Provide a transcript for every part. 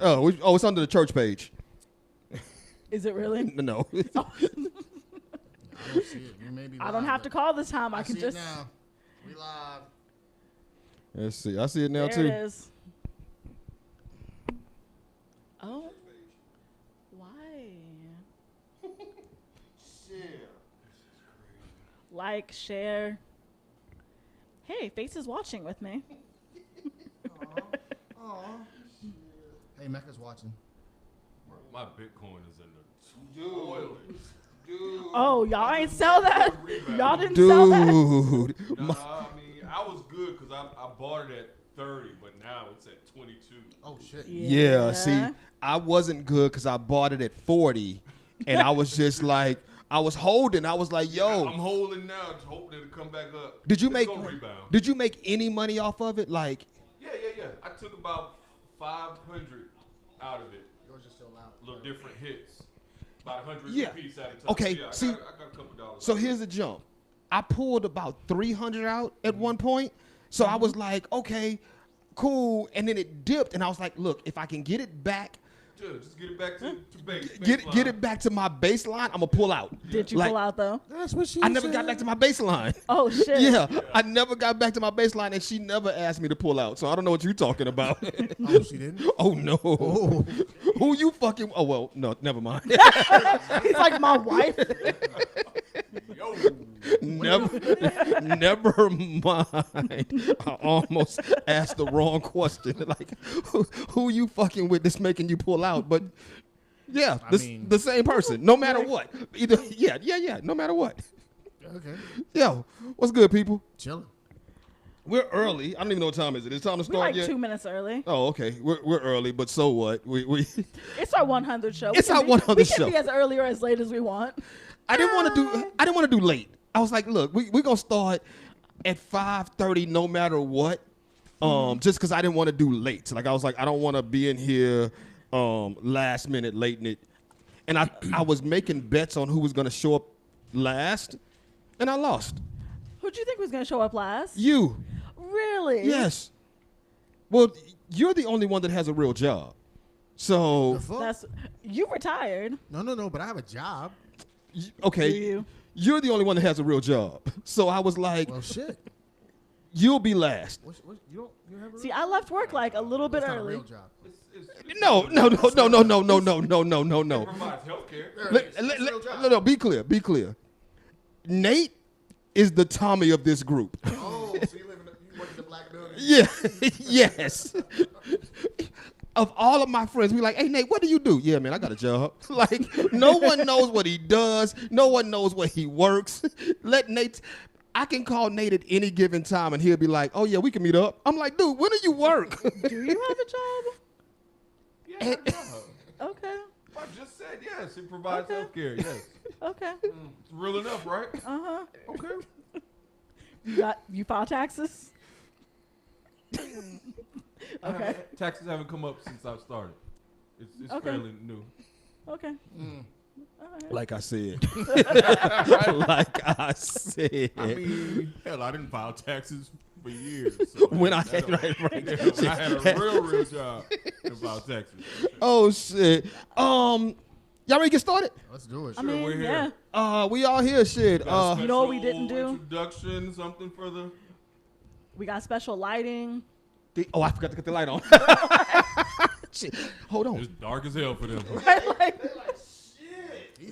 Oh, it's under the church page. Is it really? No. Oh. I don't see it. We may be I live, don't have to but call this time. I can see just. it now. We live. Let's see. I see it now There too. it is. Oh. Why? Like, share. Hey, Face is watching with me. Hey, Mecca's watching. My Bitcoin is in the toilet. Dude. Oh, y'all ain't sell that? Y'all didn't Dude. sell that? Nah, I mean, I was good because I bought it at 30, but now it's at 22. Oh, shit. Yeah, see, I wasn't good because I bought it at 40, and I was just like, I was holding. I was like, yo. I'm holding now, just hoping it'll come back up. Did you It's make? gonna rebound. Did you make any money off of it? Like, Yeah. I took about 500 out of it. Yours is still out. Little different hits. About 100 Yeah. apiece at a time. Okay, Yeah, see, I got a couple dollars. so here's the jump. I pulled about 300 out at one point. So I was like, okay, cool. And then it dipped, and I was like, look, if I can get it back, Just get it back to base. get it back to my baseline, I'm gonna pull out. Did you Like, pull out, though? That's what she I never got back to my baseline. Oh, shit. Yeah, I never got back to my baseline, and she never asked me to pull out. So I don't know what you're talking about. Oh, she didn't? Oh no. Oh. Who you fucking? Oh well, no, never mind. He's like, my wife. Yo. Never mind. I almost asked the wrong question. Like, who you fucking with that's making you pull out? But yeah, the same person. No matter what. Either yeah. No matter what. Okay. Yo, what's good, people? Chilling. We're early. I don't even know what time is it. Is it time to We're start like yet? 2 minutes early. Oh, okay. We're early, but so what? We It's our 100 show. It's our 100 We show. can be as early or as late as we want. I didn't want to do late. I was like, look, we're gonna start at 5:30 no matter what. Just because I didn't want to do late. So, like, I was like, I don't want to be in here last minute late in it. And I was making bets on who was gonna show up last, and I lost. Who'd you think was going to show up last? You. Really? Yes. Well, you're the only one that has a real job. So, The fuck? That's you retired. No, but I have a job. okay, Do you? you're the only one that has a real job. So I was like, Well, shit. you'll be last. You have a See, I left work like a little bit It's not a early. real job. No. It provides healthcare. No, be clear. Nate is the Tommy of this group. Oh, so you work in the black building? Yeah, yes. Of all of my friends, we like, hey, Nate, what do you do? Yeah, man, I got a job. Like, no one knows what he does. No one knows where he works. Let Nate, I can call Nate at any given time, and he'll be like, oh, yeah, we can meet up. I'm like, dude, when do you work? Do you have a job? Yeah, I got a job. Okay. I just said yes. It provides Okay. healthcare. Yes. Okay. It's real enough, right? Uh-huh. Okay. You file taxes? Okay. Taxes haven't come up since I started. It's Okay. fairly new. Okay. All right. Like I said. Like I said. I mean, hell, I didn't file taxes for years. So When I that had, don't- right. when I had a real job to file taxes. Oh, shit. Y'all ready to get started? Let's do it. I Sure, mean, we're here. yeah. We all here, shit. Got a You know what we special didn't do? Introduction, something for the. We got special lighting. I forgot to get the light on. Shit. Hold on. It's dark as hell for them.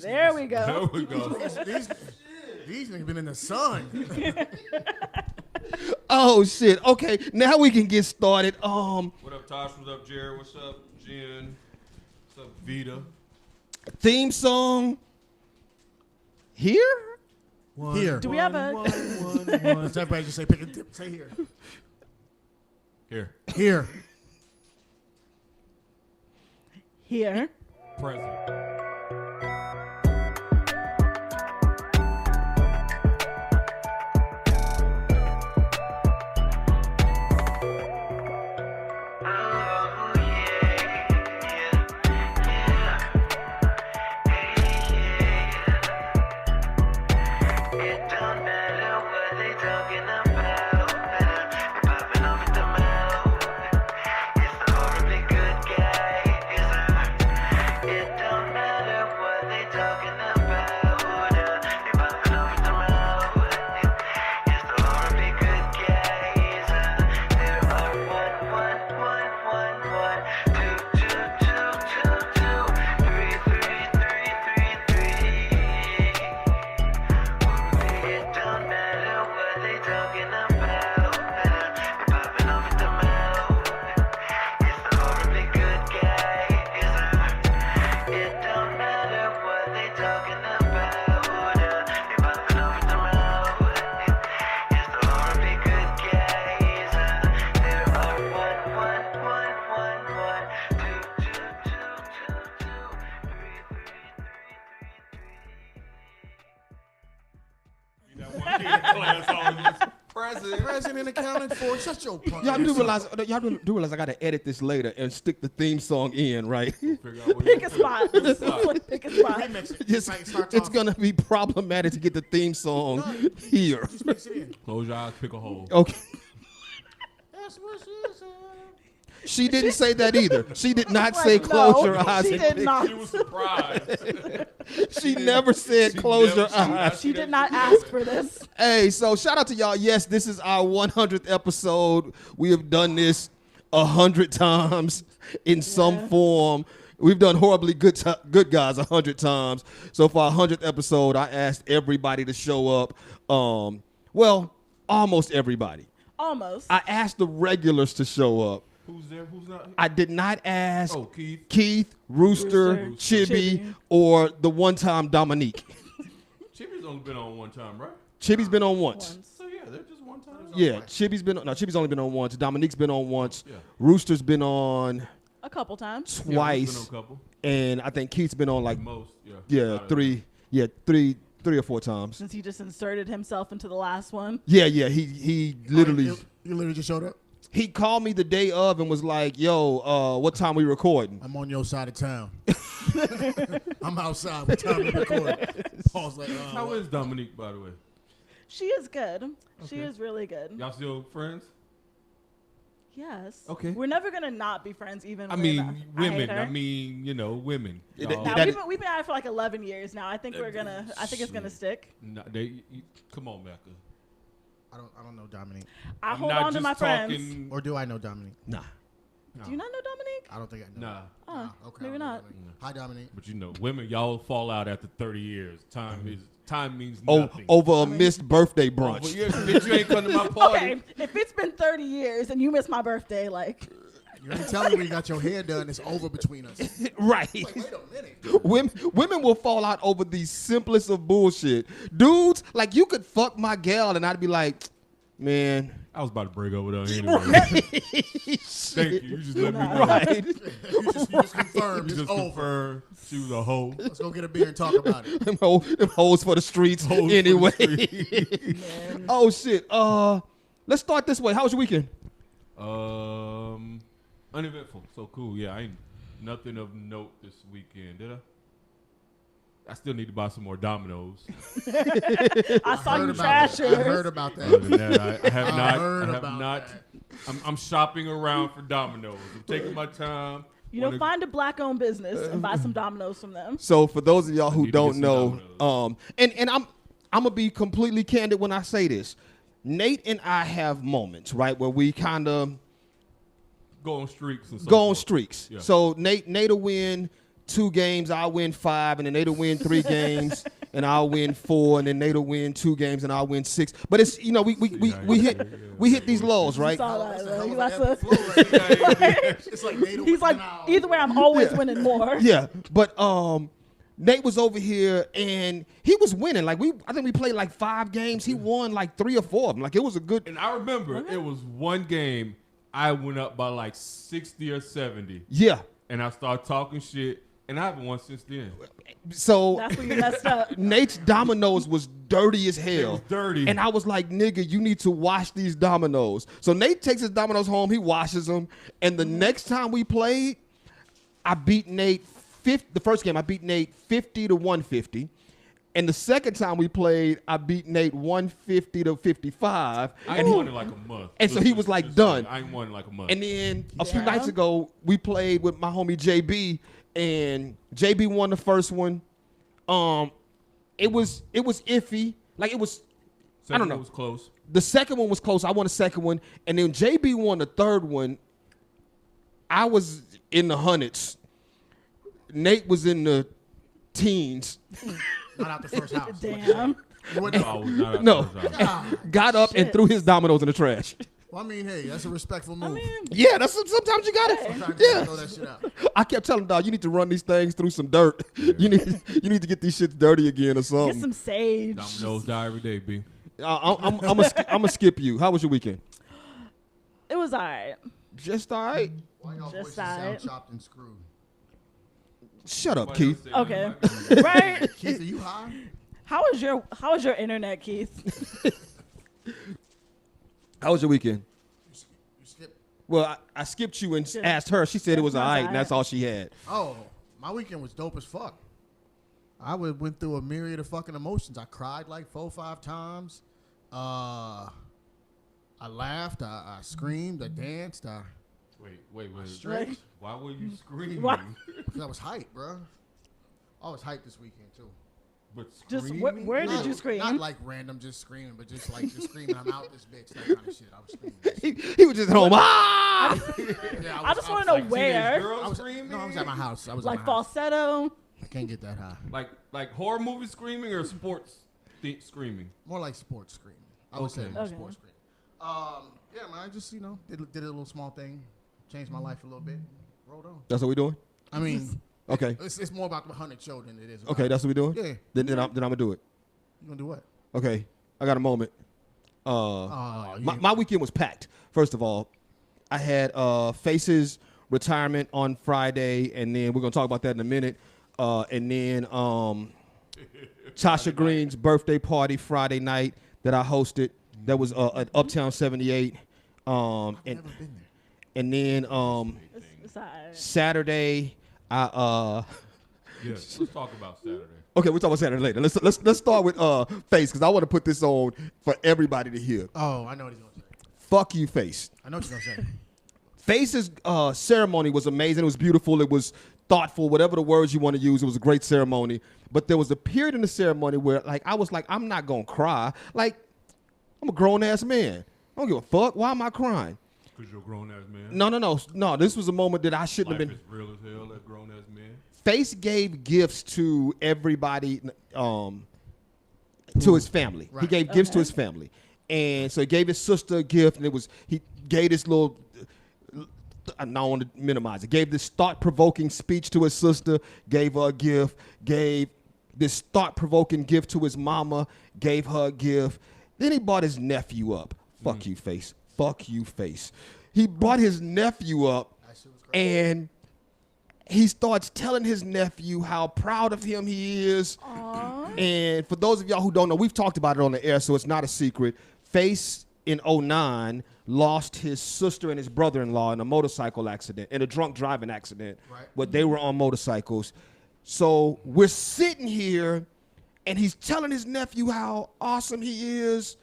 There we There go. we go. These niggas been in the sun. Oh, shit. Okay, now we can get started. What up, Tosh? What's up, Jared? What's up, Jen? What's up, Vita? Theme song. Here? Here. Do we have a? Let's everybody just say, pick a tip. Say here. Here. Here. Here. Present. class on president. President accounted for. Shut your punk. Y'all do realize I gotta edit this later and stick the theme song in, right? Figure out what Pick you a do. spot. Pick a spot. Pick a spot. Remix it. It's, Like, start it's off. gonna be problematic to get the theme song here. Just mix it in. Close your eyes, pick a hole. Okay. That's what she said. She didn't say that either. She did not Like, say no, close your eyes. She and did pick. not. She was surprised. She never said close your eyes. She did not ask for this. Hey, so shout out to y'all. Yes, this is our 100th episode. We have done this 100 times in some form. We've done horribly good guys 100 times. So for our 100th episode, I asked everybody to show up. Well, almost everybody. Almost. I asked the regulars to show up. Who's there? Who's not? I did not ask Oh, Keith. Keith, Rooster, Chibi, Chibi. or the one-time Dominique. Chibi's only been on one time, right? Chibi's been on once. So yeah, they're just one time. Yeah, Chibi's only been on once. Dominique's been on once. Yeah. Rooster's been on A couple times. Yeah, twice, there's been a couple. and I think Keith's been on like Most. Yeah. three or four times. Since he just inserted himself into the last one. Yeah, he literally You literally just showed up. he called me the day of and was like, "Yo, what time we recording?" I'm on your side of town. I'm outside. What time we record? Paul's like, How is Dominique, by the way? She is good. She Okay. is really good. Y'all still friends? Yes. Okay. We're never gonna not be friends, even. I when mean, I hate women. her. I mean, women. It- Y'all- Now, that- we've been at it for like 11 years now. I think I think it's gonna stick. Nah, come on, Mecca. I don't know Dominique. I I'm hold not on to just my friends. talking- Or do I know Dominique? Nah. No. Do you not know Dominique? I don't think I know. Nah, Oh, Nah, okay, maybe I don't know not. Dominique. Hi, Dominique. but women, y'all fall out after 30 years. Time means Oh, nothing. over a missed birthday But brunch. yeah, bitch, you ain't come to my party. Okay, if it's been 30 years and you missed my birthday, like You ain't telling me when you got your hair done, it's over between us. Right. Like, wait a minute. Women will fall out over the simplest of bullshit. Dudes, like you could fuck my gal and I'd be like, man. I was about to break over there anyway. Thank you. You just let me know. Right. You just confirmed. You It's just over. confirmed she was a hoe. Let's go get a beer and talk about it. them hoes for the streets Hoes for the anyway. man. Oh shit. Let's start this way. How was your weekend? Uneventful. So cool. Yeah, I ain't nothing of note this weekend, did I? I still need to buy some more Dominoes. I saw you Heard about trash that. I yours. heard about Other that. than that, I have I not. heard I have about not. that. I'm shopping around for Dominoes. I'm taking my time. You know, Wanna- find a black-owned business and buy some Dominoes from them. So for those of y'all I who need to don't get know, some and I'm gonna be completely candid when I say this. Nate and I have moments, right, where we kind of go on streaks and so go on forth. streaks. Yeah. So Nate'll win 2 games, I'll win 5, and then Nate'll win 3 games, and I'll win 4, and then Nate'll win 2 games, and I'll win 6. But it's we hit these lows, right? Saw that, That's a though. hell He of like an ebb and to- flow right there. It's like NATO He's like, now. either way, I'm always winning more. Yeah, but Nate was over here and he was winning. Like I think we played like 5 games. He won like 3 or 4 of them. Like it was a good. And I remember it was one game I went up by like 60 or 70, Yeah. and I started talking shit, and I haven't won since then. So That's where you messed up. Nate's dominoes was dirty as hell. was dirty. And I was like, nigga, you need to wash these dominoes. So Nate takes his dominoes home, he washes them. And the next time we played, I beat Nate the first game I beat Nate 50 to 150. And the second time we played, I beat Nate 150 to 55. I And ain't he, won in like a month. and so he was like, done. I ain't won in like a month. and then a few Yeah. nights ago, we played with my homie JB, and JB won the first one. It was iffy. Like it was, I don't know. It was close. The second one was close. I won the second one, and then JB won the third one. I was in the hundreds. Nate was in the teens. Not out the first house. Damn. You wouldn't- I was not out No. the first round. Got up and Shit. threw his dominoes in the trash. Well, I mean, hey, that's a respectful I move. mean, Yeah, that's sometimes you got it. Sometimes you Yeah. gotta throw that shit out. I kept telling him, dog, you need to run these things through some dirt. You need to get these shits dirty again or get something. some sage. Dominoes die every day, B. I'm gonna skip you. How was your weekend? It was all right. Just all right. Why y'all Just voices sound alright. chopped and screwed? Shut up, Nobody Keith. else said Okay. nothing. Right? Keith, are you high? How is your internet, Keith? How was your weekend? You skip. Well, I skipped you and Just- asked her. She said it was all right, and alright. that's all she had. Oh, my weekend was dope as fuck. I went through a myriad of fucking emotions. I cried like 4 or 5 times. I laughed. I screamed. I danced. Wait. Straight. Why were you screaming? What? Because I was hyped, bro. I was hyped this weekend too. But Just screaming? where did Not- you scream? Not like random, just screaming, but just screaming. I'm out this bitch. That kind of shit. I was screaming. He was just at home. Ah! Yeah, I just want to know Like where. teenage girls I was, screaming? no, I was at my house. I was Like at my house. falsetto. I can't get that high. Like horror movie screaming or sports screaming? More like sports screaming. I would say Okay. more Okay. sports screaming. Yeah, man. I just did a little small thing, changed my life a little bit, rolled on. That's what we doing? I mean, Okay. it's more about the 100 show than it is. About Okay, that's what we doing? yeah. Then I'm going to do it. You gonna do what? Okay. I got a moment. My weekend was packed. First of all, I had Face's retirement on Friday, and then we're going to talk about that in a minute. And then Tasha Green's birthday party Friday night that I hosted. That was at Uptown 78. I've never been there. And then It's alright. Saturday, Yes. Let's talk about Saturday. okay, we'll talk about Saturday later. Let's start with Face, because I want to put this on for everybody to hear. Oh, I know what he's gonna say. Fuck you, Face. I know what you're gonna say. Face's ceremony was amazing. It was beautiful. It was thoughtful. Whatever the words you want to use, it was a great ceremony. But there was a period in the ceremony where, like, I was like, I'm not gonna cry. Like, I'm a grown ass man. I don't give a fuck. Why am I crying? Because you're a grown ass man. No. This was a moment that I shouldn't Life have been. is real as hell as grown ass man. Face gave gifts to everybody, to his family. He Right. gave gifts to his family, and so he gave his sister a gift, and he gave this little. I don't want to minimize it. Gave this thought-provoking speech to his sister. Gave her a gift. Gave this thought-provoking gift to his mama. Gave her a gift. Then he brought his nephew up. Fuck you, Face. Fuck you, Face. He brought his nephew up, That shit was crazy. and he starts telling his nephew how proud of him he is. Aww. And for those of y'all who don't know, we've talked about it on the air, so it's not a secret. Face in 2009 lost his sister and his brother-in-law in a motorcycle accident, in a drunk driving accident, Right. where they were on motorcycles. So we're sitting here, and he's telling his nephew how awesome he is,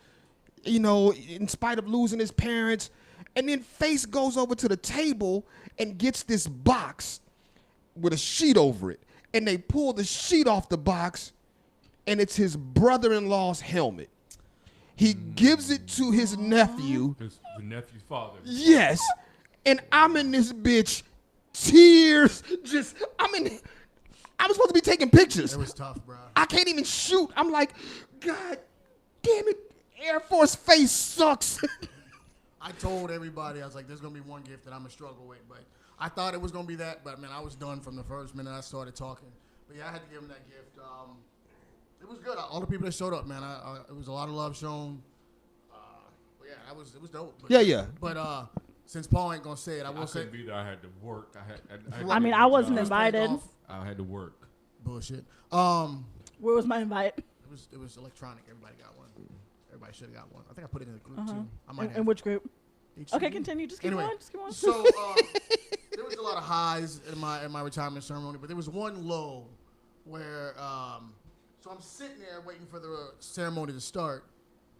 in spite of losing his parents. And then Face goes over to the table and gets this box with a sheet over it. And they pull the sheet off the box, and it's his brother-in-law's helmet. He gives it to his nephew. The nephew's father. Yes. And I'm in this bitch, tears. I'm supposed to be taking pictures. It was tough, bro. I can't even shoot. I'm like, God damn it, Air Force Face sucks. I told everybody, I was like, there's going to be one gift that I'm going to struggle with. But I thought it was going to be that. But, man, I was done from the first minute I started talking. But, yeah, I had to give him that gift. It was good. All the people that showed up, man, it was a lot of love shown. But, yeah, it was dope. But, Yeah. But since Paul ain't going to say it, I I will say couldn't be there. I had to work. I mean, I wasn't invited. I had to work. Bullshit. Where was my invite? It was electronic. Everybody got one. Everybody should have got one. I think I put it in the group, too. I might In have. which group? Each Okay, of you. continue. Just keep Anyway, going. Just keep going. So there was a lot of highs in my retirement ceremony, but there was one low where so I'm sitting there waiting for the ceremony to start,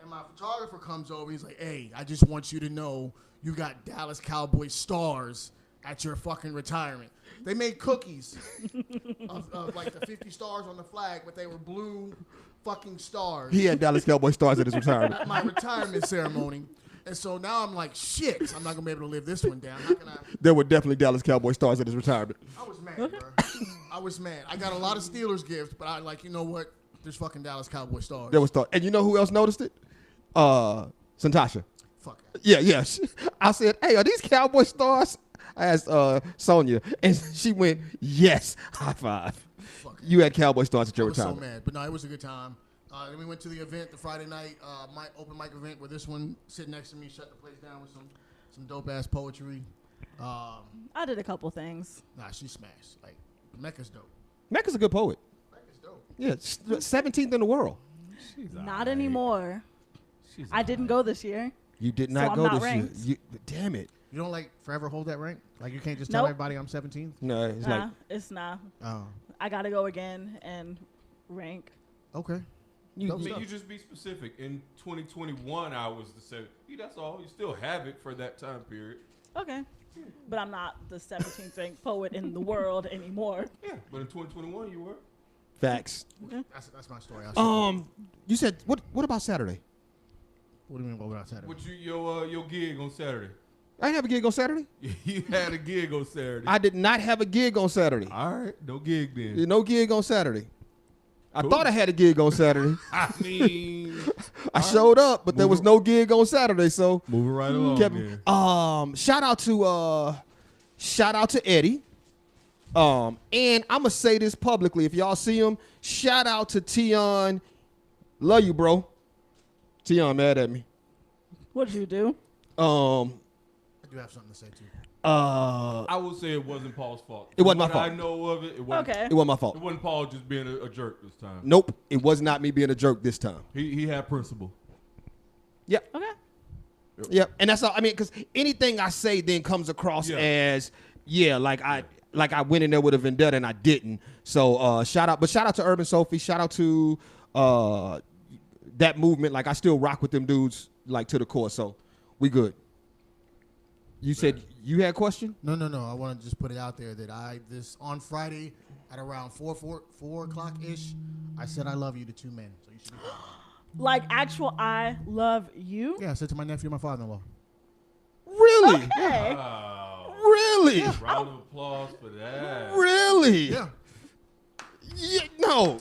and my photographer comes over. He's like, "Hey, I just want you to know you got Dallas Cowboys stars at your fucking retirement." They made cookies of like the 50 stars on the flag, but they were blue fucking stars. He had Dallas Cowboy stars at his retirement. At my retirement ceremony. And so now I'm like, shit, I'm not going to be able to live this one down. How can I? There were definitely Dallas Cowboy stars at his retirement. I was mad, bro. I was mad. I got a lot of Steelers gifts, but I like, you know what? There's fucking Dallas Cowboy stars. There was thought. And you know who else noticed it? Santasha. Fuck. Yeah. I said, hey, are these Cowboy stars? I asked Sonia, and she went, yes, high five. Fuck. You had Cowboy stars at I your was so retirement. mad. But no, it was a good time. Then we went to the event, the Friday night open mic event, where this one sitting next to me shut the place down with some dope ass poetry. I did a couple things. Nah, she smashed. Like, Mecca's dope. Mecca's a good poet. Mecca's dope. Yeah, 17th in the world. She's Not alright. anymore. I didn't go this year. You did So not I'm go not this ranked. year. Damn it. You don't like forever hold that rank? Like you can't just tell Nope. everybody I'm 17th? No, it's Nah, like it's not. Oh, I gotta go again and rank. okay. you, I Those mean, stuff. you just be specific. In 2021, I was the 7th. That's all. You still have it for that time period. Okay. But I'm not the 17th ranked poet in the world anymore. Yeah, but in 2021, you were. facts. That's my story. What You said what about Saturday? do you mean what about Saturday? What your gig on Saturday? I didn't have a gig on Saturday. You had a gig on Saturday. I did not have a gig on Saturday. All right, no gig then. No gig on Saturday. I Cool. thought I had a gig on Saturday. I mean, I showed up, but there was no gig on Saturday, so moving right along. kept, Then. shout out to Eddie. And I'm gonna say this publicly. If y'all see him, shout out to Tion. Love you, bro. Tion mad at me. What'd you do? I do have something to say too. I would say it wasn't Paul's fault. It wasn't my What fault. I know of it. It wasn't, Okay. It wasn't my fault. It wasn't Paul just being a jerk this time. Nope, it was not me being a jerk this time. He had principle. Yep. Okay. Yep, and that's all. I mean, because anything I say then comes across as like I went in there with a vendetta and I didn't. So shout out to Urban Sophie. Shout out to that movement. Like I still rock with them dudes like to the core. So we good. You said you had a question? No. I want to just put it out there that on Friday at around 4 o'clock ish, I said I love you to two men. So you should be proud. Like actual I love you? Yeah, I said to my nephew and my father-in-law. Really? Okay. Wow. Really? Round of applause for that. Really? Yeah. Yeah, no.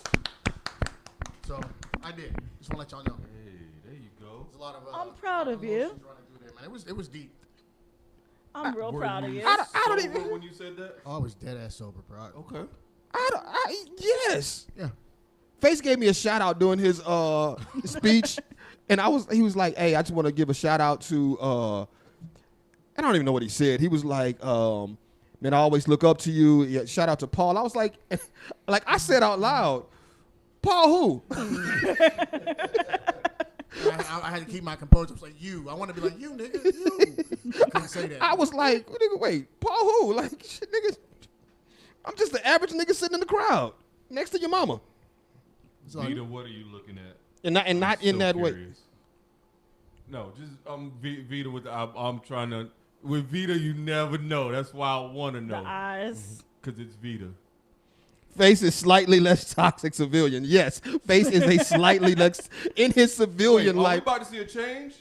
So I did. Just want to let y'all know. Hey, there you go. There's a lot of. I'm proud of you. emotions running through there, man. It was deep. I'm real Were proud of you. I don't sober even- when you said that. Oh, I was dead ass sober, bro. Okay. Yes. Yeah. Face gave me a shout out during his speech, and he was like, "Hey, I just want to give a shout out to." I don't even know what he said. He was like, "Man, I always look up to you." Yeah, shout out to Paul. I was like, I said out loud, "Paul who?" I had to keep my composure. I was like, you. I want to be like, you, nigga, you. I couldn't say that. I was like, "Nigga, wait, Paul who?" Like, shit, nigga, I'm just the average nigga sitting in the crowd next to your mama, So, Vita, what are you looking at? and not in So that way. curious. No, just Vita with the. I'm trying to. With Vita, you never know. That's why I want to The know. eyes. Because it's Vita. Face is slightly less toxic civilian. Yes, Face is a slightly less in his civilian Wait, are we life. about to see a change?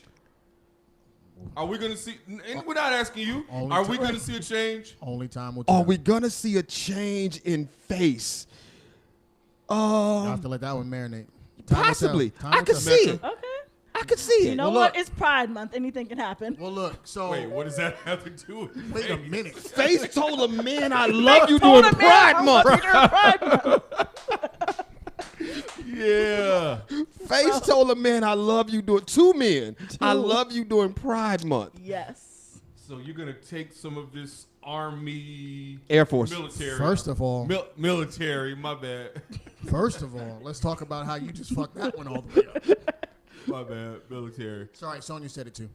Are we going to see? And we're not asking you. Only Are we time. going to see a change? only time will tell. Are we gonna see a change in Face? Y'all have to let that one marinate. Time will Possibly. tell. Time I will could tell. see it. Okay. I could see You it. know Well, what? look. It's Pride Month. Anything can happen. Well, look. So Wait, what does that have to do with wait a minute. Face told a man, "I love you" Told during him, man, Pride I Month. love you during Pride Month. Yeah. Face told a man, "I love you" during two men. I love you during Pride Month. Yes. So you're going to take some of this Army. Air Force. Military. First of all, Military, my bad. let's talk about how you just fucked that one all the way up. My bad. Military. Sorry, Sonya said it too.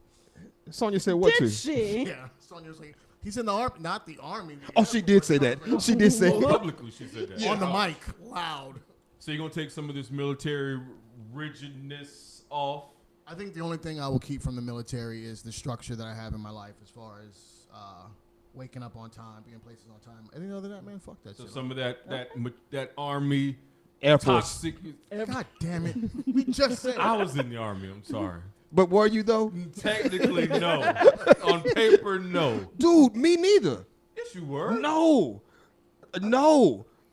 Sonya said what to? Did she? Yeah, Sonya was like, he's in the army, not the army. the Oh, Air she Force. did say that. She did say that. Publicly, she said that. On the mic, loud. So you're going to take some of this military rigidness off? I think the only thing I will keep from the military is the structure that I have in my life as far as waking up on time, being places on time. Anything other than that, man, fuck that So shit. some of that Army Air Force. toxic. God damn it. We just said I was in the Army. I'm sorry. But were you though? Technically, no. On paper, no. Dude, me neither. Yes, you were. No.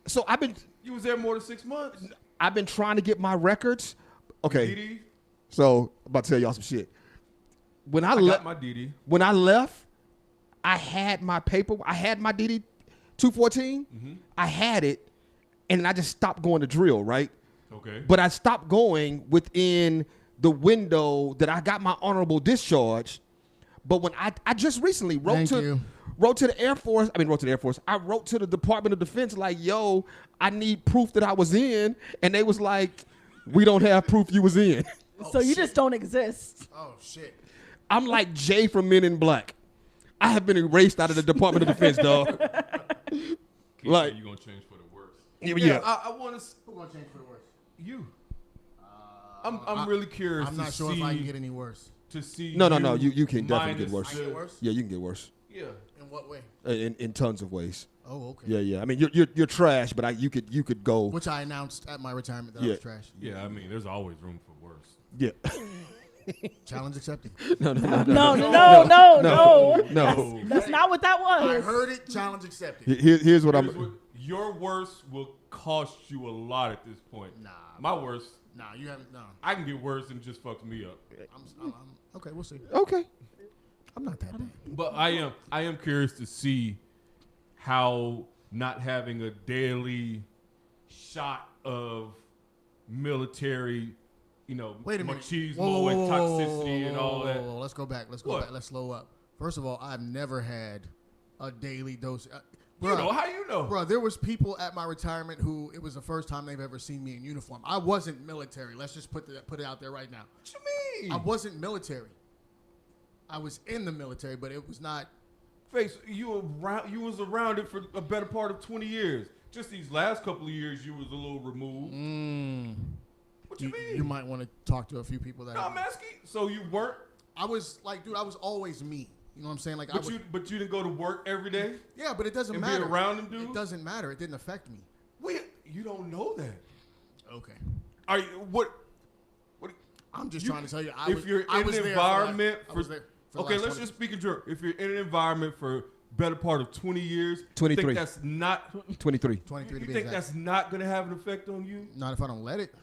So You was there more than 6 months. I've been trying to get my records. Okay. DD. So I'm about to tell y'all some shit. When I I got left, my DD. when I left, I had my paper. I had my DD 214. I had it, and I just stopped going to drill. Right, Okay. but I stopped going within the window that I got my honorable discharge. But when I just recently wrote Thank you. to the Air Force. I wrote to the Air Force. I wrote to the Department of Defense like, "Yo, I need proof that I was in," and they was like, "We don't have proof you was in." So you shit. just don't exist. Oh shit. I'm like Jay from Men in Black. I have been erased out of the Department of Defense, dog. Like, you gonna change for the worse. Yeah. I want to. Who gonna change for the worse? You. I'm really curious. I'm not sure if I can get any worse. To see. No. You can definitely get minus worse. I get worse? Yeah, you can get worse. Yeah. In what way? In tons of ways. Oh, okay. Yeah. I mean, you're trash, but you could go. Which I announced at my retirement that I Yeah. was trash. Yeah. I mean, there's always room for worse. Yeah. Challenge accepted. No. No. That's not what that I was. heard it. Challenge accepted. Here's what I'm. Your worst will cost you a lot at this point. Nah. My worst, Nah, you haven't. No. I can get worse and it just fucks me up. I'm okay. We'll see. Okay. I'm not that bad. But I am curious to see how not having a daily shot of military, Wait a minute. machismo and toxicity and all that. Let's go back. Let's go What? back. Let's slow up. First of all, I've never had a daily dose. How you know? Bro, there was people at my retirement who it was the first time they've ever seen me in uniform. I wasn't military. Let's just put it out there right now. What you mean? I wasn't military. I was in the military, but it was not. Face, you was around it for a better part of 20 years. Just these last couple of years, you was a little removed. What you mean? You might want to talk to a few people that. No, I'm asking. So you weren't, I was like, dude, I was always me. You know what I'm saying? Like, but you didn't go to work every day yeah, but it doesn't and matter. be around them, dude. It doesn't matter. It didn't affect me. Wait, you don't know that. Okay. Are you what? I'm just You- trying to tell you. If you're I in was an there environment I was there for the okay, last let's 20 just speak in general. If you're in an environment for better part of 20 years, 23. think that's not. 23. 23 You to be think exact. that's not gonna have an effect on you? Not if I don't let it.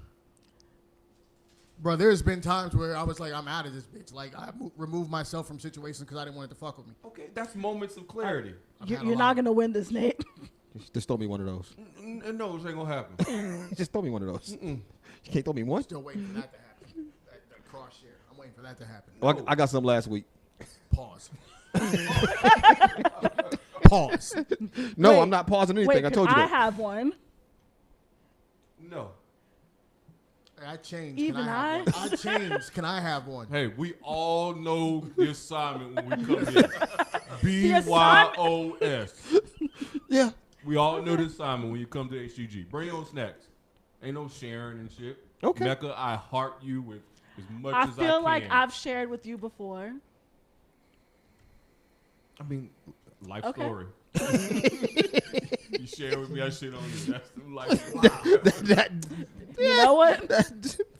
Bro, there's been times where I was like, I'm out of this bitch. Like, I removed myself from situations because I didn't want it to fuck with me. Okay, that's moments of clarity. I've had a You're lot. not gonna win this, Nate. Just throw me one of those. No, this ain't gonna happen. Just throw me one of those. You can't throw me one. Still waiting for that to happen. That cross share. I'm waiting for that to happen. Well, I got some last week. Pause. Pause. No, Wait, I'm not pausing anything. Wait, I told you I that. have one. No. I changed. Even Can I have one? I changed. Can I have one? Hey, we all know the assignment when we come in. assignment? BYOS. Yeah. We all know the assignment when you come to HGG. Bring your own snacks. Ain't no sharing and shit. Okay. Mecca, I heart you with as much I as I can. feel like I've shared with you before. I mean, life Okay. story. You share with me, I shit on you. That's the life story. You know what?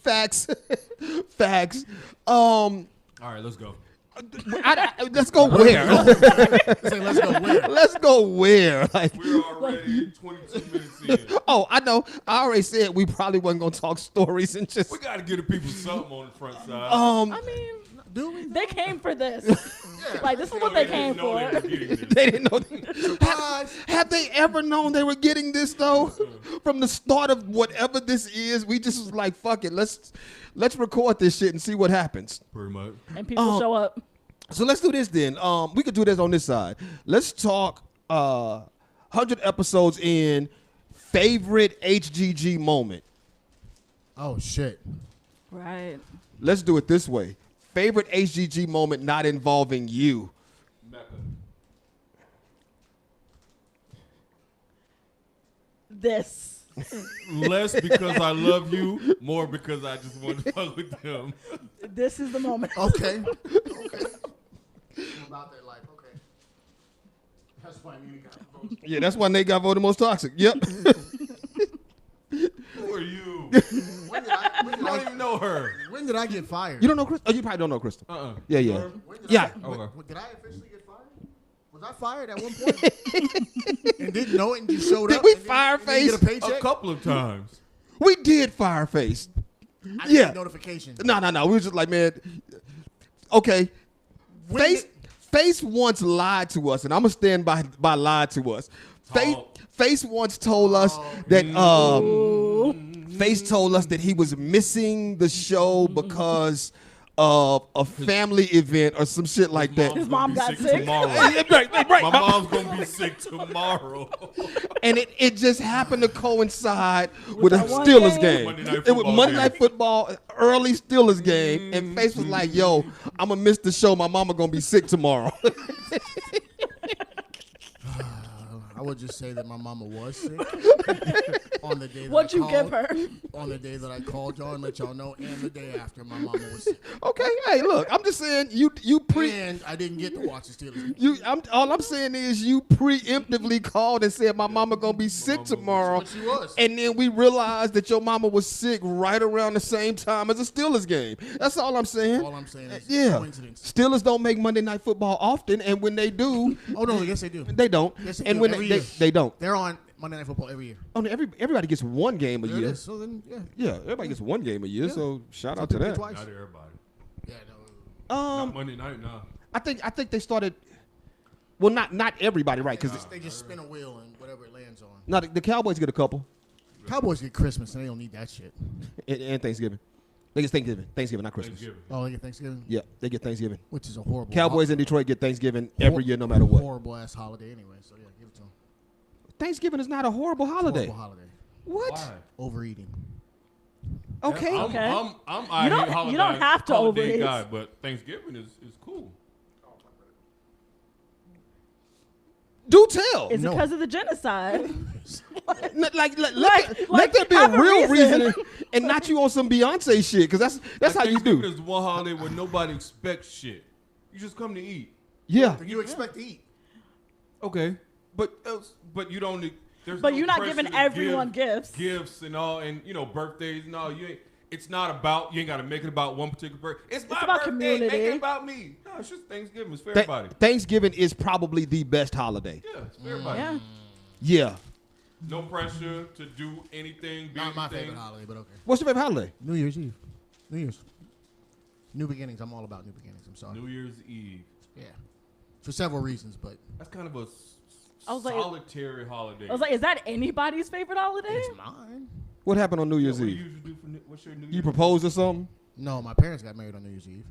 Facts. Facts. All right, let's go. Let's go where? Say, let's go where? Let's go where? Like, We're already 22 minutes in. oh, I know. I already said we probably wasn't gonna talk stories and just. We got to give the people something on the front side. I mean, Do we? they came for this. Like, this is what they came for. They didn't know. Have they ever known they were getting this though? From the start of whatever this is, we just was like, fuck it. Let's record this shit and see what happens. Pretty much. And people show up. So let's do this then. We could do this on this side. Let's talk 100 episodes in favorite HGG moment. Oh shit. Right. Let's do it this way. Favorite HGG moment not involving you. Mecca. This. Less because I love you, more because I just want to fuck with them. This is the moment. Okay. Okay. I'm about that life. Okay. That's why Nene got voted. Yeah, that's why Nate got voted most toxic. Yep. Who are you? When did I I don't even know her. when did I get fired? You don't know Crystal? Oh, you probably don't know Crystal. You Yeah, know yeah. her? When did Yeah. I, Okay. did I officially get fired? Was I fired at one point? And didn't know it and just showed Did up? we and didn't- fire and didn't get a Face? paycheck? A couple of times. We did Fireface. I didn't Yeah. get notification. No. We were just like, man, okay. When Face did- Face once lied to us, and I'm gonna stand by lied to us. Face once told us that Face told us that he was missing the show because of a family event or some shit like that. His mom gonna got be sick. tomorrow. right. My mom's gonna be sick tomorrow. And it just happened to coincide with a that one Steelers game? game. Monday Night It was Football Monday game. Night Football, early Steelers game, and Face was like, "Yo, I'm gonna miss the show. My mama gonna be sick tomorrow." I would just say that my mama was sick on the day that What'd I you called, give her? on the day that I called y'all and let y'all know, and the day after my mama was sick. Okay, hey, look, I'm just saying And I didn't get to watch the Steelers game. all I'm saying is you preemptively called and said my mama gonna be sick tomorrow, But she was. and then we realized that your mama was sick right around the same time as a Steelers game. That's all I'm saying. All I'm saying is Yeah, coincidence. Steelers don't make Monday Night Football often, and when they do, Oh, no, yes, they do. they don't. Yes, they And do. when Every they year. don't. They're on Monday Night Football every year. Oh, no, everybody gets one game a There it year. is. So then, yeah. Yeah, everybody gets one game a year. Yeah. So shout Some out to people that. get twice. Not everybody. Yeah, no. Not Monday night, no. I think they started. Well, not everybody, right? Because They just spin a wheel and whatever it lands on. no, the Cowboys get a couple, Cowboys get Christmas and they don't need that shit. and Thanksgiving. They get Thanksgiving, not Christmas. Thanksgiving. Oh, they get Thanksgiving? Yeah, they get Thanksgiving. Which is a horrible Cowboys in Detroit get Thanksgiving every year, no matter what. Horrible ass holiday anyway, so yeah, give it to them. Thanksgiving is not a horrible holiday. Horrible holiday. What? Why? Overeating. Okay. I'm, Okay. I'm out You don't- here holiday, you don't have to holiday overeat. guy, but Thanksgiving is cool. Do tell. Is it No. because of the genocide? Let there be a have a real reason. reason and not you on some Beyonce shit, because that's how you Thanksgiving do. is one holiday where nobody expects shit. You just come to eat. Yeah. You expect to eat. Okay, but you don't. There's But no you're not pressure giving to everyone give gifts. and all, and birthdays and all. You ain't. It's not about. You ain't got to make it about one particular person. It's my about birthday. Make community. it about me. No, it's just Thanksgiving. It's for everybody. Thanksgiving is probably the best holiday. Yeah, it's for everybody. Yeah. Yeah. No pressure to do anything. Be Not my anything. favorite holiday, but okay. What's your favorite holiday? New Year's Eve. New Year's. New beginnings. I'm all about new beginnings. I'm sorry. New Year's Eve. Yeah. For several reasons, but That's kind of a I was like- solitary holiday. I was like, is that anybody's favorite holiday? it's mine. What happened on New Yeah, Year's what do you Eve? usually do for what's your New You Year's? proposed or something? No, my parents got married on New Year's Eve,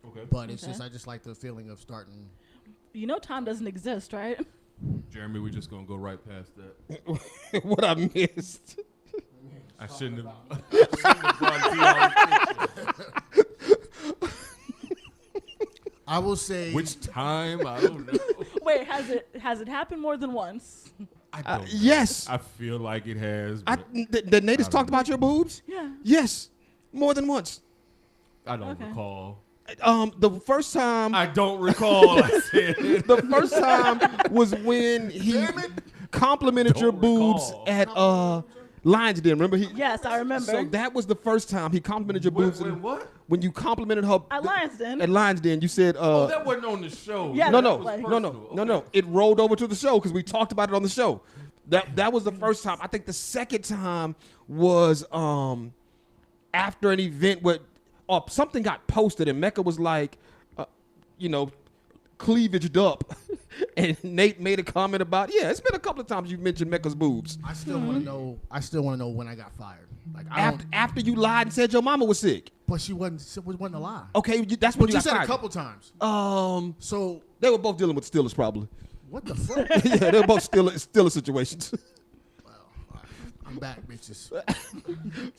Okay. but it's Okay. just I just like the feeling of starting. You know time doesn't exist, right? Jeremy, we're just gonna go right past that. What I missed. I shouldn't have brought it to I will say. Which time? I don't know. Wait, has it happened more than once? I don't know. Yes. I feel like it has, I, but the natives talked about your boobs? Yeah. Yes. More than once. I don't Okay. recall. The first time I don't recall. I said it. the first time was when he complimented your Don't boobs recall. at Lions Den. Remember he? Yes, I remember. So that was the first time he complimented your boobs. When what? When you complimented her At Lions Den. At Lions Den, you said, Oh, that wasn't on the show. Yeah, no, That no, was like- no, personal. no, no, Okay. no. It rolled over to the show because we talked about it on the show. That was the first time. I think the second time was after an event where something got posted and Mecca was like, cleavaged up, and Nate made a comment about, yeah, it's been a couple of times you've mentioned Mecca's boobs. I still want to know. I still want to know when I got fired. Like I After, don't. after you lied and said your mama was sick. But she wasn't a lie. Okay, that's when But you you got said fired. a couple times. So They were both dealing with Steelers probably. what the fuck? Yeah, they were both Steelers situations. Well, all right. I'm back, bitches.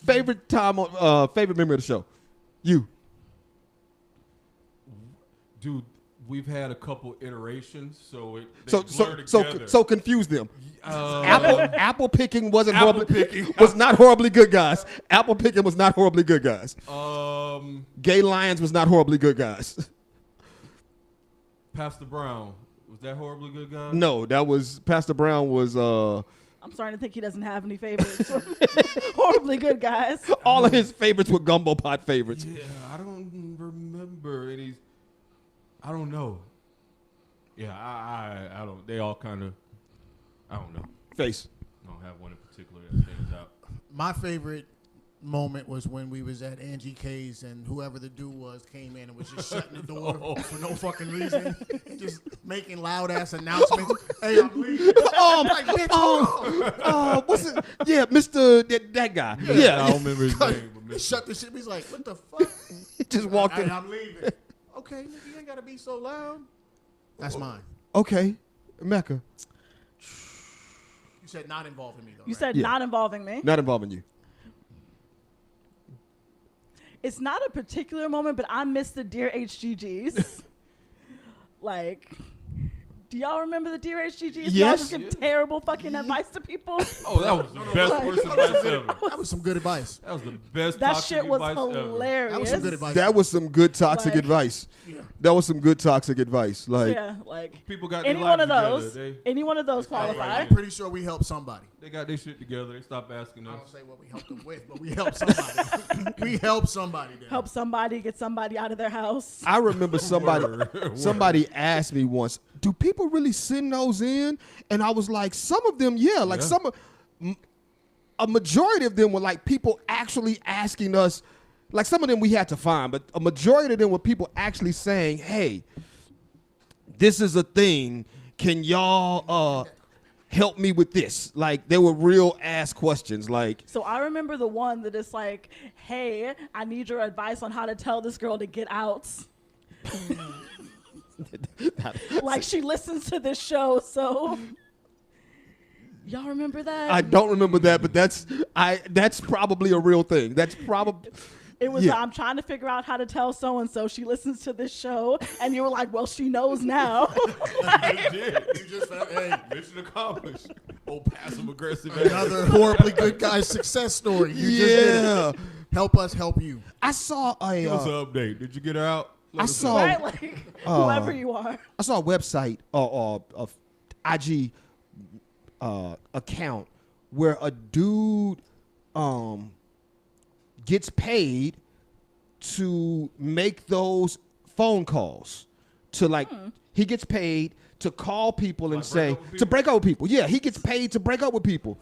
Favorite memory of the show? You. Dude, we've had a couple iterations, so So blur together. so confuse them. Uh, Apple picking wasn't Apple horribly picking. was not horribly good guys. Apple picking was not horribly good guys. Gay Lions was not horribly good guys. Pastor Brown, was that horribly good guy? No, that was Pastor Brown was I'm starting to think he doesn't have any favorites. Horribly good guys. all of his favorites were gumbo pot favorites. Yeah, I don't remember any. I don't know. Yeah, I don't. They all kind of. I don't know. Face. I don't have one in particular that stands out. My favorite moment was when we was at Angie K's and whoever the dude was came in and was just shutting the door for no fucking reason, just making loud ass announcements. Hey, I'm leaving. Like, bitch, hold on. What's it? Yeah, Mr. That guy. Yeah. I don't remember his name. But Shut the shit. He's like, what the fuck? Just walked in. I'm leaving. Okay, nigga, you ain't gotta be so loud. That's mine. Okay, Mecca. You said not involving me though. You right? said Yeah. not involving me. Not involving you. It's not a particular moment, but I miss the Dear HGGs. Like, do y'all remember the Dear HGGs? Y'all Yes. just give terrible fucking advice to people. Oh, that was the best Like- worst advice ever. That was some good advice. That was the best That toxic shit was advice ever. hilarious. That was some good advice. That was some good toxic Like- advice. Yeah. That was some good toxic advice. Like, Yeah, like People got their any one of lives those, together. any one of those That's right. qualify. I'm pretty sure we helped somebody. They got their shit together. They stopped asking I us. don't say what we helped them with, but we helped somebody. We helped somebody. Then. Help somebody get somebody out of their house. I remember somebody Word. somebody asked me once, "Do people really send those in?" And I was like, "Some of them, yeah. Like a majority of them were like people actually asking us. Like some of them we had to find, but a majority of them were people actually saying, "Hey, this is a thing. Can y'all help me with this?" Like they were real ass questions. Like So I remember the one that is like, "Hey, I need your advice on how to tell this girl to get out." Like she listens to this show, so y'all remember that? I don't remember that, but that's probably a real thing. That's probably. It was, Yeah. I'm trying to figure out how to tell so-and-so she listens to this show. And you were like, well, she knows now. They did. You just found, hey, Mission accomplished. Oh, passive aggressive. another horribly good guy success story. You just did Yeah, it. Help us help you. I saw Give us an a update. Did you get her out? Let I us saw- know. Right? Like, whoever you are. I saw a website or a IG account where a dude gets paid to make those phone calls to like he gets paid to call people and Like break say up with to people? break up with people. Yeah, he gets paid to break up with people.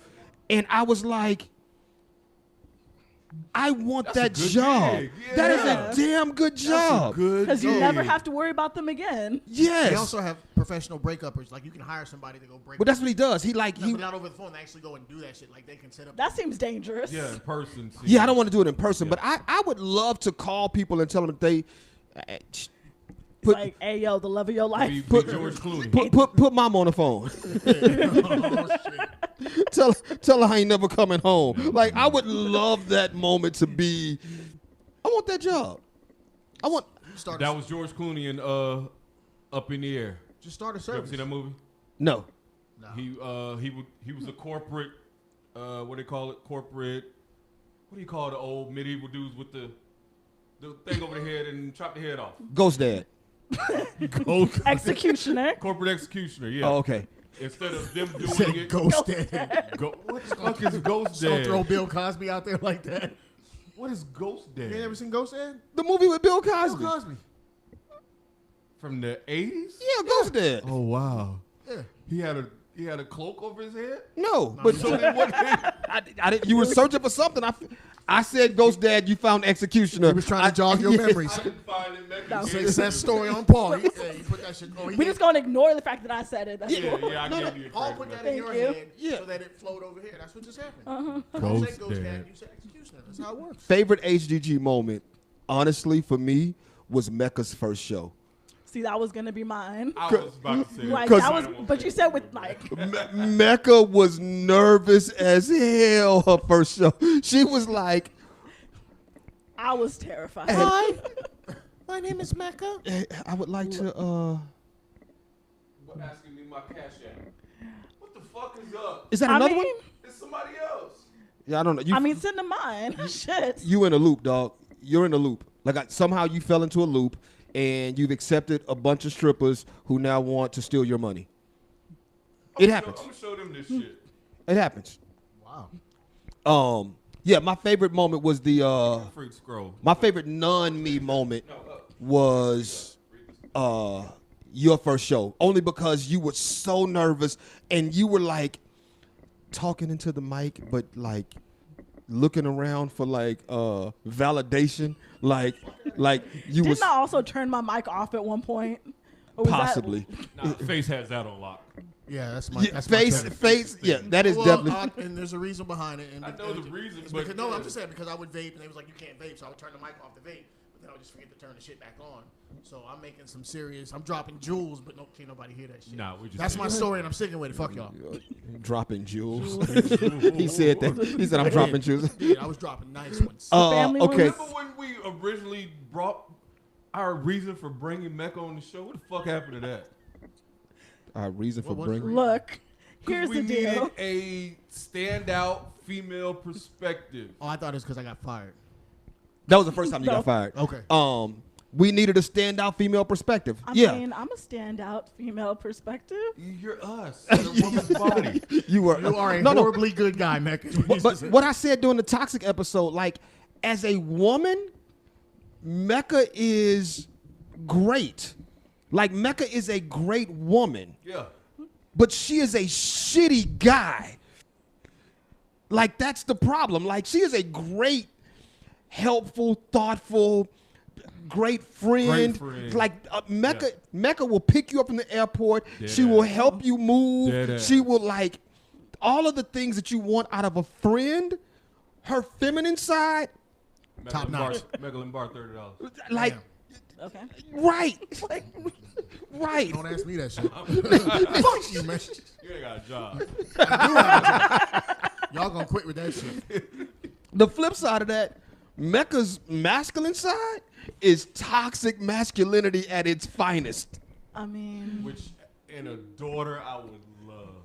And I was like, I want That's a that good job. gig. That is Yeah. a damn good job. Good. Because you gig. never have to worry about them again. Yes. They also have professional breakuppers. Like you can hire somebody to go break. But that's what he does. He like No, he but not over the phone. They actually go and do that shit. Like they can set up. That seems dangerous. Yeah, in person. See. Yeah, I don't want to do it in person, Yeah. but I would love to call people and tell them that they It's put like, hey, yo, the love of your life. Be Put- George Clooney. put mom on the phone. Oh, shit. tell her I ain't never coming home. Like I would love that moment to be. I want that job. I want. Start That was George Clooney in Up in the Air. just start a You ever service. seen that movie? No. No. He was a corporate what do they call it? Corporate. What do you call the old medieval dudes with the thing over the head and chop the head off? Ghost Dad. Executioner. Corporate executioner. Yeah. Oh, okay. Instead of them doing Said it, ghost dad. what the fuck is Ghost Don't Dad? throw Bill Cosby out there like that. What is Ghost Dad? You ain't never seen Ghost Dad? The movie with Bill Bill Cosby. Cosby. From the 80s? Yeah, Ghost Dad. Oh wow. Yeah. He had a cloak over his head. No, but So then what? I didn't. You were searching for something. I said Ghost Dad. You found Executioner. He was trying to jog your yeah. memories. I didn't find it. Megan. No. Success story on Paul. He put that shit. Oh, he We're did- just going to ignore the fact that I said it. That's Yeah, cool. yeah, I No, gave no, you a Paul credit put for that in your Thank you. head Yeah. so that it flowed over here. That's what just happened. Uh-huh. Paul Ghost said Ghost Dad. Dad. You said Executioner. That's how it works. Favorite HGG moment, honestly, for me, was Mecca's first show. See, that was going to be mine. I was about to say. Like, Cause- that was, but you said with, like, Mecca was nervous as hell her first show. She was like, I was terrified. Hi, my name is Mecca. I would like to, What asking me my cash app? What the fuck is up? is that I another mean, one? It's somebody else. Yeah, I don't know. You, I mean, send them mine. Shit. you in a loop, dog. You're in a loop. Like somehow you fell into a loop and you've accepted a bunch of strippers who now want to steal your money. It happens. I'm gonna show them this shit. It happens. Wow. Yeah, my favorite moment was Freak scroll. my favorite non-me moment was your first show. Only because you were so nervous and you were like talking into the mic, but like looking around for like validation. Like you was Didn't I also turn my mic off at one point? Or was that- possibly. Nah, Face has that on lock. Yeah, that's my Yeah, that's my face, favorite. face. Yeah, that is Well, definitely. and there's a reason behind it. And I know the reason, it's but because, no, yeah. I'm just saying because I would vape and they was like, you can't vape, so I would turn the mic off the vape. But then I'll just forget to turn the shit back on. So I'm making some serious. I'm dropping jewels, but can't nobody hear that shit. Nah, we just. That's my story, and I'm sticking with it. Fuck y'all. Dropping jewels. He said that. He said, I'm dropping jewels. Yeah, I was dropping nice ones. family Okay. ones? Remember when we originally brought our reason for bringing Mecca on the show? What the fuck happened to that? Our reason for What was bringing. Look, 'Cause here's we the deal. needed a standout female perspective. Oh, I thought it was because I got fired. That was the first time you No. got fired. Okay. We needed a standout female perspective. I yeah. mean, I'm a standout female perspective. You're us. In a woman's body. You were. You are a no, no. horribly good guy, Mecca. But what I said during the toxic episode, like, as a woman, Mecca is great. Like, Mecca is a great woman, Yeah. but she is a shitty guy. Like, that's the problem. Like, she is a great, helpful, thoughtful, great friend. Like, Mecca, Yeah. Mecca will pick you up in the airport. Dead She will ass. help you move. Dead She ass. will, like, all of the things that you want out of a friend. Her feminine side, Top notch. Megalyn Bar, $30. like, Damn. Okay. right. Like, right. Don't ask me that shit. Fuck you, man. You ain't got a job. Y'all gonna quit with that shit. The flip side of that, Mecca's masculine side is toxic masculinity at its finest. I mean, Which, in a daughter, I would love.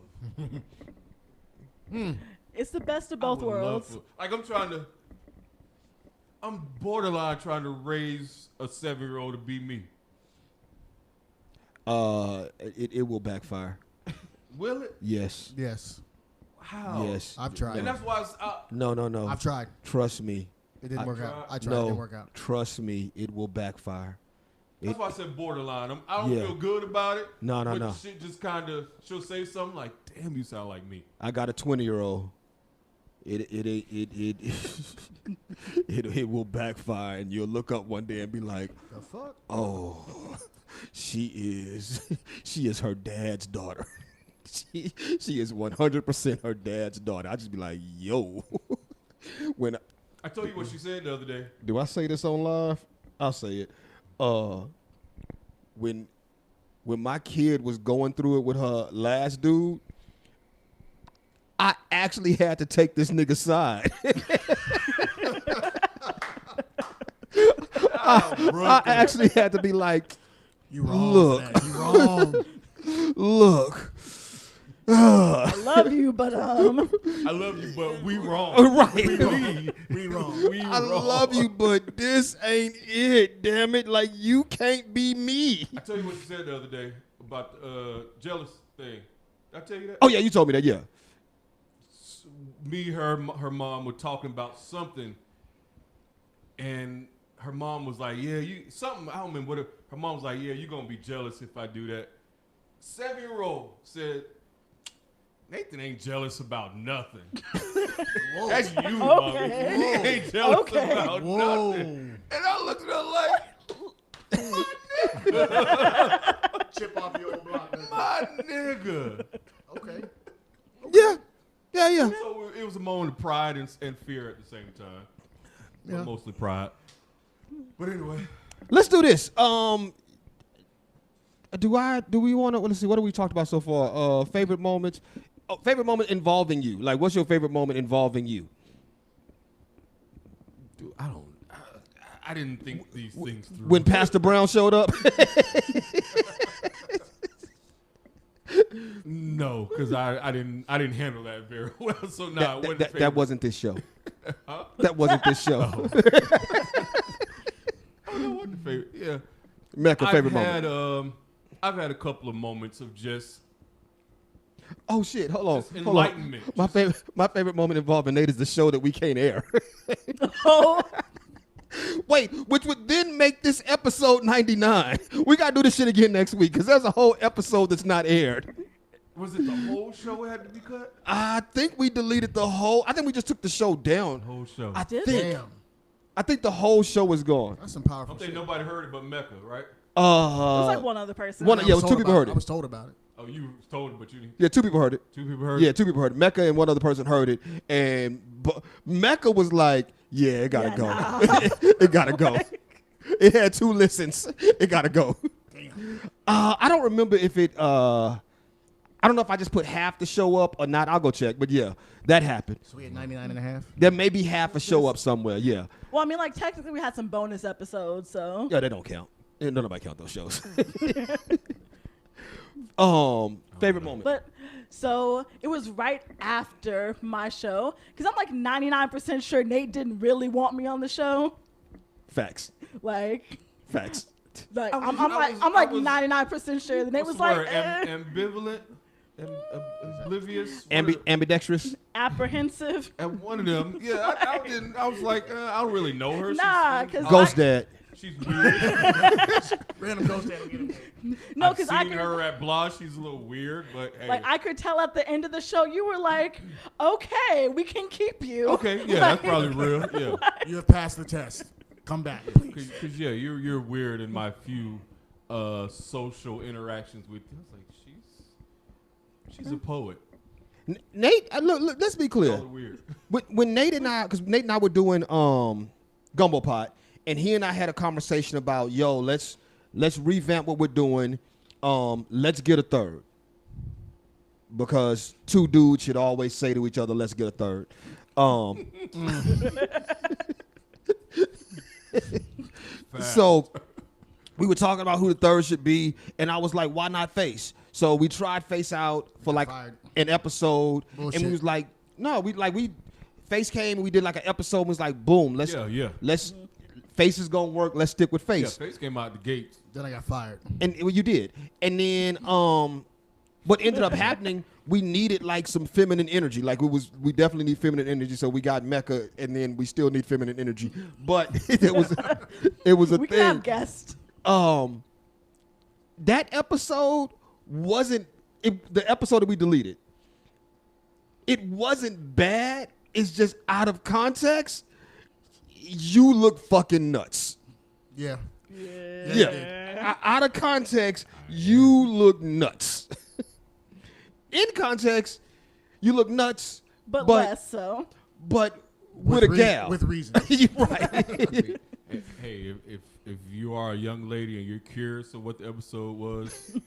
it's the best of I both would love worlds. to- Like, I'm borderline trying to raise a 7-year-old to be me. It will backfire. Will it? Yes. Yes, How? Yes. I've tried. And that's why No. I've tried. Trust me. It didn't work out. I tried. No. It didn't work out. Trust me. It will backfire. that's why I said borderline. I don't Yeah. feel good about it. No. But shit just kind of, she'll say something like, damn, you sound like me. I got a 20-year-old. It it will backfire, and you'll look up one day and be like, The fuck? "Oh, she is her dad's daughter. she is 100% her dad's daughter." I just be like, "Yo." When I told you what she said the other day. do I say this on live? I'll say it. When my kid was going through it with her last dude, I actually had to take this nigga's side. I actually had to be like, You wrong. Look. Man. You wrong. look. I love you, but I love you, but we wrong. Right. We wrong. We I wrong. love you, but this ain't it, damn it. Like, you can't be me. I tell you what she said the other day about the jealous thing. Did I tell you that? Oh, yeah, you told me that, yeah. Me, her mom were talking about something, and her mom was like, "Yeah, something." I don't remember what her mom was like. "Yeah, you gonna be jealous if I do that." 7-year-old said, "Nathan ain't jealous about nothing." That's you, mommy. Okay. He ain't jealous Okay. about Whoa. nothing. And I looked at her like, Chip off your old block. nigga. "My nigga." Okay. Yeah. So it was a moment of pride and fear at the same time. Yeah. But mostly pride. But anyway. Let's do this. Do we want to, let's see, what have we talked about so far? Favorite moments. Oh, favorite moment involving you. Like, what's your favorite moment involving you? Dude, I didn't think these things through. When Pastor Brown showed up? No, because I didn't handle that very well. So no, it wasn't that favorite. wasn't this show. That wasn't this show. I don't know what the favorite. Yeah, Mecca, favorite moment. I've had a couple of moments of just Oh shit! Hold on. Just Hold on. enlightenment. My favorite moment involving Nate is the show that we can't air. Oh, Wait, which would then make this episode 99. We gotta do this shit again next week because there's a whole episode that's not aired. was it the whole show had to be cut? I think we deleted the whole. I think we just took the show down. The whole show. I Did think. Damn. I think the whole show is gone. That's some I powerful don't think shit. nobody heard it but Mecca, right? it was like one other person. one- I yeah, was two told people about heard it. I was told about it. Oh, you told it, but you didn't. Yeah, two people heard it. Two people heard Yeah, it. two people heard it. Mecca and one other person heard it, and Mecca was like, "Yeah, it gotta Yeah, go. nah. It gotta go. It had 2 listens. It gotta go. I don't remember if it. I don't know if I just put half the show up or not. I'll go check. But yeah, that happened. So we had 99.5. There may be half a show up somewhere. Yeah. Well, I mean, like technically we had some bonus episodes, so. Yeah, they don't count. Nobody count those shows. Favorite moment. But so it was right after my show because I'm like 99% sure Nate didn't really want me on the show. Facts. Like Facts. I'm like 99% sure. Nate was like ambivalent, oblivious, Ambidextrous. apprehensive. and one of them. Yeah, I didn't. I was like, I don't really know her. Nah, because Ghost Dad. She's weird. Random ghost dad. no, I've because seen I could her at Blah. She's a little weird, but hey. like I could tell at the end of the show you were like, okay, we can keep you. Okay, yeah, that's probably real. Yeah, You have passed the test. Come back, please. because yeah, you're weird in my few social interactions with you. I was like, she's a poet. Nate, look, let's be clear. All weird. When Nate and I, because Nate and I were doing Gumbo Pot, and he and I had a conversation about, yo, let's revamp what we're doing. Let's get a third. Because 2 dudes should always say to each other, let's get a third. So we were talking about who the third should be, and I was like, why not Face? So we tried Face out for like Fired. an episode, Bullshit. and we was like, no, we Face came and we did like an episode and was like, boom, let's Face is gonna work, let's stick with Yeah, Face. Face came out the gates. Then I got fired. And you did. And then what ended up happening, we needed like some feminine energy. Like we definitely need feminine energy, so we got Mecca, and then we still need feminine energy. But it was a We thing. can have guests. That episode wasn't the episode that we deleted. It wasn't bad. It's just out of context. You look fucking nuts. Yeah. Yeah. Out of context, you look nuts. In context, you look nuts, But less so. But with a gal. With reason. You're right. Hey, if you are a young lady and you're curious of what the episode was,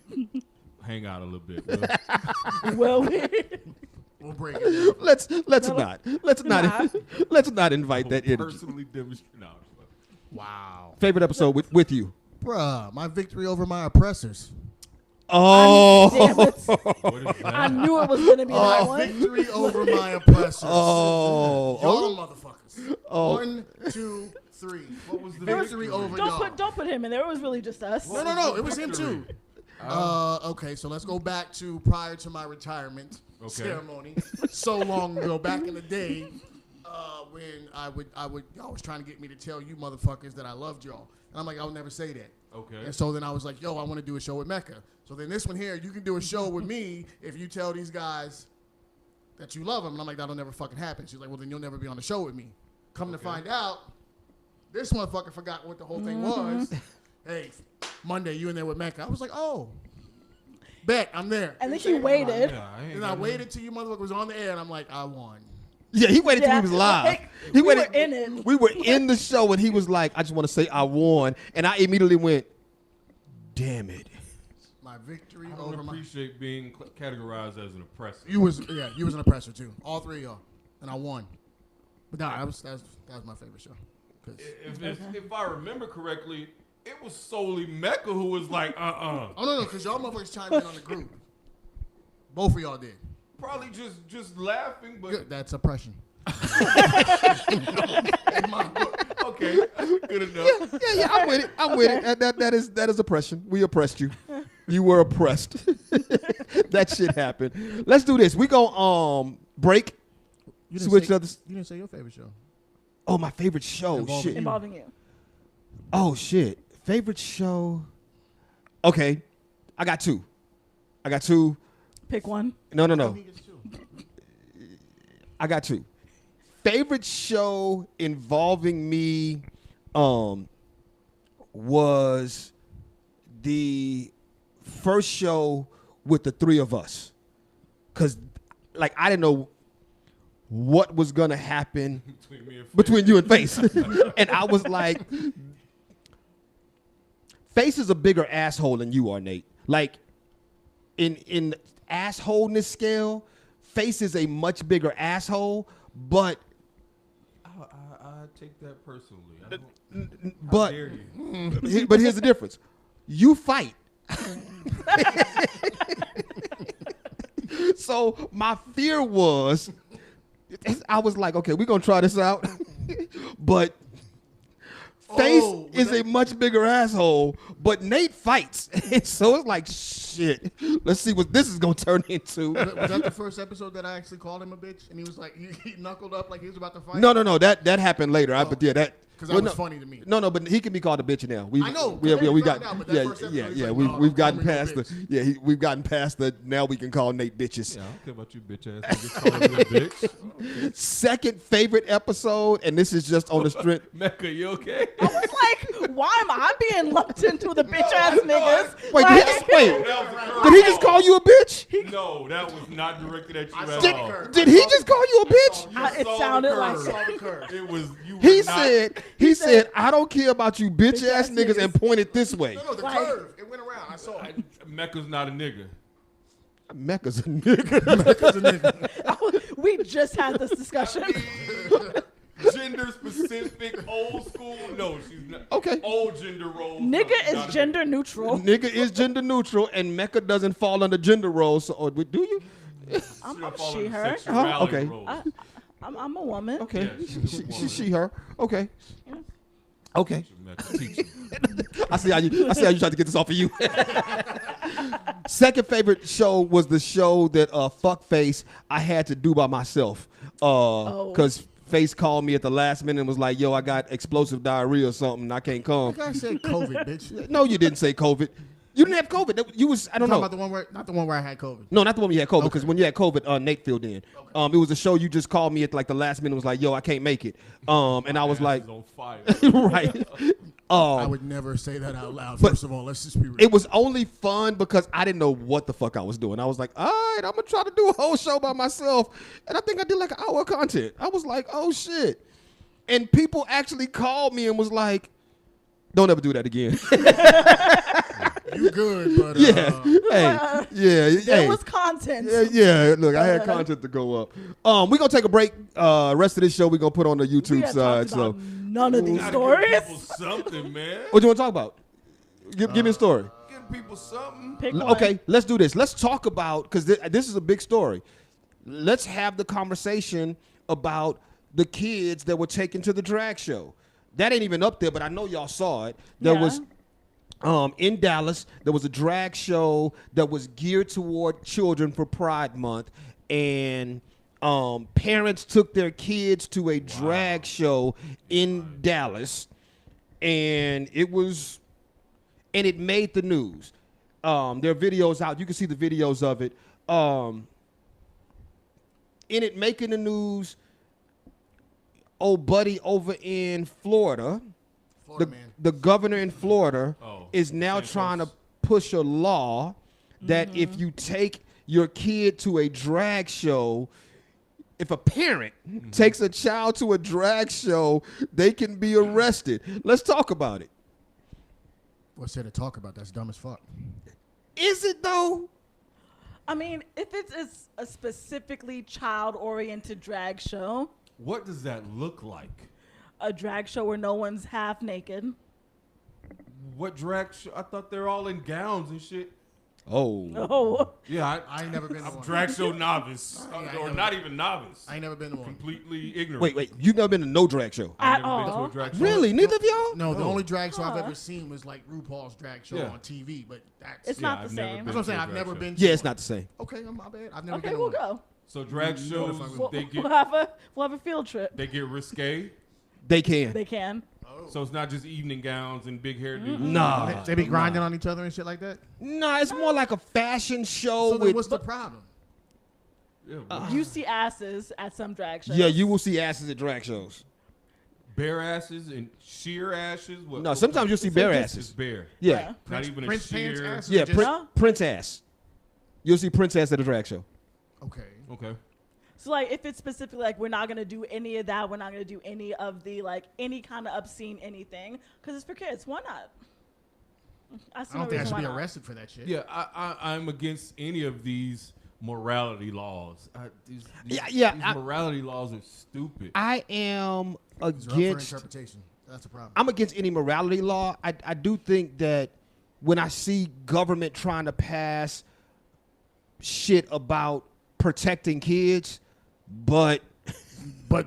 hang out a little bit. Well, We'll break it. let's not invite that energy. Personally demonstrate. No, Wow. Favorite episode with you? Bruh, my victory over my oppressors. Oh. damn it. what is that? I knew it was going to be that one. Victory over my oppressors. Oh. Y'all motherfuckers. Oh. 1, 2, 3. What was the Victory over y'all. Don't put him in there. It was really just us. No. It was him too. Okay, so let's go back to prior to my retirement ceremony. So long ago, back in the day, when y'all was trying to get me to tell you motherfuckers that I loved y'all, and I'm like, I would never say that. Okay. And so then I was like, yo, I want to do a show with Mecca. So then this one here, you can do a show with me if you tell these guys that you love them. And I'm like, that'll never fucking happen. She's like, well, then you'll never be on the show with me. Come to find out, this motherfucker forgot what the whole thing was. Hey, Monday, you in there with Mecca. I was like, oh, bet, I'm there. And then he waited. And I waited till you motherfucker was on the air, and I'm like, I won. Yeah, he waited till Yeah, we was live. like, He we waited. were in it. We were in the show, and he was like, "I just want to say I won," and I immediately went, "Damn it!" My victory I over don't my. appreciate being categorized as an oppressor. You was an oppressor too. All 3 of y'all, and I won. But nah, that was my favorite show. 'Cause- If I remember correctly, it was solely Mecca who was like, Oh no, because y'all motherfuckers chimed in on the group. Both of y'all did. Probably just laughing, but Good. That's oppression. in my book, okay, good enough. Yeah, I'm with it. I'm with it. That is oppression. We oppressed you. You were oppressed. That shit happened. Let's do this. We go break. You Switch say, others. You didn't say your favorite show. Oh, my favorite show. Involving Shit. you. Involving you. Oh shit. Favorite show. Okay, I got two. Pick one. No. I got two. Favorite show involving me was the first show with the three of us. Cause like I didn't know what was gonna happen Between me and between you and Face. And I was like, Face is a bigger asshole than you are, Nate. Like, in assholeness scale, Face is a much bigger asshole, but I take that personally. I don't, how but dare you? but here's the difference. You fight. So my fear was, I was like, okay, we're gonna try this out, but Face is a much bigger asshole, but Nate fights. And so it's like, shit, let's see what this is going to turn into. Was that the first episode that I actually called him a bitch? And he was like, he knuckled up like he was about to fight? No, that happened later. But yeah, that. Because that was funny to me. No, but he can be called a bitch now. I know. We got. We've gotten no past bitch. we've gotten past the. Now we can call Nate bitches. Yeah, I don't care about you bitch ass niggas calling me a bitch. Okay. Second favorite episode, and this is just on the strength. Mecca, you okay? I was like, why am I being lumped into the bitch ass niggas? Wait, Like, did he just call you a bitch? No, that was not directed at you at saw all. the Did he just call you a bitch? You It saw sounded the like curve. Saw the curve. It was you. He said, I don't care about you bitch ass Bitch-ass niggas, and niggas. pointed this way. No, the Like- curve. It went around. I saw it. Mecca's not a nigga. Mecca's a nigga. we just had this discussion. Gender specific, old school. No, she's not. Okay. Old gender roles. Nigga no, is not a gender neutral. Nigga is gender neutral, and Mecca doesn't fall under gender roles. So, do you? I'm She don't a fall she, under her. sexuality Okay. roles. I'm a woman. Okay. Yeah, she's a woman. She, her. Okay. Yeah. Okay. Mecca, teach him. I see how you tried to get this off of you. Second favorite show was the show that Fuckface I had to do by myself. Because Face called me at the last minute and was like, yo, I got explosive diarrhea or something. I can't come. That guy said COVID, bitch. No, you didn't say COVID. You didn't have COVID. You was, I don't know. About the one where, not the one where I had COVID. No, not the one you had COVID, because when you had COVID, Nate filled in. It was a show you just called me at like the last minute, was like, yo, I can't make it. And I was Ass like, is on fire. right. I would never say that out loud. but First of all, let's just be real. It was only fun because I didn't know what the fuck I was doing. I was like, all right, I'm going to try to do a whole show by myself. And I think I did like an hour of content. I was like, oh, shit. And people actually called me and was like, don't ever do that again. You good, but There was content. Yeah. Look, I had content to go up. We're gonna take a break. Rest of this show we're gonna put on the We YouTube had side. talked So, about none of these Gotta stories. give people something, man. what do you want to talk about? Give me a story. Give people something. Pick one. Okay, let's do this. Let's talk about, because this is a big story. Let's have the conversation about the kids that were taken to the drag show. That ain't even up there, but I know y'all saw it. There was. In Dallas, there was a drag show that was geared toward children for Pride Month, and parents took their kids to a drag show in Dallas, and it made the news. There are videos out. You can see the videos of it. In it making the news, old buddy over in Florida, the governor in Florida is now trying to push a law that if you take your kid to a drag show, if a parent takes a child to a drag show, they can be arrested. Let's talk about it. What's there to talk about? That's dumb as fuck. Is it though? I mean, if it's a specifically child-oriented drag show, What does that look like? a drag show where no one's half naked. What drag show? I thought they're all in gowns and shit. Oh. Oh, Yeah, I ain't never been to I'm one. drag show novice, I ain't or never- not even novice. I ain't never been to one. Completely ignorant. Wait. You've never been to no drag show? I've At never been to all? a drag show. Really? Neither of y'all? No, the Oh. only drag show I've ever seen was like RuPaul's drag show Yeah. on TV, but that's it's Yeah, not I've the never same. been that's what I'm saying. to a I've drag never show. been. Yeah, to it's one. not the same. Okay, my bad. I've never Okay, been. we'll to one. go. So drag shows, We'll they We'll have a field trip. they get risque. They can. They can. So it's not just evening gowns and big hairdos. Nah. They be grinding on each other and shit like that. Nah, it's more like a fashion show So then with. what's the problem? Yeah, You see asses at some drag shows. Yeah, you will see asses at drag shows. bare asses and sheer asses. No, sometimes you'll see bare It's asses. bare. Yeah. Not even a Prince pants sheer. asses? Yeah, Just- Prince ass. You'll see Prince ass at a drag show. Okay. Okay. So like, if it's specifically like we're not gonna do any of that, we're not gonna do any of the like any kind of obscene anything because it's for kids. Why not? I I still don't think I reason should why be not. arrested for that shit. Yeah, I'm against any of these morality laws. These morality laws are stupid. I am They're up for against. interpretation. That's a problem. I'm against any morality law. I do think that when I see government trying to pass shit about protecting kids, but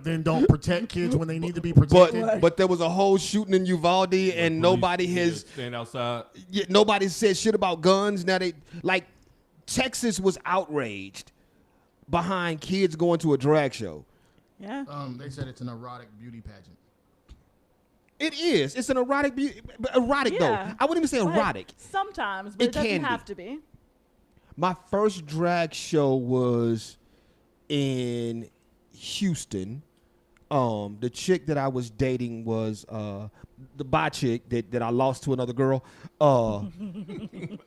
then don't protect kids when they need to be protected. but there was a whole shooting in Uvalde and nobody has stand outside. nobody said shit about guns. Now they like Texas was outraged behind kids going to a drag show. Yeah. They said it's an erotic beauty pageant. It is. It's an erotic erotic Yeah. though. I wouldn't even say But erotic. sometimes, but It it doesn't can be. have to be. My first drag show was in Houston. The chick that I was dating was the bi chick that I lost to another girl. Haven't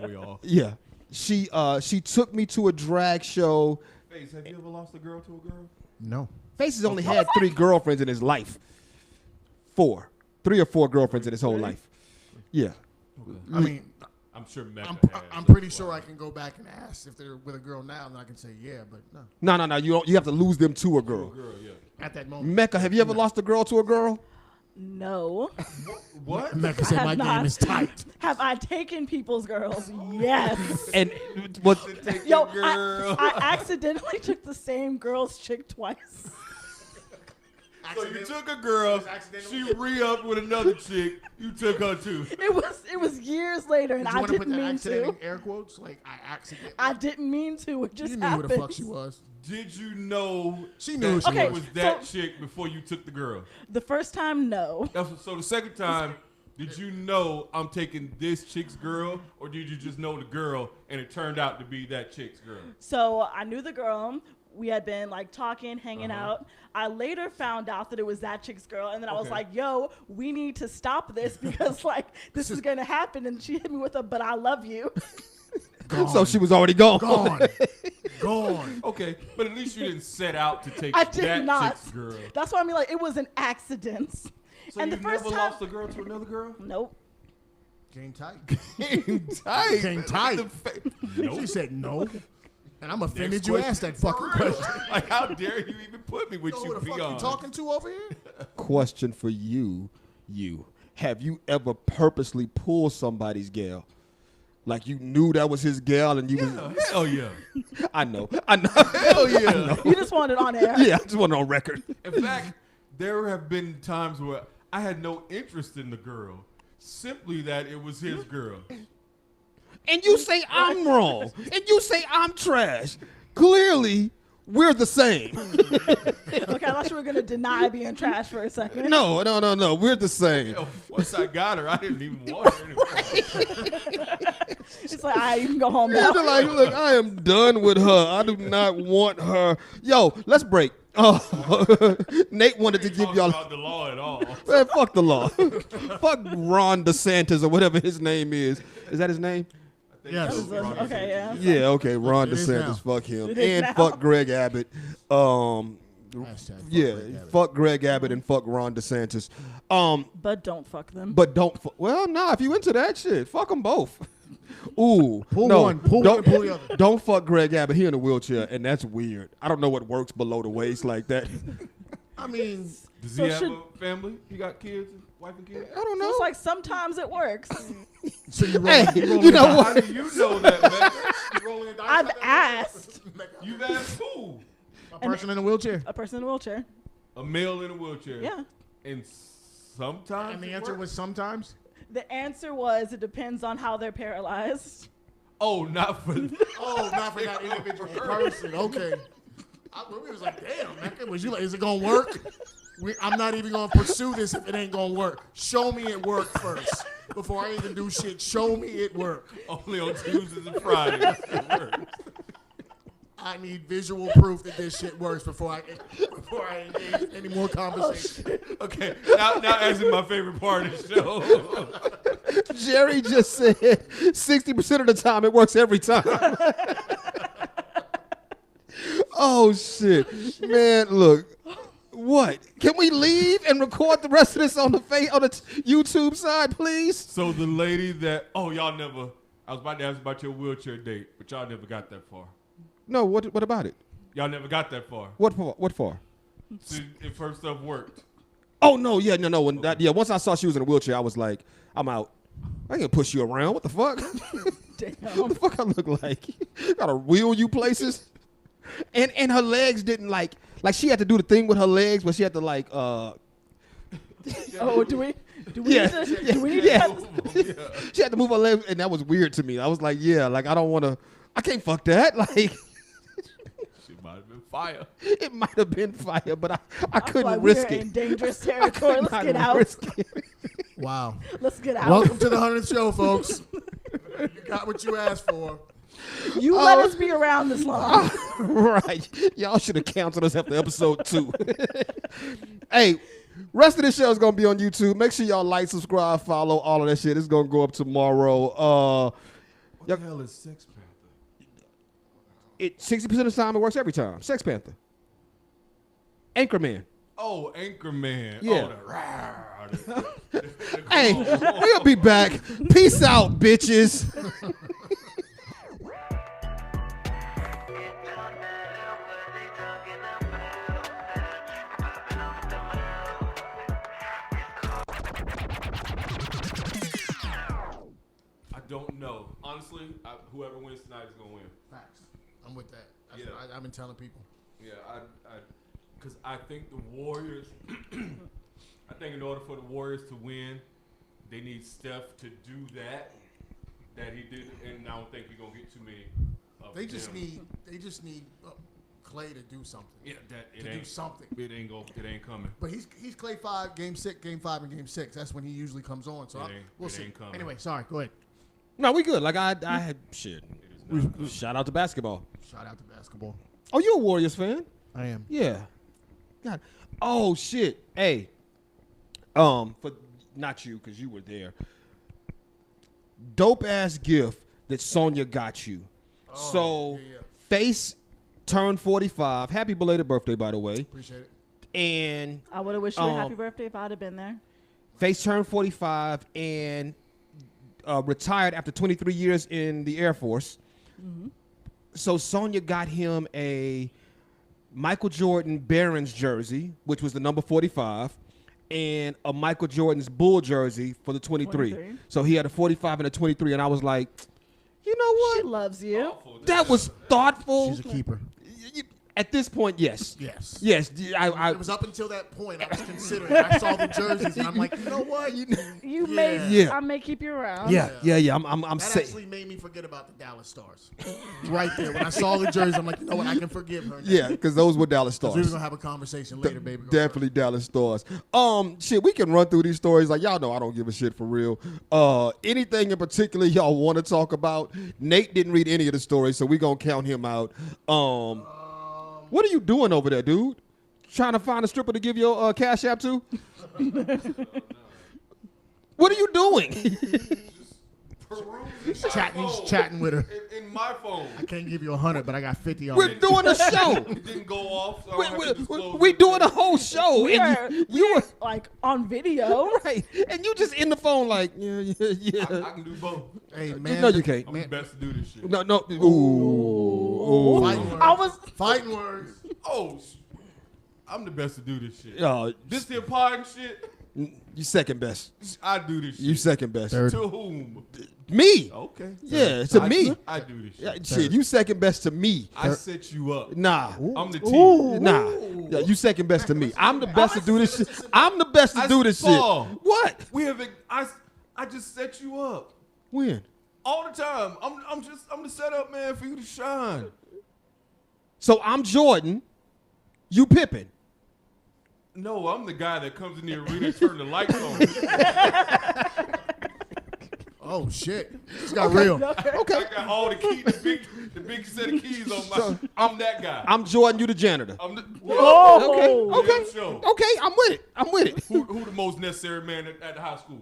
we all? Yeah. She took me to a drag show. Face, have you ever lost a girl to a girl? No. Face has only had 3 girlfriends in his life. 4. 3 or 4 girlfriends in his whole life. Yeah. I mean, I'm sure Mecca I'm has. pretty That's sure why. I can go back and ask if they're with a girl now, and I can say yeah, but no. No. You have to lose them to a girl. Girl, yeah. At that moment. Mecca, have you ever lost a girl to a girl? No. What? Mecca said have my not. game is tight. Have I taken people's girls? Yes. And what? Take Yo, your girl. I accidentally took the same girl's chick twice. So you took a girl, she re-upped with another chick, you took her too. It was years later, and Did you I want to put didn't that mean accident to. in air quotes? Like, I accidentally. I didn't mean to. It just You knew who happened. the fuck she was. Did you know She knew who that she Okay, was that so- chick before you took the girl? The first time, no. So the second time, did you know I'm taking this chick's girl, or did you just know the girl and it turned out to be that chick's girl? So I knew the girl. We had been like talking, hanging Uh-huh. out. I later found out that it was that chick's girl, and then I was Okay. like, "Yo, we need to stop this because like this is gonna happen." And she hit me with a "But I love you." Gone. So she was already gone. Gone. Okay, but at least you didn't set out to take I did that not. chick's girl. That's why I mean, like, it was an accident. So and you the first never time, lost a girl to another girl? nope. Game tight. Tight. Game tight. Nope. She said no. And I'm offended Next you question. asked that fucking question. Like, how dare you even put me with You know you who the fuck you peons? talking to over here? Question for you. Have you ever purposely pulled somebody's gal? Like you knew that was his gal and you was. Hell yeah. I know. Hell yeah. You just wanted on air. Yeah, I just want it on record. In fact, there have been times where I had no interest in the girl, simply that it was his girl. And you say I'm wrong. And you say I'm trash. Clearly, we're the same. Okay, I thought you were gonna deny being trash for a second. No. We're the same. Hell, once I got her, I didn't even want her anymore. It's like, all right, you can go home Yeah, now. they're like, look, I am done with her. I do not want her. Yo, let's break. Nate wanted to give Talk y'all. about the law at all. Man, fuck the law. Fuck Ron DeSantis or whatever his name is. Is that his name? Yes. Okay, yeah. Yeah, okay. Ron It is DeSantis. now. Fuck him. It is And now. fuck Greg Abbott. Hashtag fuck Yeah, Greg Abbott. fuck Greg Abbott and fuck Ron DeSantis. But don't fuck them. But don't. Well, nah. If you into that shit, fuck them both. Ooh, Pull no, one, pull don't, one, pull the other. Don't fuck Greg Abbott. He in a wheelchair, and that's weird. I don't know what works below the waist like that. I mean, Does So he have should- a family? He got kids, wife and kids? I don't So know. it's like sometimes it works. so you roll, Hey, you roll you the know dice. what? How do you know that, man? You rolling the dice I've like that? asked You've asked who? A person in a wheelchair. a person in a wheelchair. A male in a wheelchair. Yeah. And sometimes. And the it answer works? was sometimes. The answer was it depends on how they're paralyzed. Oh, not for. Oh, not for that individual person. Okay. We was like, damn, Mecca, was you like, is it gonna work? I'm not even gonna pursue this if it ain't gonna work. Show me it worked first before I even do shit. Show me it worked. Only on Tuesdays and Fridays. It works. I need visual proof that this shit works before I engage in any more conversation. Okay, now asking my favorite part of the show. Jerry just said 60% of the time it works every time. Oh shit, man! Look, What? Can we leave and record the rest of this on the YouTube side, please? So the lady that y'all never. I was about to ask about your wheelchair date, but y'all never got that far. No. What about it? Y'all never got that far. What for? What for? See if her stuff worked. Oh no, yeah, no. Once I saw she was in a wheelchair, I was like, I'm out. I ain't gonna push you around. What the fuck? Damn. What the fuck I look like? Gotta wheel you places. And her legs didn't like she had to do the thing with her legs, but she had to like Oh, do we yeah, need to, do we need yeah. to cut this? She had to move her legs, and that was weird to me. I was like, yeah, like I don't want to. I can't fuck that. Like She might have been fire. it might have been fire, but I I feel couldn't like risk we're it. in dangerous I territory. could Let's not get out. risk it. Wow. Let's get out. Welcome to the 100th show, folks. You got what you asked for. You let us be around this long. Right. Y'all should have canceled us after episode 2. Hey, rest of this show is going to be on YouTube. Make sure y'all like, subscribe, follow, all of that shit. It's going to go up tomorrow. What the hell is Sex Panther? 60% of the time, it works every time. Sex Panther. Anchorman. Oh, Anchorman. Yeah. Oh, Hey, we'll be back. Peace out, bitches. I don't know. Honestly, whoever wins tonight is gonna win. Facts. I'm with that. That's Yeah. what I've been telling people. Yeah, because I think the Warriors. I think in order for the Warriors to win, they need Steph to do that he did, and I don't think you're gonna get too many. Of They just them. need Clay to do something. Yeah, that it To ain't do something. It ain't coming. But he's Clay 5, game 6, game 5, and game 6. That's when he usually comes on. So we'll it see. ain't coming. Anyway, sorry. Go ahead. No, we good. Like I had shit. It is not coming. Shout out to basketball. Shout out to basketball. Oh, you a Warriors fan? I am. Yeah. God. Oh shit. Hey. For not you, because you were there. Dope ass gift that Sonya got you. So yeah. Face turned 45. Happy belated birthday, by the way. Appreciate it. And I would have wished you a happy birthday if I'd have been there. Face turned 45 and retired after 23 years in the Air Force. Mm-hmm. So Sonya got him a Michael Jordan Barons jersey, which was the number 45, and a Michael Jordan's Bull jersey for the 23. So he had a 45 and a 23, and I was like, you know what? She loves you. Awful. That was thoughtful. She's a keeper. At this point, yes. Yes. Yes. It was up until that point I was considering. I saw the jerseys and I'm like, you know what? You Yeah. may. Yeah. I may keep you around. yeah. I'm That saying. actually made me forget about the Dallas Stars. Right there. When I saw the jerseys, I'm like, you know what? I can forgive her now. Yeah, because those were Dallas 'Cause we were Stars. going to have a conversation later, baby. Definitely Dallas Stars. Shit, we can run through these stories. Like, y'all know I don't give a shit for real. Anything in particular y'all want to talk about? Nate didn't read any of the stories, so we going to count him out. What are you doing over there, dude? Trying to find a stripper to give your Cash App to? What are you doing? He's chatting with her. In my phone. I can't give you 100, but I got 50 on We're it. doing a show. It didn't go off. So I don't have to disclose We it. doing a whole show. We are. And you were Like on video. right. And you just in the phone like, yeah. I can do both. Hey, man. No, you can't. I'm the best to do this shit. No. Ooh. Fighting words. I was. Fighting words. Oh, I'm the best to do this shit. Oh, This here pod and shit, you second best. I do this shit. You second best. Third. To whom? Me. Okay. Yeah, to me. I do this shit. Yeah, shit, you second best to me. I set you up. Nah. I'm the team. Nah. Yeah, you second best to me. I'm the best to do this shit. I'm the best to do this shit. Paul. What? We have. I just set you up When? all the time. I'm the setup man for you to shine. So I'm Jordan. You Pippen. No, I'm the guy that comes in the arena and turn the lights on. Oh, shit. This got real. Okay. I got all the keys, the big set of keys on my. I'm that guy. I'm Jordan. You the janitor. I'm the. Whoa. Okay. Damn show. Okay. I'm with it. Who the most necessary man at the high school?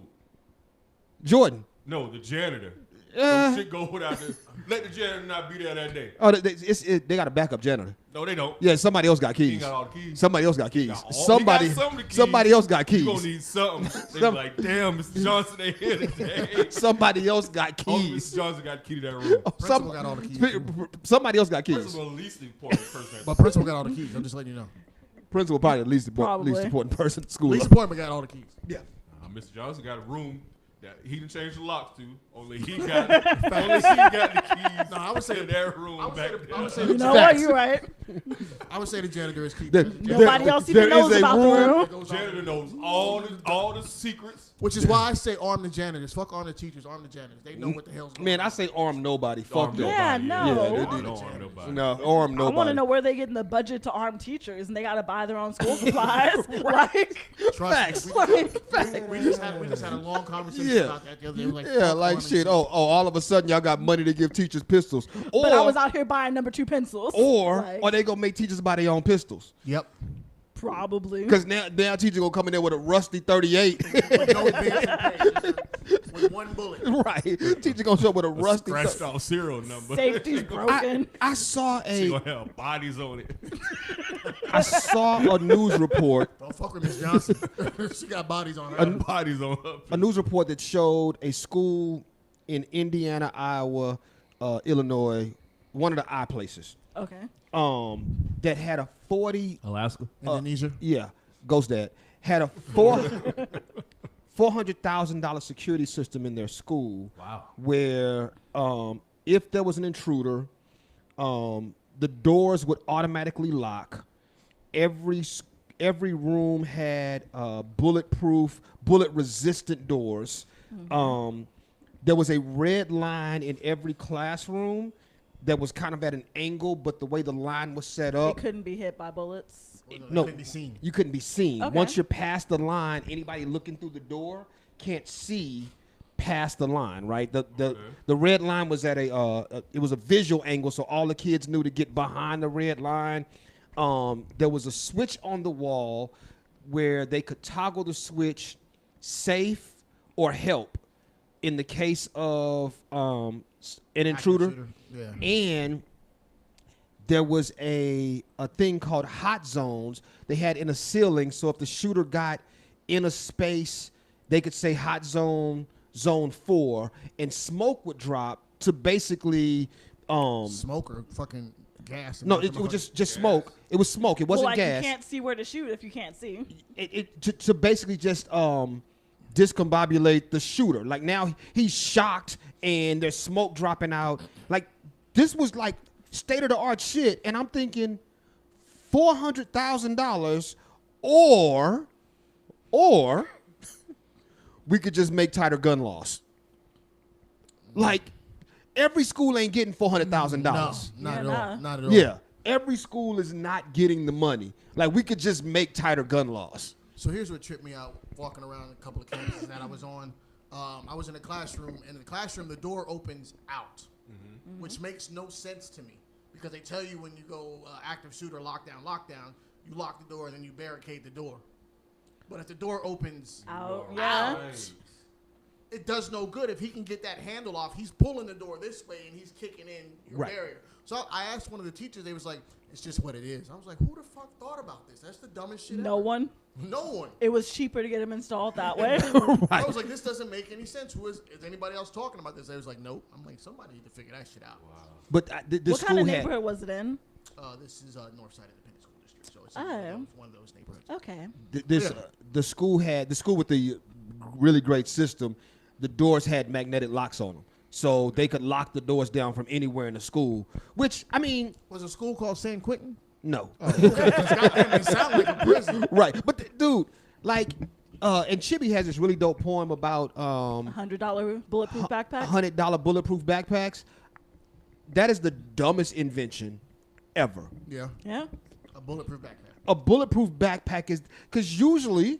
Jordan. No, the janitor. Some shit go without this. Let the janitor not be there that day. Oh, they got a backup janitor. No, they don't. Yeah, somebody else got He keys. ain't got all the keys. Somebody else got keys. He got Somebody some of the keys. somebody else got You gonna keys. need something. They be like, damn, Mr. Johnson ain't here today. Somebody else got Only keys. Mr. Johnson got the key to that room. Principal got all the keys. Somebody else got keys. Principal, the least important person. But principal got all the keys. I'm just letting you know. Principal probably the least Probably. important person in school. Least important, but got all the keys. Yeah. Mr. Johnson got a room that he done changed the locks to. Only he got the keys. No, I would say to that room I would back say there. I would say You the know Facts. what? You're right. I would say the janitor is keeping. Nobody else even knows about the room. Janitor knows all the secrets. Which is why I say arm the janitors. Fuck arm the teachers, arm the janitors. They know what the hell's going on. Man, I say arm nobody. Fuck Arm that. Yeah, nobody. no. Yeah, Don't they arm nobody. No, arm I want nobody. to know where they getting the budget to arm teachers, and they got to buy their own school supplies. Like, Trust Facts. me. like, We just had a long conversation Yeah. about that the other day. We're like, Yeah, fuck like arming shit. Oh, all of a sudden y'all got money to give teachers pistols. Or, but I was out here buying number 2 pencils. or Like, they gonna make teachers buy their own pistols. Yep. probably. Because now teacher gonna come in there with a rusty 38. With no big with one bullet. Right. Teacher gonna show up with a rusty. Scratched off serial number. Safety's broken. I saw She a gonna have bodies on it. I saw a news report. Don't fuck with Miss Johnson. She got bodies on her. Bodies on her. A news report that showed a school in Indiana, Iowa, Illinois, one of the I places. Okay. That had a 40 Alaska. Indonesia. yeah, Ghost Dad had a $400,000 security system in their school. Wow. Where if there was an intruder, the doors would automatically lock. Every room had bulletproof, bullet-resistant doors. There was a red line in every classroom that was kind of at an angle, but the way the line was set It up, couldn't be hit by bullets. no, Couldn't be seen. you couldn't be seen. Okay. Once you're past the line, anybody looking through the door can't see past the line, right? The red line was at it was a visual angle, so all the kids knew to get behind the red line. There was a switch on the wall where they could toggle the switch safe or help in the case of an intruder. Yeah. And there was a thing called hot zones they had in a ceiling, so if the shooter got in a space, they could say hot zone 4, and smoke would drop to basically Smoke or fucking gas. no, it was just smoke. It was smoke. It wasn't Well, like gas. you can't see where to shoot if you can't see. To basically just discombobulate the shooter. Like now he's shocked and there's smoke dropping out. Like this was like state of the art shit, and I'm thinking $400,000, or we could just make tighter gun laws. Like every school ain't getting $400,000. No, Yeah, not at nah. all. Not at all. Yeah, every school is not getting the money. Like we could just make tighter gun laws. So here's what tripped me out walking around a couple of campuses that I was on. I was in a classroom, and in the classroom, the door opens out, which makes no sense to me because they tell you when you go active shooter, lockdown, you lock the door and then you barricade the door. But if the door opens Out. Yeah. it does no good. If he can get that handle off, he's pulling the door this way and he's kicking in your Right. barrier. So I asked one of the teachers, they was like, it's just what it is. I was like, who the fuck thought about this? That's the dumbest shit No ever. one. No one. It was cheaper to get them installed that way. I was like, this doesn't make any sense. Is anybody else talking about this? They was like, nope. I'm like, somebody need to figure that shit out. But the What school kind of had neighborhood was it in? This is North Side Independent School District, so it's Oh. one of those neighborhoods. Okay. the school with the really great system. The doors had magnetic locks on them, so they could lock the doors down from anywhere in the school. Which I mean, Was a school called San Quentin? no, Goddamn, it sound like a prison. right? But dude, like, and Chibi has this really dope poem about $100 bulletproof backpack. $100 bulletproof backpacks. That is the dumbest invention ever. Yeah, Yeah. a bulletproof backpack. A bulletproof backpack is because usually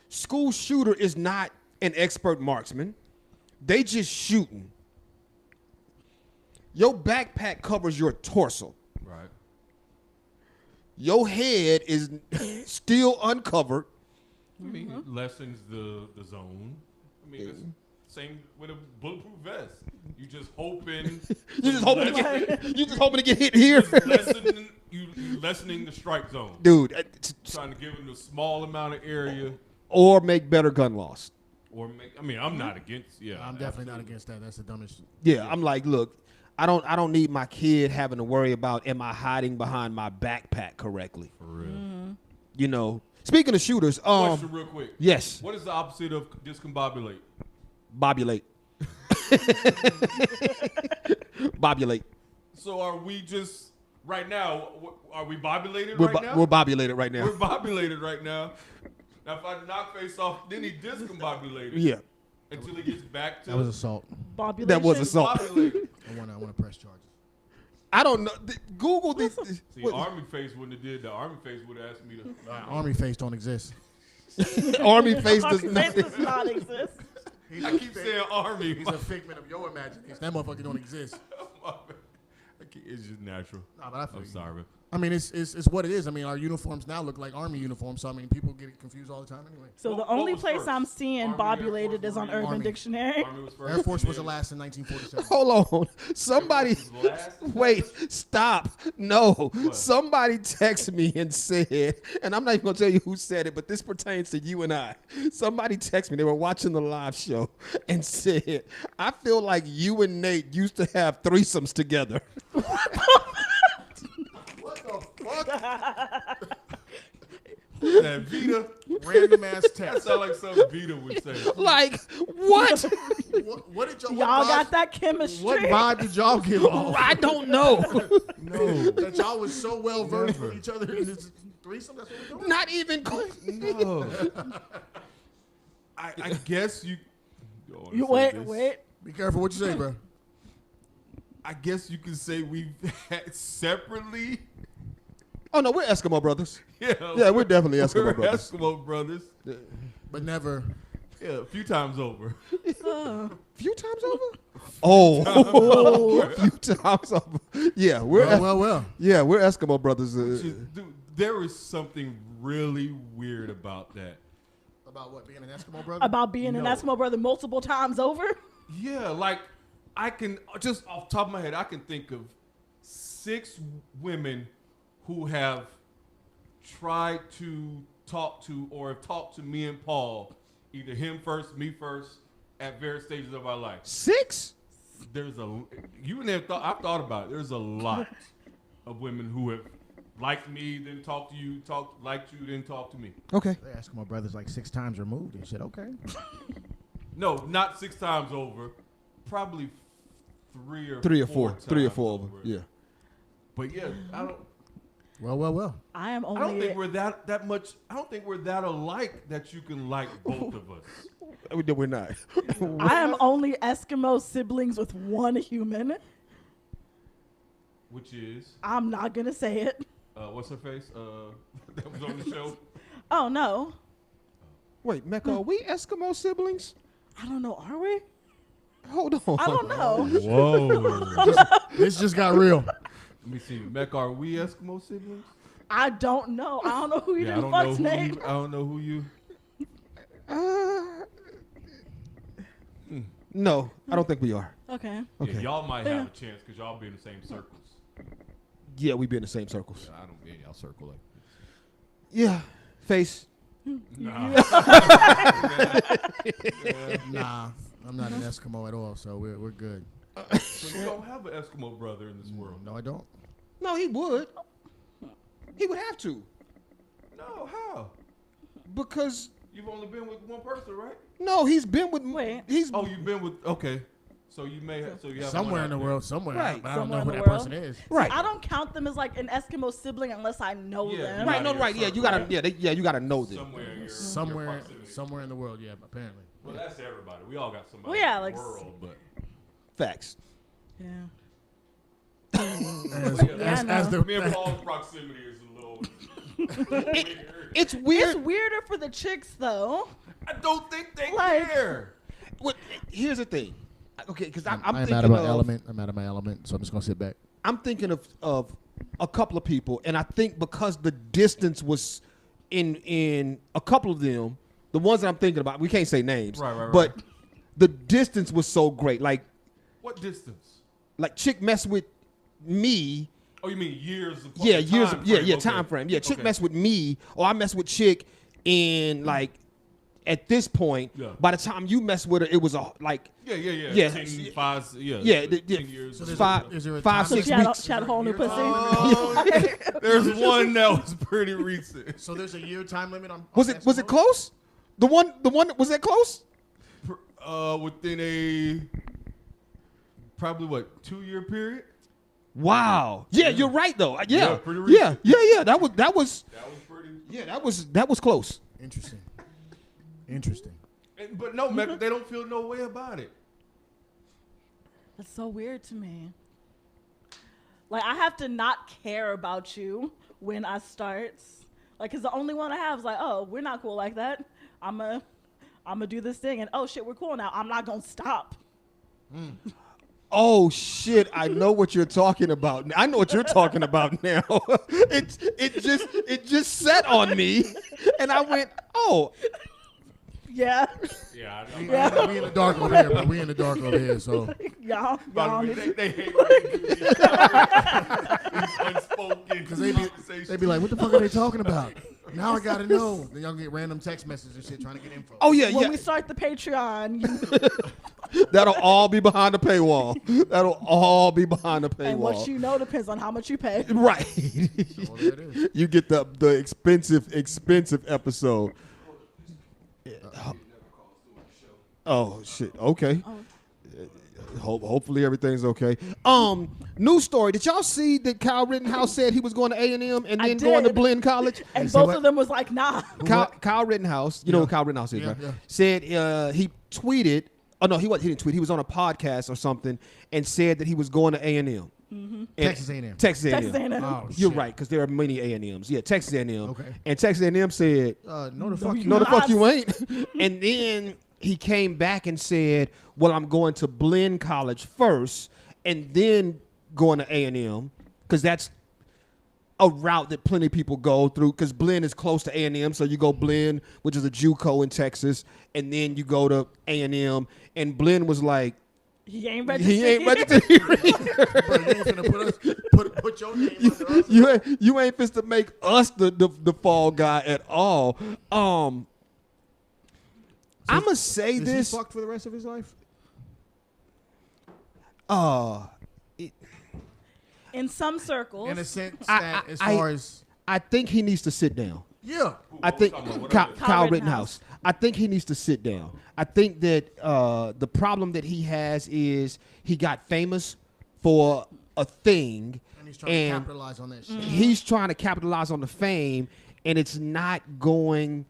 school shooter is not an expert marksman. They just shooting. Your backpack covers your torso. Right. Your head is still uncovered. I mean, it lessens the zone. I mean, Same with a bulletproof vest. You just hoping. You just hoping to get hit here, You lessening the strike zone, dude. Trying to give them a small amount of area, Or make better gun laws. or make. I mean, I'm not against. Yeah, I'm definitely not against that. That's the dumbest. Yeah, I'm like, look, I don't need my kid having to worry about am I hiding behind my backpack correctly. For real. You know. Speaking of shooters, Question real quick. yes, What is the opposite of discombobulate? bobulate. Bobulate. So are we just right now? Are we bobulated We're right now? we're bobulated right now. We're bobulated right now. Now, if I knock face off, then he discombobulated. Yeah, Until he gets back to That was assault. Bobulation. that was assault. bobulated. I want to press charges. I don't know. Google this. See, Army face wouldn't have did that. Army face would have asked me to. Army face don't exist. Army face does This not. does not exist. I keep saying Army. He's a figment of your imagination. That motherfucker don't exist. It's just natural. Nah, but I feel I'm you. sorry, man. I mean, it's what it is. I mean, our uniforms now look like Army uniforms. So I mean, people get confused all the time anyway. So What- the what only was place first? I'm seeing Army, Air bobulated Force, is on Marine? Urban Army. Dictionary. Army was first. Air Force was the Yeah. last in 1947. Hold on. Somebody. Air Force was last? Wait, stop. No. Somebody texted me and said, and I'm not even going to tell you who said it, but this pertains to you and I. Somebody texted me. They were watching the live show and said, I feel like you and Nate used to have threesomes together. What the fuck? That Vita. Random ass That text. sound like something Vita would say. Like, what? What did Y'all what got vibe- that chemistry. What vibe did y'all give off? I don't know. No. That y'all was so well versed with each other in this threesome. That's what we're doing. Not even. No. I guess you. You wait. Be careful what you say, bro. I guess you could say we've had separately. Oh, no, we're Eskimo brothers. Yeah, Yeah, we're definitely Eskimo we're brothers. Eskimo brothers. But never. Yeah, a few times over. Few times over? Oh, a few times over. Yeah, Well. yeah, we're Eskimo brothers. Dude, there is something really weird about that. About what? Being an Eskimo brother? About being an No. Eskimo brother multiple times over. Yeah, like I can just off the top of my head, I can think of 6 women who have tried to talk to or have talked to me and Paul, either him first, me first, at various stages of our life. 6? There's I've thought about it. There's a lot of women who have liked me, then talked to you, liked you, then talked to me. Okay. They Eskimo brothers like 6 times removed and shit. Okay. No, not 6 times over. Probably 3 or 3 or 4. times 3 or 4 over. Yeah. But yeah, I don't Well. I am think only. we're that much. I don't think we're that alike that you can like both of us. We're not. I am only Eskimo siblings with one human. Which is I'm not gonna say it. what's her face? That was on the show. Oh no, Wait, Mecca, are we Eskimo siblings? I don't know. Are we? Hold on. I don't know. Whoa. This just got real. Let me see. Mecca, are we Eskimo siblings? I don't know. I don't know who you Yeah, I didn't don't know fuck's who name. you. I don't know who you. No, I don't think we are. Okay. Okay. Yeah, y'all might have a chance because y'all be in the same circles. Yeah, we be in the same circles. I don't be in y'all circle like. Yeah. Face. Nah. Nah, I'm not an Eskimo at all, so we're good. So you don't have an Eskimo brother in this world. No, I don't. No, he would. He would have to. No, how? Because You've only been with one person, right? no, he's been with Wait. he's Oh, you've been with. Okay. So you may have. So you have Somewhere one in the out there. world, somewhere. Right. But I don't know Somewhere who in that the world. person is. right. I don't count them as like an Eskimo sibling unless I know Yeah, them. you Right, no, Not right, in yeah, your you gotta, circle. you gotta know them. Somewhere in your Somewhere, proximity. somewhere in the world. Yeah, apparently. Well, that's everybody. We all got somebody. Well, yeah, in like the world, but Facts. Yeah. As I know. the me and Paul's proximity is a little. weird. It's weird. It's weirder for the chicks though. I don't think they Like- care. Here's the thing. Okay, because I'm I am thinking out of my of element. I'm out of my element, so I'm just gonna sit back. I'm thinking of a couple of people, and I think because the distance was in a couple of them, the ones that I'm thinking about, we can't say names, Right. but the distance was so great. Like What distance? chick mess with me. Oh, you mean years? Yeah, years. Time Yeah, frame. yeah, Okay. time frame. Yeah, chick Okay. mess with me, or I mess with chick in like. At this point, Yeah. by the time you mess with her, it was like Yeah. Yeah. 10, 5, yeah. Yeah, 10 yeah. years. So there's five, is there a 5, time- So 6 she had, weeks. she had a whole new pussy. There's one that was pretty recent. So there's a year time limit on. Was it close? The one was that close? Within a probably 2-year period. Wow. Yeah, you're right though. Yeah, Yeah, pretty yeah, recent. yeah. That was That was pretty. yeah. That was close. Interesting. But no, Mecca, they don't feel no way about it. That's so weird to me. Like, I have to not care about you when I start. Like, because the only one I have is like, oh, we're not cool like that. I'm going to do this thing. And, oh, shit, we're cool now. I'm not going to stop. Oh, shit. I know what you're talking about. I know what you're talking about now. It just set on me. And I went, oh. Yeah. Yeah, Yeah. We in the dark over here, but we in the dark over here. So Y'all. By Y'all the way, need to- they hate when we do these unspoken because they be conversations. like, what the fuck are they talking about? Now I gotta know. Then y'all get random text messages and shit trying to get info. Oh, yeah, when yeah. we start the Patreon, That'll all be behind the paywall. That'll all be behind the paywall. and what you know depends on how much you pay. Right. So there it is. You get the expensive episode. Oh shit. Okay. Hopefully everything's okay. News story. Did y'all see that Kyle Rittenhouse said he was going to A&M and I then going to did. Blinn College? And so both what- of them was like, nah. Kyle Rittenhouse, you know who Kyle Rittenhouse is, Yeah, right? yeah. Said he tweeted. Oh no, he didn't tweet. He was on a podcast or something and said that he was going to A&M. Texas A&M. Texas A&M. Texas A&M. Oh, You're shit. right, because there are many A&Ms. Yeah, Texas A&M. Okay. And Texas A&M said, No, the fuck you. "No, the fuck not. you ain't." And then he came back and said, "Well, I'm going to Blinn College first, and then going to A&M, because that's a route that plenty of people go through. Because Blinn is close to A&M, so you go Blinn, which is a JUCO in Texas, and then you go to A&M. And Blinn was like, He ain't registered. he ain't registered here either. But you ain't finna put your name under us. You ain't fist to make us the fall guy at all. I'ma say Is this. he fucked for the rest of his life? In some circles. In a sense I- that I- as I- far as I think he needs to sit down. yeah. I think talking about? What Kyle, are they? Kyle Rittenhouse. I think he needs to sit down. I think that the problem that he has is he got famous for a thing, And he's trying to capitalize on that shit. he's trying to capitalize on the fame, and it's not going.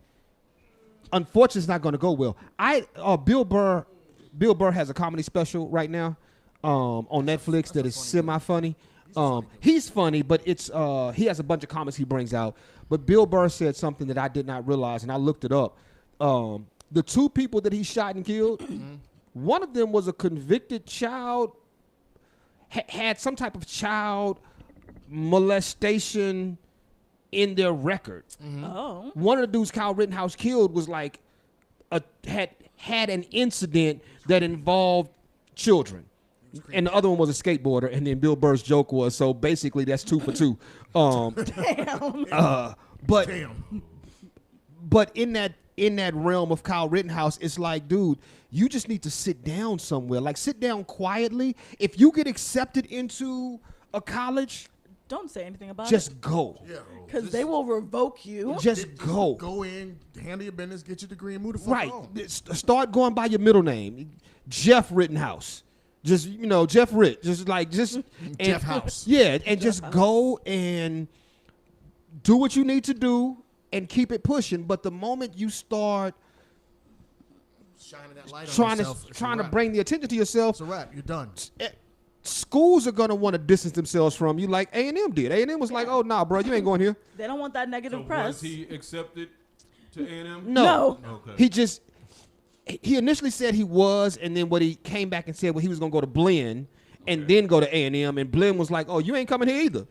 Unfortunately, it's not going to go well. Bill Burr has a comedy special right now on Netflix that is semi-funny. He's funny, but it's he has a bunch of comments he brings out. But Bill Burr said something that I did not realize, and I looked it up. The two people that he shot and killed, one of them was a convicted child, had some type of child molestation in their record. Oh. One of the dudes Kyle Rittenhouse killed was like had an incident that involved children. And the other one was a skateboarder, and then Bill Burr's joke was, so basically that's 2 for 2. Damn. But Damn. but in that realm of Kyle Rittenhouse, it's like, dude, you just need to sit down somewhere. Like, sit down quietly. If you get accepted into a college, Don't say anything about it. just go. Yeah. Because they will revoke you. Just go. Go in, handle your business, get your degree, and move the fuck Right. on. Start going by your middle name. Jeff Rittenhouse. Just, Jeff Ritt. Just Jeff House. Yeah, and just go and do what you need to do and keep it pushing. But the moment you start Shining that light on trying yourself, it's a to wrap. bring the attention to yourself, It's a wrap. You're done. schools are gonna want to distance themselves from you, like A&M did. A&M was like, "Oh nah, bro, you ain't going here." They don't want that So negative press. was he accepted to A&M? No. Okay. He initially said he was, and then what he came back and said, well, he was gonna go to Blinn and then go to A&M, and Blinn was like, "Oh, you ain't coming here either."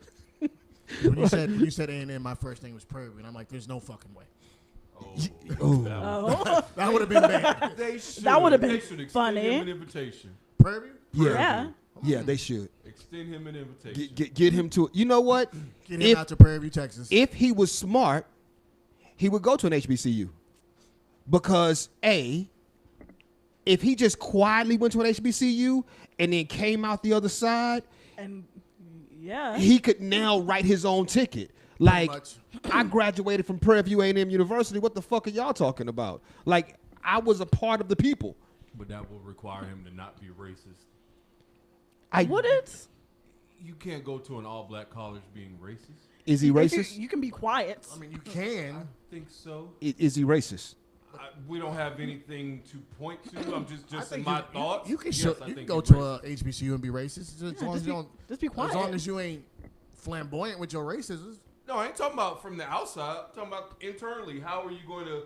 When you said A&M, my first thing was Prairie, and I'm like, there's no fucking way. Oh. That would have been bad. They should. That would've They been should extend funny. him an invitation. Prairie View? Yeah. Yeah. Yeah, they should. Extend him an invitation. Get him to. You know what? Get him out to Prairie View, Texas. If he was smart, he would go to an HBCU. Because if he just quietly went to an HBCU and then came out the other side, And yeah. he could now write his own ticket. Like, much. I graduated from Prairie View A&M University. What the fuck are y'all talking about? Like, I was a part of the people. But that will require him to not be racist. Would it? You can't go to an all-black college being racist. Is he racist? You can be quiet. I mean, you can. I think so. Is he racist? We don't have anything to point to. I'm just I in think my thoughts. You can, Yes, show, I you can think go he's to racist. a HBCU and be racist. As long as you don't. Just be quiet. As long as you ain't flamboyant with your racism. No, I ain't talking about from the outside. I'm talking about internally. How are you going to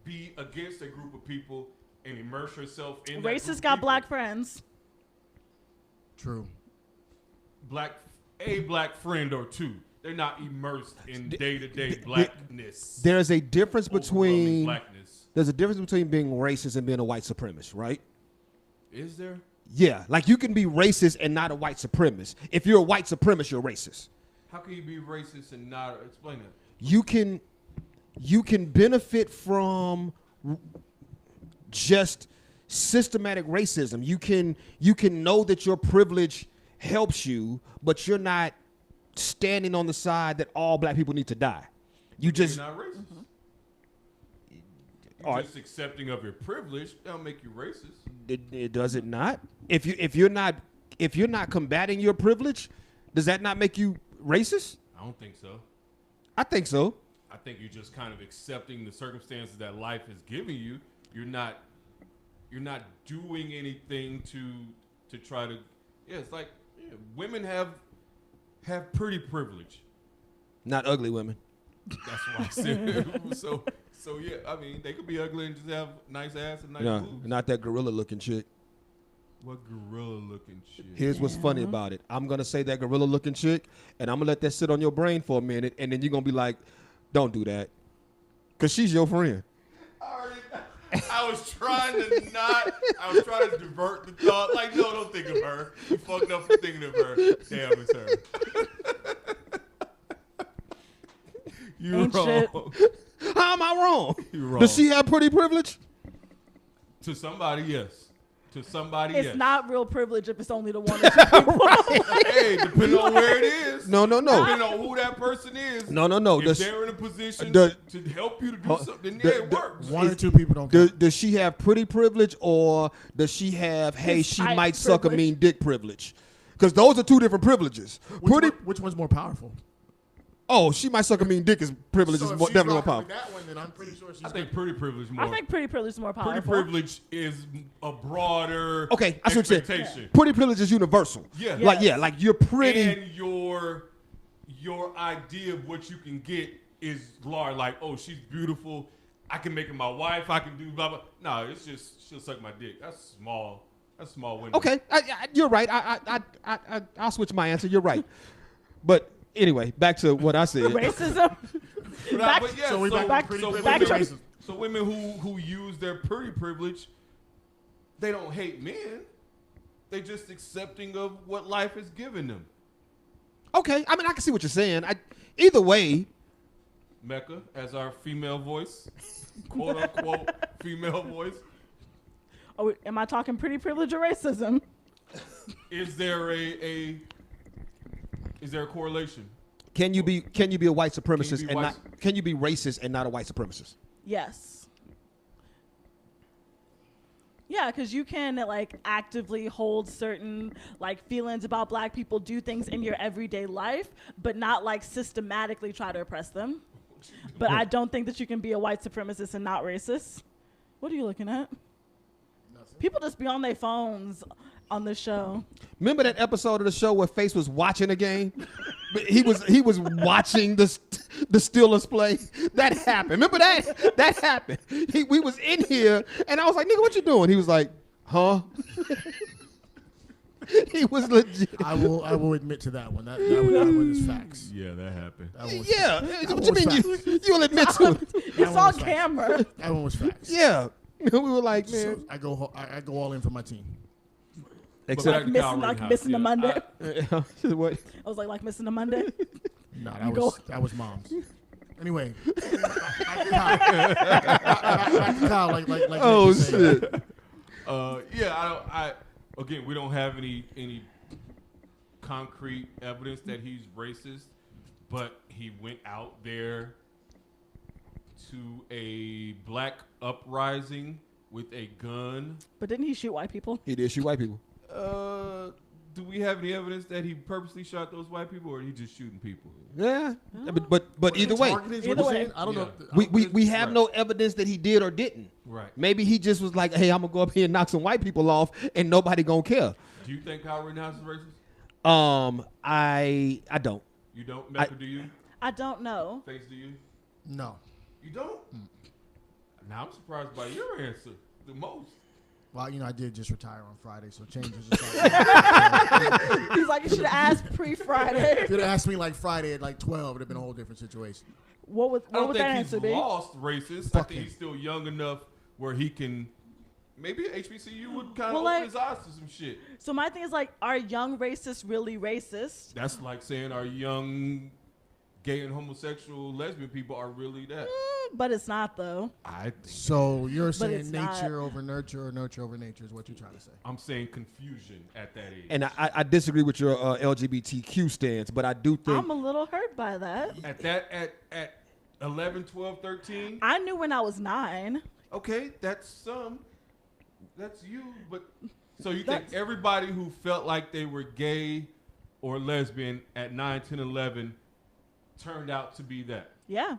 be against a group of people and immerse yourself in that group Racists of got people? black friends. True. A black friend or two. They're not immersed in day-to-day blackness. There's a difference Overwhelming between blackness. there's a difference between being racist and being a white supremacist, right? Is there? Yeah, like you can be racist and not a white supremacist. If you're a white supremacist, you're racist. How can you be racist and not explain that? You can benefit from just systematic racism. You can know that your privilege helps you, but you're not standing on the side that all black people need to die. You just You're not racist. All right. Just accepting of your privilege don't make you racist. it does it not? If you're not combating your privilege, does that not make you racist? I don't think so. I think so. I think you're just kind of accepting the circumstances that life is giving you. You're not doing anything to try to. Yeah, it's like women have pretty privilege. Not ugly women. That's what I said. so yeah, I mean they could be ugly and just have nice ass and nice No, boobs. not that gorilla looking chick. What gorilla looking shit? Here's what's funny about it. I'm gonna say that gorilla looking chick, and I'm gonna let that sit on your brain for a minute, and then you're gonna be like, "Don't do that," cause she's your friend. I was trying to divert the thought. Like, no, don't think of her. You fucked up for thinking of her. Damn, it's her. You're Ain't wrong. shit. How am I wrong? You're wrong. Does she have pretty privilege? To somebody, yes. To somebody, It's yes. not real privilege if it's only the one or two people. Hey, depending on where it is. No. Depending on who that person is. No. If Does, they're in a position the- to help you to do something, then yeah, it works. One or two people don't count. does she have pretty privilege, or does she have, hey, His she type might suck a privilege. mean dick privilege? Because those are two different privileges. Which one's more powerful? Oh, she might suck a mean dick is privilege So is if more, she's definitely more rocking powerful. with that one, then I'm pretty sure she's. I think pretty privilege more. I think pretty privilege is more pretty powerful. privilege is a broader Okay, that's what you expectation. said. Pretty privilege is universal. Yeah. Like you're pretty. And your idea of what you can get is large. Like, oh, she's beautiful. I can make her my wife. I can do blah blah. No, it's just she'll suck my dick. That's small. That's small window. Okay, you're right. I'll switch my answer. You're right. But anyway, back to what I said. Racism. Back- But yeah, So we so, back to pretty so privilege women, racism. so women who use their pretty privilege, they don't hate men. They just accepting of what life is giving them. Okay, I mean I can see what you're saying. Either way, Mecca, as our female voice, quote unquote female voice, Oh, am I talking pretty privilege or racism? is there a correlation? can you be a white supremacist be and white- not? Can you be racist and not a white supremacist? Yes. Yeah, because you can like actively hold certain like feelings about black people, do things in your everyday life, but not like systematically try to oppress them. But I don't think that you can be a white supremacist and not racist. What are you looking at? Nothing. People just be on their phones on the show. Remember that episode of the show where Face was watching a game? But he was watching the Steelers play. That happened. Remember that? That happened. We was in here, and I was like, "Nigga, what you doing?" He was like, "Huh?" He was legit. I will admit to that one. That one is facts. Yeah, that happened. That one was Yeah. facts. What you mean? You will admit to it? It's on camera. That one was facts. Yeah. We were like, man. So I go all in for my team. Except Missing the Monday. what? I was like missing the Monday. No, that was mom's. Anyway, Kyle, like Oh Nick said. shit. I again, we don't have any concrete evidence that he's racist, but he went out there to a black uprising with a gun. But didn't he shoot white people? He did shoot white people. Do we have any evidence that he purposely shot those white people, or he just shooting people? Yeah. But either way. Either way. I don't know. We have no evidence that he did or didn't. Right. Maybe he just was like, hey, I'm gonna go up here and knock some white people off and nobody gonna care. Do you think Kyle Rittenhouse is racist? I don't. You don't? Mecca, do you? I don't know. Face, do you? No. You don't? Now I'm surprised by your answer the most. Well, I did just retire on Friday, so changes. He's like, you should have asked pre-Friday. If you'd have asked me like Friday at like 12, it'd have been a whole different situation. What would that think answer he's be? lost racist. I think he's still young enough where he can. Maybe HBCU would kind of open his eyes to some shit. So my thing is like, are young racists really racist? That's like saying our young gay and homosexual lesbian people are really that. But it's not though. I think So you're saying it's nature not. over nurture or nurture over nature is what you're trying to say. I'm saying confusion at that age. And I disagree with your LGBTQ stance, but I do think I'm a little hurt by that. at 11, 12, 13. I knew when I was 9. Okay, that's you. But so you think everybody who felt like they were gay or lesbian at 9, 10, 11 turned out to be that? Yeah.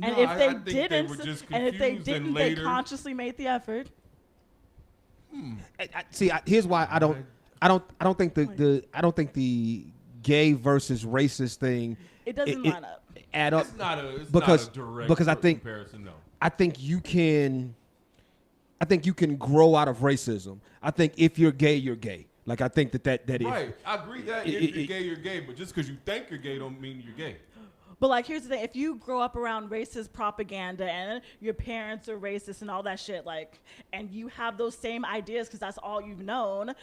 And No, if I they think didn't, they were just and if they confused and didn't, they later- consciously made the effort. here's why I don't think the gay versus racist thing It doesn't line up. add up. It's not a Because direct I think comparison. No. I think you can grow out of racism. I think if you're gay, you're gay. Like I think that is Right, I agree that if you're gay, you're gay. But just because you think you're gay, don't mean you're gay. But like, here's the thing: if you grow up around racist propaganda and your parents are racist and all that shit, like, and you have those same ideas because that's all you've known,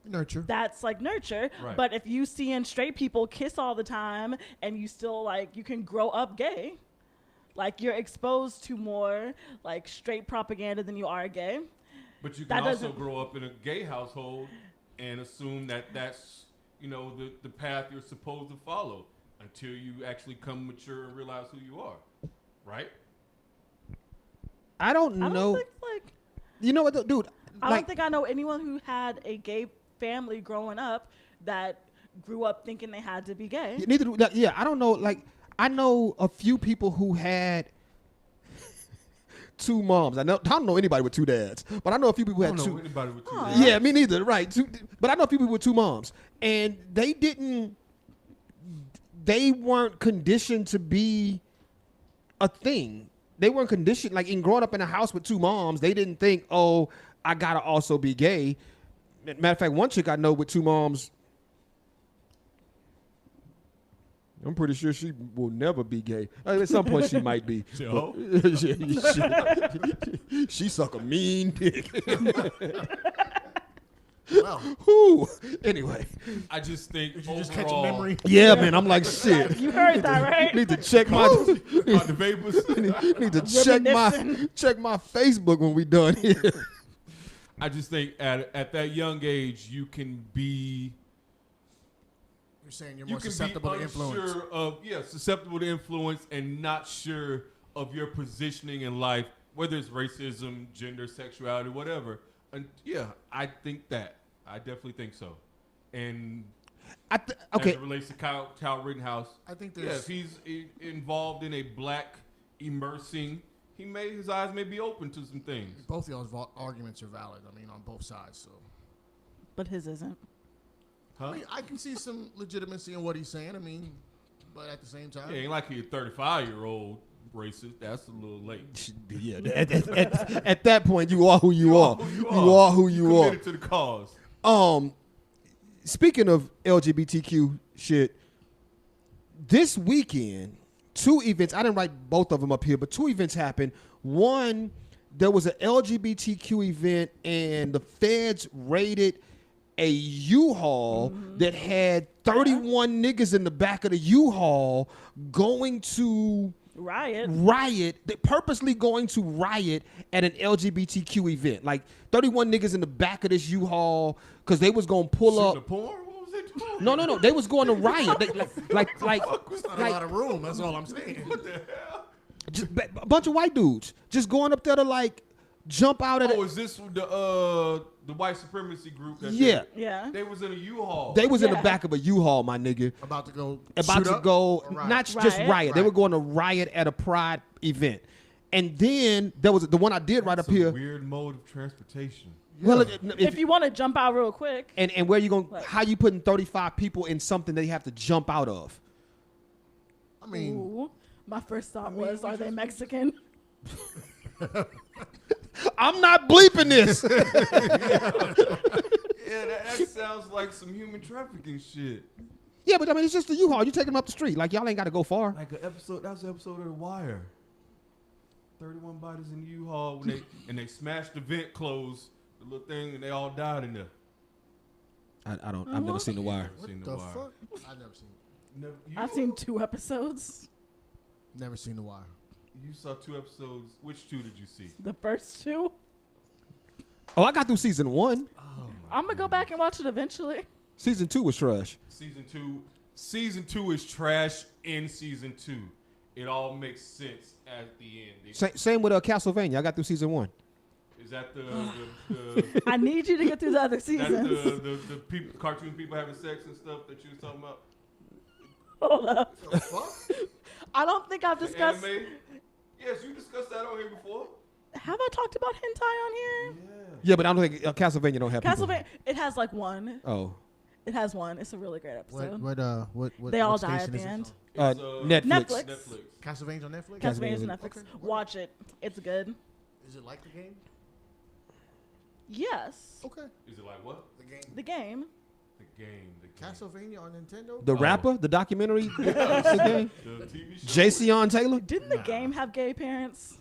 Nurture. that's like nurture. Right. But if you seeing straight people kiss all the time and you still like, you can grow up gay. Like you're exposed to more like straight propaganda than you are gay. But you That can also doesn't- grow up in a gay household and assume that that's the path you're supposed to follow until you actually come mature and realize who you are, right? I don't I know. don't think like You know what, though, dude? I Like, don't think I know anyone who had a gay family growing up that grew up thinking they had to be gay. neither do yeah. I don't know. Like I know a few people who had two moms. I don't know anybody with two dads, but I know a few people who I had don't know two. anybody with two Aw. dads. Yeah, me neither. Right. But I know people with two moms, and they weren't conditioned to be a thing. They weren't conditioned, like in growing up in a house with two moms, they didn't think, oh, I gotta also be gay. Matter of fact, one chick I know with two moms, I'm pretty sure she will never be gay. At some point she might be. So? She suck a mean dick. Well, Whew. Anyway. I just think did you just catch a overall- memory? Yeah, man, I'm like, shit. You heard that, right? Need to check my the vapors. need to check my Facebook when we done here. I just think at that young age you can be You're saying you're you more can susceptible be to influence. unsure of susceptible to influence and not sure of your positioning in life, whether it's racism, gender, sexuality, whatever. And yeah, I think that. I definitely think so. And Okay. as it relates to Kyle Rittenhouse, I think yeah, there's if he's involved in a black immersing, his eyes may be open to some things. both of y'all's arguments are valid. I mean, on both sides. So But his isn't. I Huh? mean, I can see some legitimacy in what he's saying. I mean, but at the same time, Yeah, ain't like he's a 35-year-old racist. That's a little late. Yeah, at that point, you are who you are. You are who you are. Committed to the cause. Speaking of LGBTQ shit, this weekend, two events. I didn't write both of them up here, but two events happened. One, there was an LGBTQ event, and the feds raided a U-Haul that had 31 niggas in the back of the U-Haul going to riot. They purposely going to riot at an LGBTQ event. Like 31 niggas in the back of this U-Haul because they was gonna pull Shooting up. the porn? What was they doing? No. They was going to riot. They, like There's not a lot of room. That's all I'm saying. What the hell? just a bunch of white dudes just going up there to like jump out at Oh, it. is this the white supremacy group? That Yeah. Yeah. They was in a U-Haul. They was in the Yeah. back of a U-Haul, my nigga. About to go. About shoot to up go, or riot? not just riot. They Right. were going to riot at a pride event. And then there was the one I did right That's up a here. weird mode of transportation. Well, If you want to jump out real quick. and where you going? Like- How you putting 35 people in something they have to jump out of? I mean, Ooh, my first thought was, are they Mexican? I'm not bleeping this. Yeah, that sounds like some human trafficking shit. Yeah, but I mean, it's just a U-Haul. You taking them up the street. Like y'all ain't got to go far. Like an episode. That was an episode of The Wire. 31 bodies in the U-Haul when they smashed the vent closed, the little thing, and they all died in there. I don't. I've never seen The Wire. what Seen the The Wire. fuck? I've never seen it. Never, I've seen 2 episodes. Never seen The Wire. You saw 2 episodes. Which 2 did you see? The first 2. Oh, I got through season 1. I'm going to go back and watch it eventually. Season 2 was trash. Season 2 is trash in season 2. It all makes sense at the end. Same with Castlevania. I got through season 1. Is that the I need you to get through the other that seasons. the people, cartoon people having sex and stuff that you was talking about? Hold up. The fuck? I don't think I've The discussed. anime? Yes, you discussed that on here before. Have I talked about hentai on here? Yeah, but I don't think Castlevania don't have people. Castlevania. It has like one. Oh. It has one. It's a really great episode. What? They all what die at station the is it end. on? It's, Netflix. Netflix. Castlevania on Netflix. Castlevania's Castlevania. Netflix. Okay. Watch it. It's good. Is it like the game? Yes. Okay. Is it like what? The game. The game. The game. Castlevania on Nintendo. The Oh. rapper, the documentary, the game. The TV show. Jason Taylor. Didn't the game have gay parents?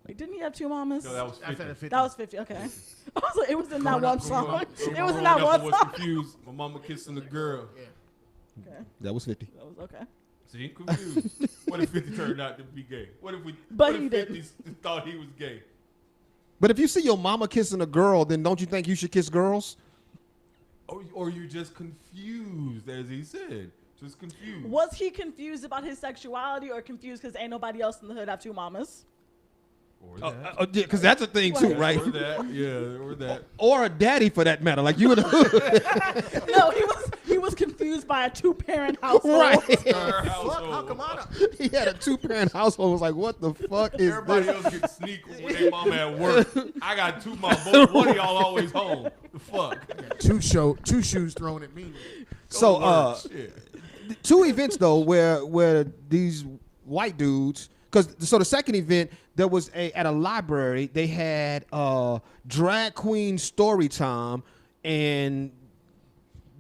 Like, didn't he have 2 mamas? No, that was I 50. said it 50. That was 50. Okay. I was like, it was in that Growing one up, song. growing up, It was in Growing that up, one I was song. confused. My mama kissing the girl. Yeah. Okay. That was 50. That was okay. See, confused. What if 50 turned out to be gay? What if But what he if didn't. 50 thought he was gay? But if you see your mama kissing a girl, then don't you think you should kiss girls? Or you're just confused, as he said. Just confused. Was he confused about his sexuality or confused because ain't nobody else in the hood have 2 mamas? Or that. Yeah, because that's a thing too, Right. right? Or that. Yeah, or that. Or a daddy for that matter. Like you in the hood. No, he was confused by a 2-parent household. Right. Her Fuck. household. How come I? He had a 2-parent household. Was like, what the fuck is Everybody this? else get sneak with their mama at work. I got 2 moms. Both one of y'all always home. The fuck? Two shoes thrown at me. So, Go work. Shit. 2 events though where these white dudes, because so the second event there was at a library they had drag queen story time, and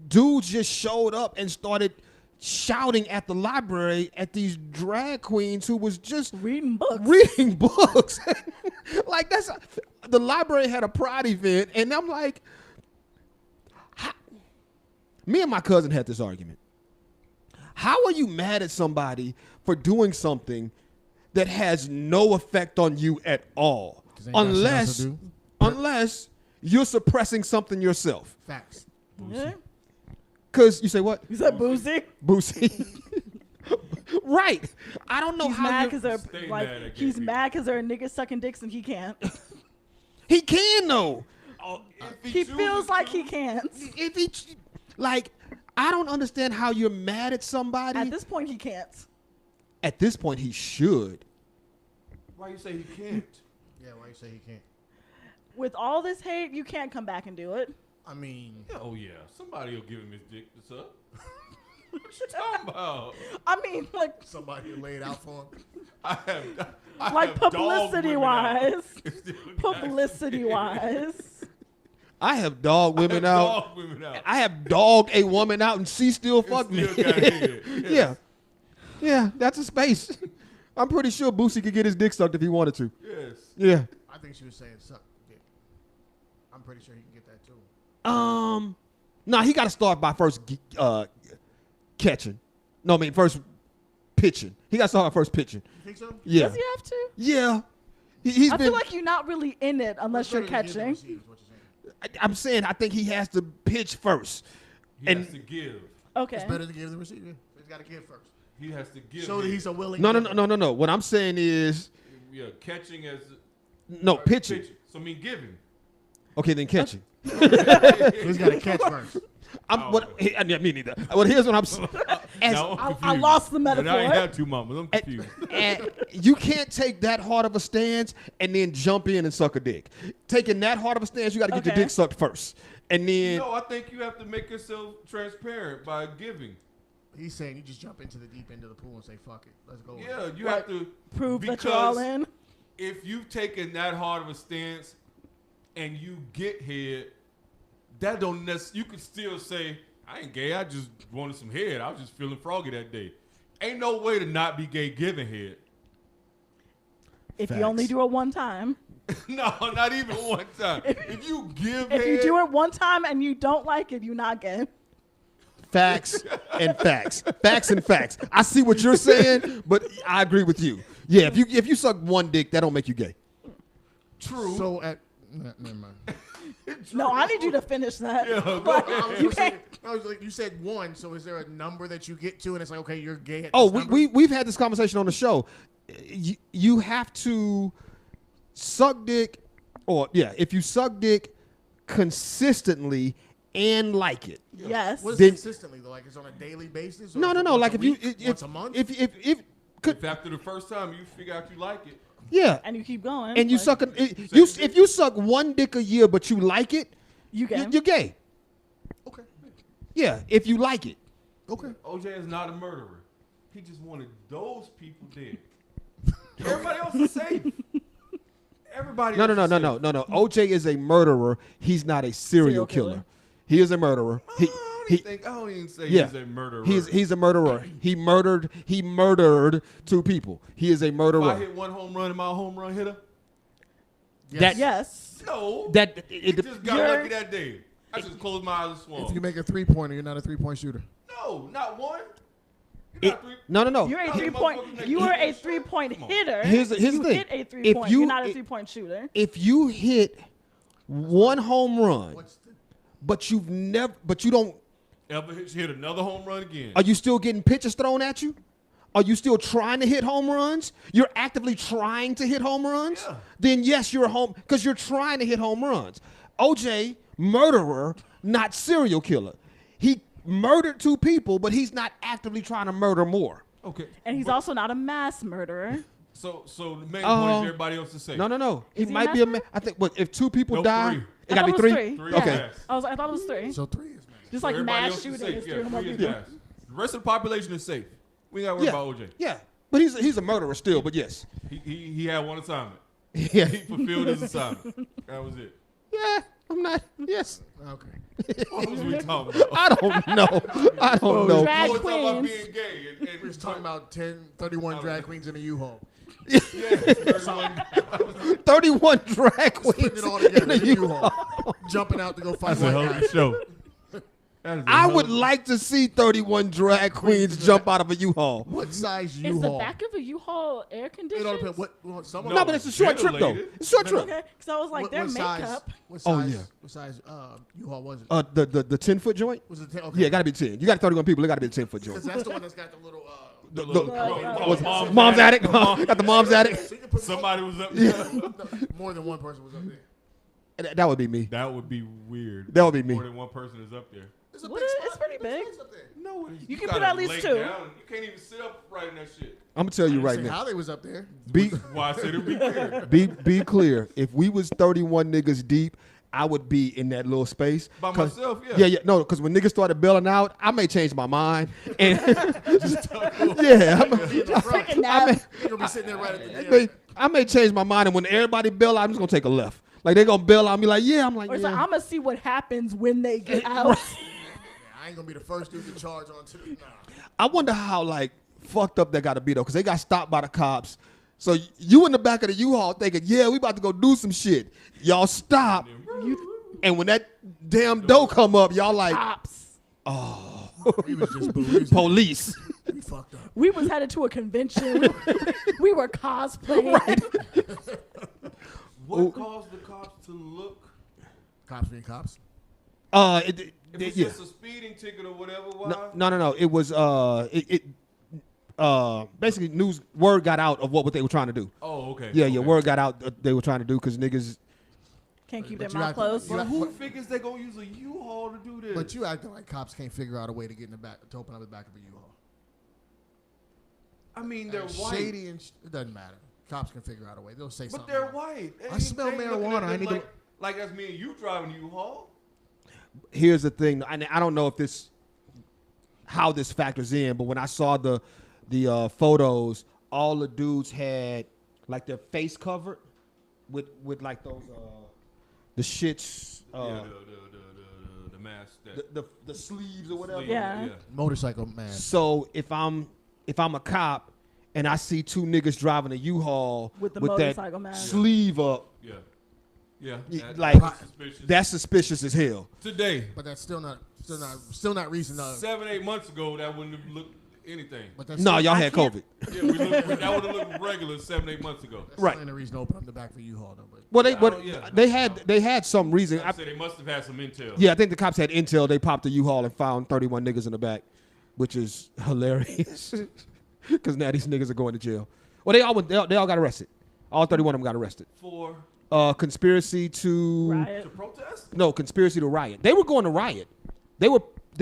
dudes just showed up and started shouting at the library at these drag queens who was just Reading books. reading books. Like the library had a pride event, and I'm like, me and my cousin had this argument. How are you mad at somebody for doing something that has no effect on you at all, 'Cause ain't got shit else to unless you're suppressing something yourself? Facts. Yeah. Because you say what? Is that boozy? Boosie. Right. I don't know He's how mad you- because they're Stay like mad at gay he's people. mad because there are niggas sucking dicks and he can't. he can though. Oh, if He chooses feels like to, he can't. If he like, I don't understand how you're mad at somebody. At this point, he can't. At this point, he should. Why you say he can't? Yeah. Why you say he can't? With all this hate, you can't come back and do it. I mean, Yeah, oh yeah, somebody will give him his dick to suck. What you talking about? I mean, like somebody laid out for him. I have like dog publicity women out. wise. Still got Publicity shit. wise. I have dog I have women out. dog women out. I have dog a woman out, and she still fuck me. Still got head. Yeah. Yeah, that's a space. I'm pretty sure Boosie could get his dick sucked if he wanted to. Yes. Yeah. I think she was saying suck dick. I'm pretty sure he can get that too. No, he got to start by first catching. No, I mean first pitching. He got to start by first pitching. You think so? Yeah. Does he have to? Yeah. He's I been. feel like you're not really in it unless you're Better than give than catching. receive is what you're saying. I'm saying I think he has to pitch first. He And- has to give. Okay. It's better to give than receive. Yeah. He's got to give first. He has to give. Show that he's a willing. No. giver. What I'm saying is Yeah, catching as no pitching. So I mean giving. Okay, then catching. He's got to catch first. Me neither. Well, here's what I'm saying. Now I'm I confused. lost the Now, I ain't metaphor. had two mamas. I'm confused. And you can't take that hard of a stance and then jump in and suck a dick. Taking that hard of a stance, you got to get your Okay. dick sucked first, and then No, I think you have to make yourself transparent by giving. He's saying you just jump into the deep end of the pool and say fuck it. Let's go. Yeah, you Right. have to Prove that you're all because in. If you've taken that hard of a stance and you get head, that don't necessarily. You could still say, "I ain't gay. I just wanted some head. I was just feeling froggy that day." Ain't no way to not be gay giving head. If Facts. you only do it one time. No, not even one time. If you give If head, you do it one time and you don't like it, you're not gay. facts and facts, facts and facts. I see what you're saying, but I agree with you. Yeah, if you suck one dick, that don't make you gay. true. So never mind. No, I need you to finish that. Yeah, go Like, ahead. you can't. I was like, you said one, so is there a number that you get to, and it's like, okay, you're gay. At Oh, this number? we've had this conversation on the show. You have to suck dick, or if you suck dick consistently and like it. Yes. What is Then- consistently though? Like it's on a daily basis? Or No. once Like a if you week? once a month. if If after the first time you figure out you like it, yeah, And you keep going. and you like, suck if you suck one dick a year but you like it, You gay. you're gay. okay. Yeah, if you like it. Okay. OJ is not a murderer. He just wanted those people dead. Everybody else is safe. Everybody. No. else is safe. OJ is a murderer. He's not a serial Serial killer. killer. He is a murderer. I don't even say Yeah. he's a murderer. He's a murderer. He murdered two people. He is a If I murderer. hit one home run, am I a home run hitter? That Yes. No. that He it, just got You're- lucky that day. I just closed my eyes and swung. If you make a 3-pointer, you're not a 3-point shooter. No, not one. You're not three. no. You're a No, 3-point. motherfuckers make You three are a points. 3-point Come on. hitter. Here's the you thing. hit a If 3-point. you- You're not a if- 3-point shooter. if you hit one home run, What's the but you don't. Ever hit another home run again? Are you still getting pitches thrown at you? Are you still trying to hit home runs? You're actively trying to hit home runs? Yeah. Then yes, you're home because you're trying to hit home runs. OJ, murderer, not serial killer. He murdered two people, but he's not actively trying to murder more. Okay. And he's also not a mass murderer. So the main point is Uh, everybody else is safe. No. He Is he might a be a mass man. I think if two people Nope, die, three. it got to be I thought three. it was Three Okay. mass. I thought it was 3. so 3 is man. Just So like everybody mass else is shootings. safe. Three Yeah, or more three is people. mass. The rest of the population is safe. We got to worry Yeah. about OJ. Yeah. But he's a murderer still, but yes. He had one assignment. Yeah. He fulfilled his assignment. That was it. Yeah, I'm not. Yes. Okay. What was we talking about? I don't know. I don't know. Drag Oh, we're talking about queens. being gay. And We're just talking about 31 drag queens in a U-Haul. yeah, 31. 31 drag Putting queens. it all together in a in a U-Haul. U-Haul. Jumping out to go fight That's a white hell of guys. a show. That is a I hell would of a- like to see 31 drag queens jump out of a U-Haul. What size Is the U-Haul? back of a U-Haul air It conditioned? all depends. What some of No, them- but it's a short trip though. Ventilated. It's a short trip. Okay, because I was like, their size? makeup. What Oh, size? yeah. What size U-Haul was it? The 10-foot joint. Was it 10? Okay. Yeah, it got to be 10. You got 31 people. It got to be a 10-foot Because joint. that's the one that's got the little. The the- little- what's it? mom's Mom's attic. Mom- Got the mom's attic. So you can put Somebody was up there. more than one person was up there. That would be me. That would be weird. That would be me. More than one person is up there. It's a What big is- spot. it's pretty There's big. space up there. No, You can gotta put at least lay 2. down. You can't even sit up right in that shit. I'm gonna tell you I right didn't say now. how they was up there. Be Why I said it'd be weird. be clear. If we was 31 niggas deep, I would be in that little space. By 'Cause- myself, yeah. Yeah. No, because when niggas started bailing out, I may change my mind. And yeah, Take a I nap. may, You're gonna be sitting there right at the I end. may, I may change my mind, and when everybody bail out, I'm just gonna take a left. Like they gonna bail out, and be like, yeah. I'm like, Or it's yeah. like, I'm going to see what happens when they get out. I ain't gonna be the first dude to charge on to the. Nah. I wonder how like fucked up that got to be though, because they got stopped by the cops. So you in the back of the U-Haul thinking, yeah, we about to go do some shit. Y'all stop, and when that damn dough come up, y'all like, Cops. We was just booed. police. We fucked up. We was headed to a convention. We were cosplaying. What caused the cops to look? Cops being cops. If it's Yeah. just a speeding ticket or whatever, why? No. It was basically word got out of what they were trying to do. Oh, okay. Yeah, okay. word got out they were trying to do because niggas. Can't keep But their you mouth have to- closed. you But have- who figures they gonna use a U-Haul to do this? But you acting like cops can't figure out a way to get in the back to open up the back of a U-Haul. I mean, they're And white. shady and it doesn't matter. Cops can figure out a way. They'll say But something. they're like, white. I smell They ain't looking marijuana. at I them need to- like that's me and you driving a U-Haul. Here's the thing, and I don't know if how this factors in, but when I saw the photos, all the dudes had like their face covered with like those the shits Yeah, the mask. That the sleeves or whatever. sleeve, Yeah. motorcycle man. So if I'm a cop and I see two niggas driving a U-Haul With the that motorcycle mask. sleeve up, Yeah. Yeah. like that's suspicious. that's suspicious as hell. Today, But that's still not reason. 7-8 months ago, that wouldn't have looked anything. But that's No, still, y'all I had can't- COVID. Yeah, that would have looked regular 7-8 months ago. that's right. still ain't a reason to open up the back of a U-Haul though. But Well, Yeah, I don't- yeah. they had some reason. I said they must have had some intel. Yeah, I think the cops had intel. They popped the U-Haul and found 31 niggas in the back, which is hilarious. Because now these niggas are going to jail. Well, they all got arrested. All 31 of them got arrested. For Conspiracy to Riot. to protest. no conspiracy to riot. They were going to riot. They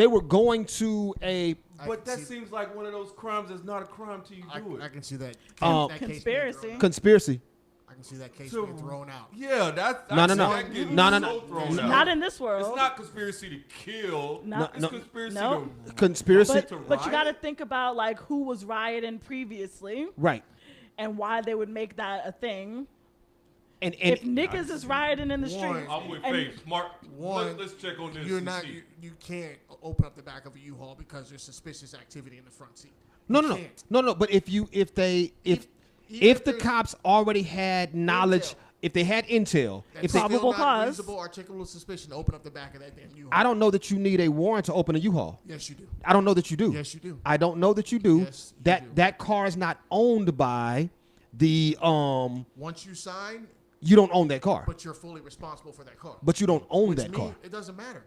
were going to a But that see- seems like one of those crimes that's not a crime till you do I it. can see that. Um, that case being Conspiracy. thrown out. conspiracy. I can see that case So- being thrown out. Yeah, that's No. That No. thrown out. Not in this world. It's not conspiracy to kill. No. It's No. conspiracy No. to Conspiracy. But, to but you got to riot? think about like who was rioting previously Right. and why they would make that a thing. And If niggas is rioting in the One. street, I'm with and- Faith. Mark, One, let's check on this. You're and not. see. You can't open up the back of a U-Haul because there's suspicious activity in the front seat. no. You can't. But if the if there's cops already had knowledge, intel. if they had intel, That's if they, still Probable not cause. reasonable, articulable suspicion to open up the back of that damn U-Haul. I don't know that you need a warrant to open a U-Haul. Yes, you do. I don't know that you do. Yes, you do. I don't know that you do. Yes, you that do. that car is not owned by the Once you sign, you don't own that car. but you're fully responsible for that car. But you don't own Which that car. means it doesn't matter.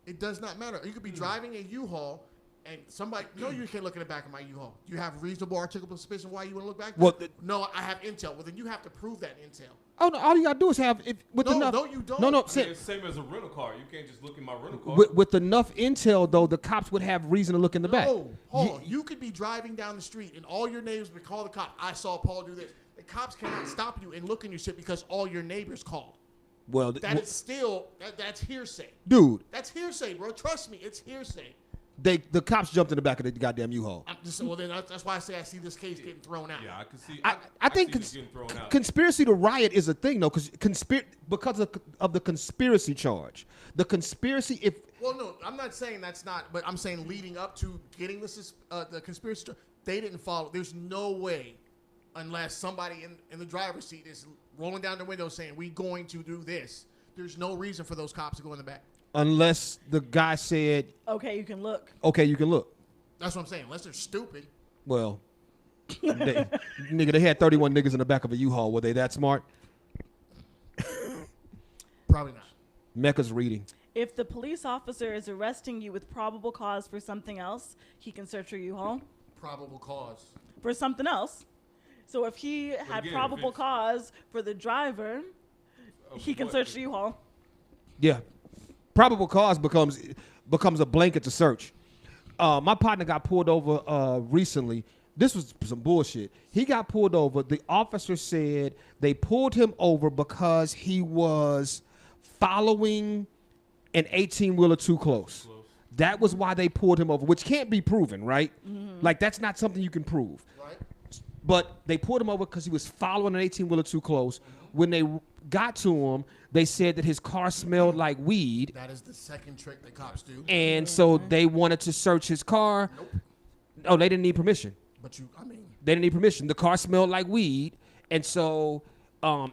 It does not matter. You could be driving a U-Haul and somebody, no, you can't look in the back of my U-Haul. You have reasonable articulable suspicion why you want to look back there? Well, no, I have intel. Well, then you have to prove that intel. Oh no, all you gotta do is have with No, enough. no, you don't. No, I no. mean, I mean, it's the same as a rental car. You can't just look in my rental car. With enough intel, though, the cops would have reason to look in the back. No, hold on. You could be driving down the street and all your neighbors would call the cop. I saw Paul do this. The cops cannot stop you and look in your shit because all your neighbors called. Well, That is still that's hearsay. dude, That's hearsay, bro. Trust me, it's hearsay. the cops jumped in the back of the goddamn U-Haul. I'm just, well, then that's why I say I see this case getting thrown out. Yeah, I can see. I think see this getting thrown out. conspiracy to riot is a thing, though, because of the conspiracy charge. The conspiracy, if Well, no, I'm not saying that's not, but I'm saying leading up to getting the conspiracy, they didn't follow. There's no way, unless somebody in the driver's seat is rolling down the window saying, "We going to do this." There's no reason for those cops to go in the back. unless the guy said, okay, you can look. "Okay, you can look." That's what I'm saying. Unless they're stupid. Well, nigga, they had 31 niggas in the back of a U-Haul. Were they that smart? Probably not. Mecca's reading. If the police officer is arresting you with probable cause for something else, he can search your U-Haul Probable cause. for something else. So if he had again, if probable it's- cause for the driver, he can what? search the U-Haul. Yeah. Probable cause becomes a blanket to search. My partner got pulled over recently. This was some bullshit. He got pulled over. The officer said they pulled him over because he was following an 18-wheeler too close. That was why they pulled him over, which can't be proven, right? Like, that's not something you can prove. Right? But they pulled him over because he was following an 18-wheeler too close. When they got to him, they said that his car smelled like weed, That is the second trick that cops do. and so they wanted to search his car. Nope. Oh, they didn't need permission. But I mean, They didn't need permission. The car smelled like weed, and so no.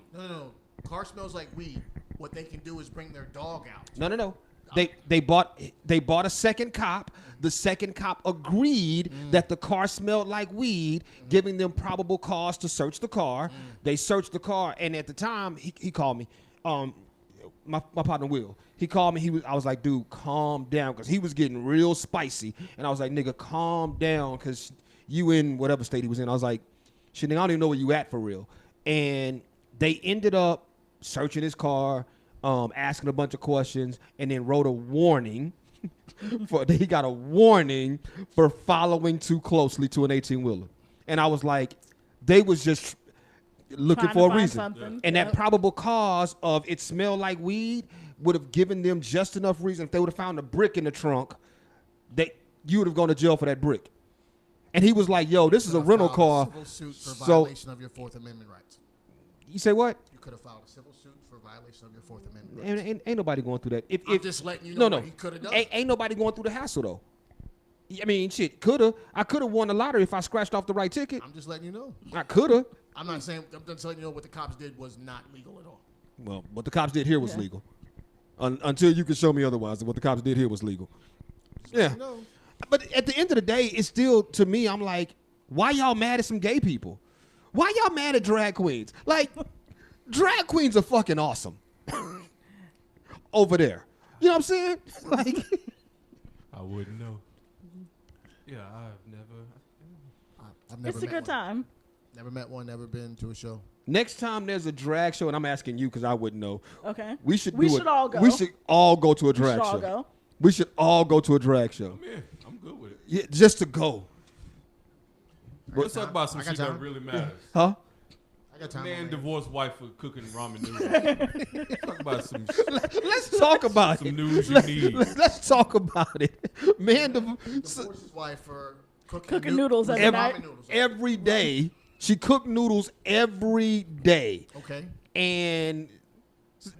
Car smells like weed. What they can do is bring their dog out. no. They bought a second cop. The second cop agreed that the car smelled like weed, giving them probable cause to search the car. They searched the car, and at the time he called me. My partner Will. He called me. I was like, dude, calm down, because he was getting real spicy, and I was like, nigga, calm down, because you in whatever state he was in. I was like, shit, nigga, I don't even know where you at for real. And they ended up searching his car, asking a bunch of questions, and then wrote a warning. He got a warning for following too closely to an 18-wheeler. And I was like, they was just looking Trying for to a find reason. something. And Yep. that probable cause of it smelled like weed would have given them just enough reason. If they would have found a brick in the trunk, you would have gone to jail for that brick. And he was like, yo, this is a rental car. Civil suit for So violation of your Fourth Amendment rights. you say what? You could have filed a civil suit for violation of your Fourth Amendment rights. Ain't nobody going through that. I'm just letting you know no. what he could have done. Ain't nobody going through the hassle though. I mean, shit, I could have won the lottery if I scratched off the right ticket. I'm just letting you know. I could have. I'm not saying. I'm just letting you know what the cops did was not legal at all. Well, what the cops did here was legal. Until you can show me otherwise, what the cops did here was legal. Yeah. You know, But at the end of the day, it's still, to me, I'm like, why y'all mad at some gay people? Why y'all mad at drag queens? Like, drag queens are fucking awesome. Over there. You know what I'm saying? Like, I wouldn't know. Yeah, I've never It's a met good one. time. Never met one. Never been to a show. next time there's a drag show, and I'm asking you because I wouldn't know. Okay. We should all go. We should all go to a We drag should all show. go. We should all go to a drag show. Yeah, I'm good with it. Yeah, just to go. Let's talk about some I got shit that time. really matters. Huh? I got time. Man on my divorced wife for cooking ramen noodles. Talk about some Let's talk about some it. news you need. Let's talk about it. Man, divorced his wife for Cooking noodles every ramen night. noodles. every day she cooked noodles every day, Okay. and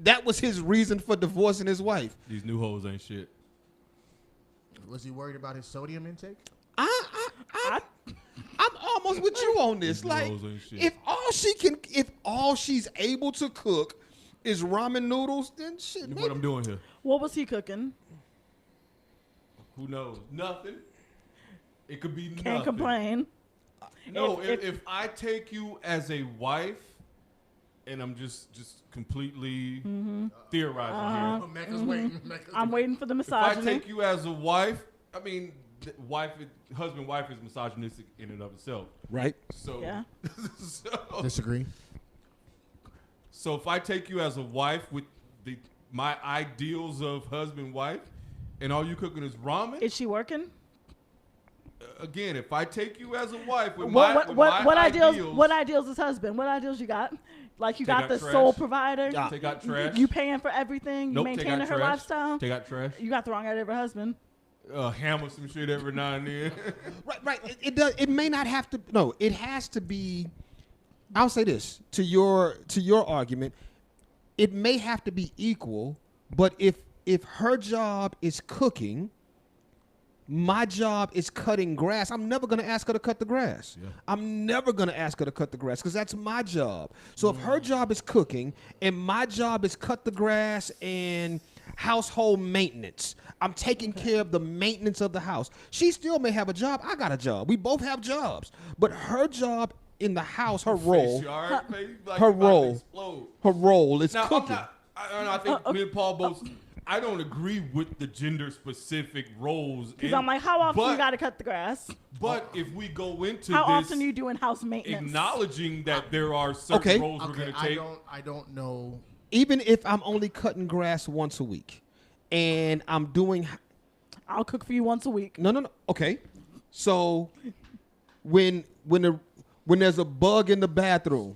that was his reason for divorcing his wife. These new hoes ain't shit. Was he worried about his sodium intake? I'm almost with you on this. These Like, noodles ain't shit. if all she's able to cook is ramen noodles, then shit. Look Maybe. what I'm doing here. What was he cooking? Who knows? Nothing. It could be Can't nothing. complain. No, If- if I take you as a wife, and I'm just completely theorizing here. Mecca's waiting. Mecca's I'm waiting for the If I misogyny. take you as a wife, I mean, husband-wife is misogynistic in and of itself. Right? So, Yeah. Disagree. so if I take you as a wife with my ideals of husband-wife, and all you cooking is ramen, Is she working? again, if I take you as a wife with What my ideals? What ideals is husband? What ideals you got? Like you Take got out the trash. sole provider. Take out trash. You paying for everything. You Nope, take maintaining out her trash. lifestyle. Take out trash. You got the wrong idea of her husband. Hammer some shit every now and then. Right. It does. It may not have to. No, it has to be. I'll say this to your argument. It may have to be equal, but if her job is cooking, my job is cutting grass, I'm never going to ask her to cut the grass. Yeah. I'm never going to ask her to cut the grass because that's my job. So if her job is cooking and my job is cut the grass and household maintenance, I'm taking care of the maintenance of the house. She still may have a job. I got a job. We both have jobs. But her job in the house, her role, Face, you all right, baby? Like her you about to role. explode. her role is Now, cooking. I think me and Paul both. I don't agree with the gender-specific roles. Because I'm like, how often but, you got to cut the grass? But if we go into How this often are you doing house maintenance? acknowledging that there are certain Okay. roles we're Okay, going to take, I don't know. Even if I'm only cutting grass once a week and I'm doing I'll cook for you once a week. no. Okay. So when there's a bug in the bathroom,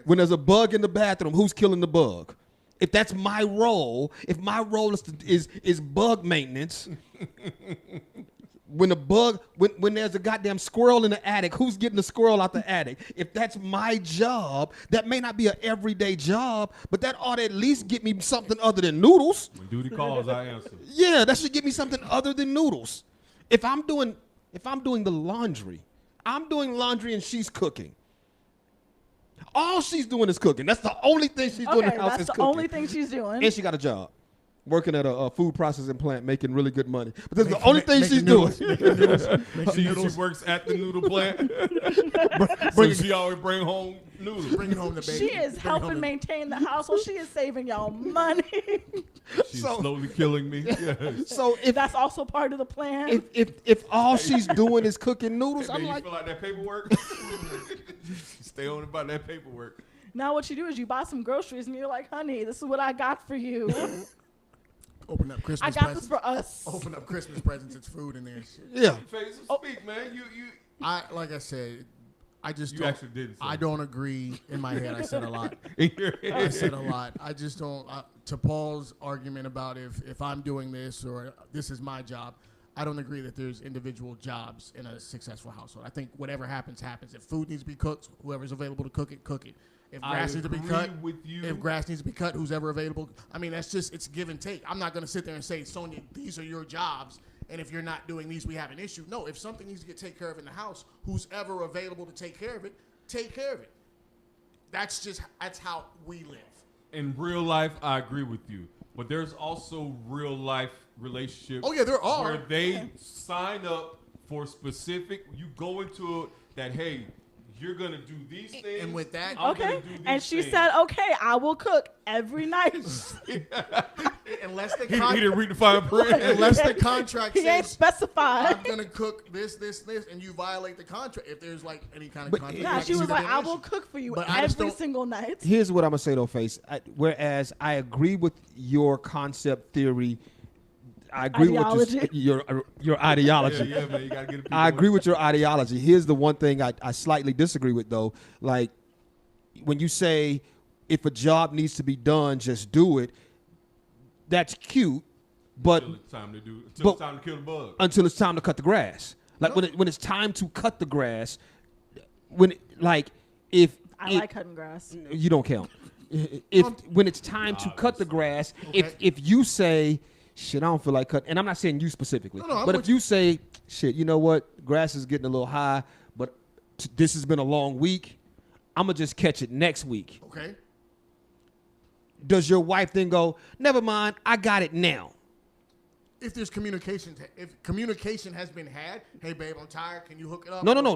when there's a bug in the bathroom, who's killing the bug? If that's my role, if my role is bug maintenance, when there's a goddamn squirrel in the attic, who's getting the squirrel out the attic? If that's my job, that may not be an everyday job, but that ought to at least get me something other than noodles. when duty calls, I answer. Yeah, that should give me something other than noodles. If I'm doing the laundry, I'm doing laundry and she's cooking. All she's doing is cooking. That's the only thing she's doing in Okay, the house that's is the cooking. only thing she's doing. And she got a job. Working at a food processing plant, making really good money. But this is the only thing she's doing. She works at the noodle plant. So she always bring home noodles. Bringing home the baby. She is helping maintain the household. She is saving y'all money. She's So- slowly killing me. Yes. So if That's also part of the plan. if all she's doing is cooking noodles, Hey, I'm man, you like, fill out that paperwork? Stay on about that paperwork. Now what you do is you buy some groceries and you're like, honey, this is what I got for you. Open up I Christmas got presents. this for us. Open up Christmas presents. It's food in there. and shit. yeah. Face, speak, man. You Like I said, I just You don't. actually did say I it. don't agree. In my head, I said a lot. in your I head. said a lot. I just don't. To Paul's argument about if I'm doing this or this is my job, I don't agree that there's individual jobs in a successful household. I think whatever happens, happens. If food needs to be cooked, whoever's available to cook it, cook it. If grass needs to be cut, with you. if grass needs to be cut, who's ever available. I mean, that's just, it's give and take. I'm not going to sit there and say, Sonia, these are your jobs, and if you're not doing these, we have an issue. No, if something needs to get taken care of in the house, who's ever available to take care of it, take care of it. That's how we live. In real life, I agree with you. But there's also real life relationships. Oh, yeah, there are. Where they sign up for specific, you go into it that, hey, you're going to do these things. And with that, I'm Okay. gonna do these And she things. said, okay, I will cook every night. unless the He didn't read the fine print. unless the contract He ain't says, specified. I'm going to cook this, and you violate the contract, if there's like any kind of But- contract. Nah, I she can was see like, that I being an will issue. cook for you But I just every don't- single night. Here's what I'm gonna say though, Face. Whereas I agree with your concept theory, I agree Ideology. with your ideology. Yeah, man, you gotta get I agree with your ideology. Here's the one thing I slightly disagree with though. Like when you say if a job needs to be done, just do it. That's cute, but Until it's time to do. Until but- it's time to kill the bug. until it's time to cut the grass. Like when it's time to cut the grass, if like cutting grass. you don't count. When it's time to cut the grass, if you say, shit, I don't feel like cutting, and I'm not saying you specifically, I'm but with if you say, shit, you know what, grass is getting a little high, but this has been a long week, I'm gonna just catch it next week. Okay. Does your wife then go, never mind, I got it now? If there's communication, if communication has been had, hey babe, I'm tired. Can you hook it up? No. I'm Or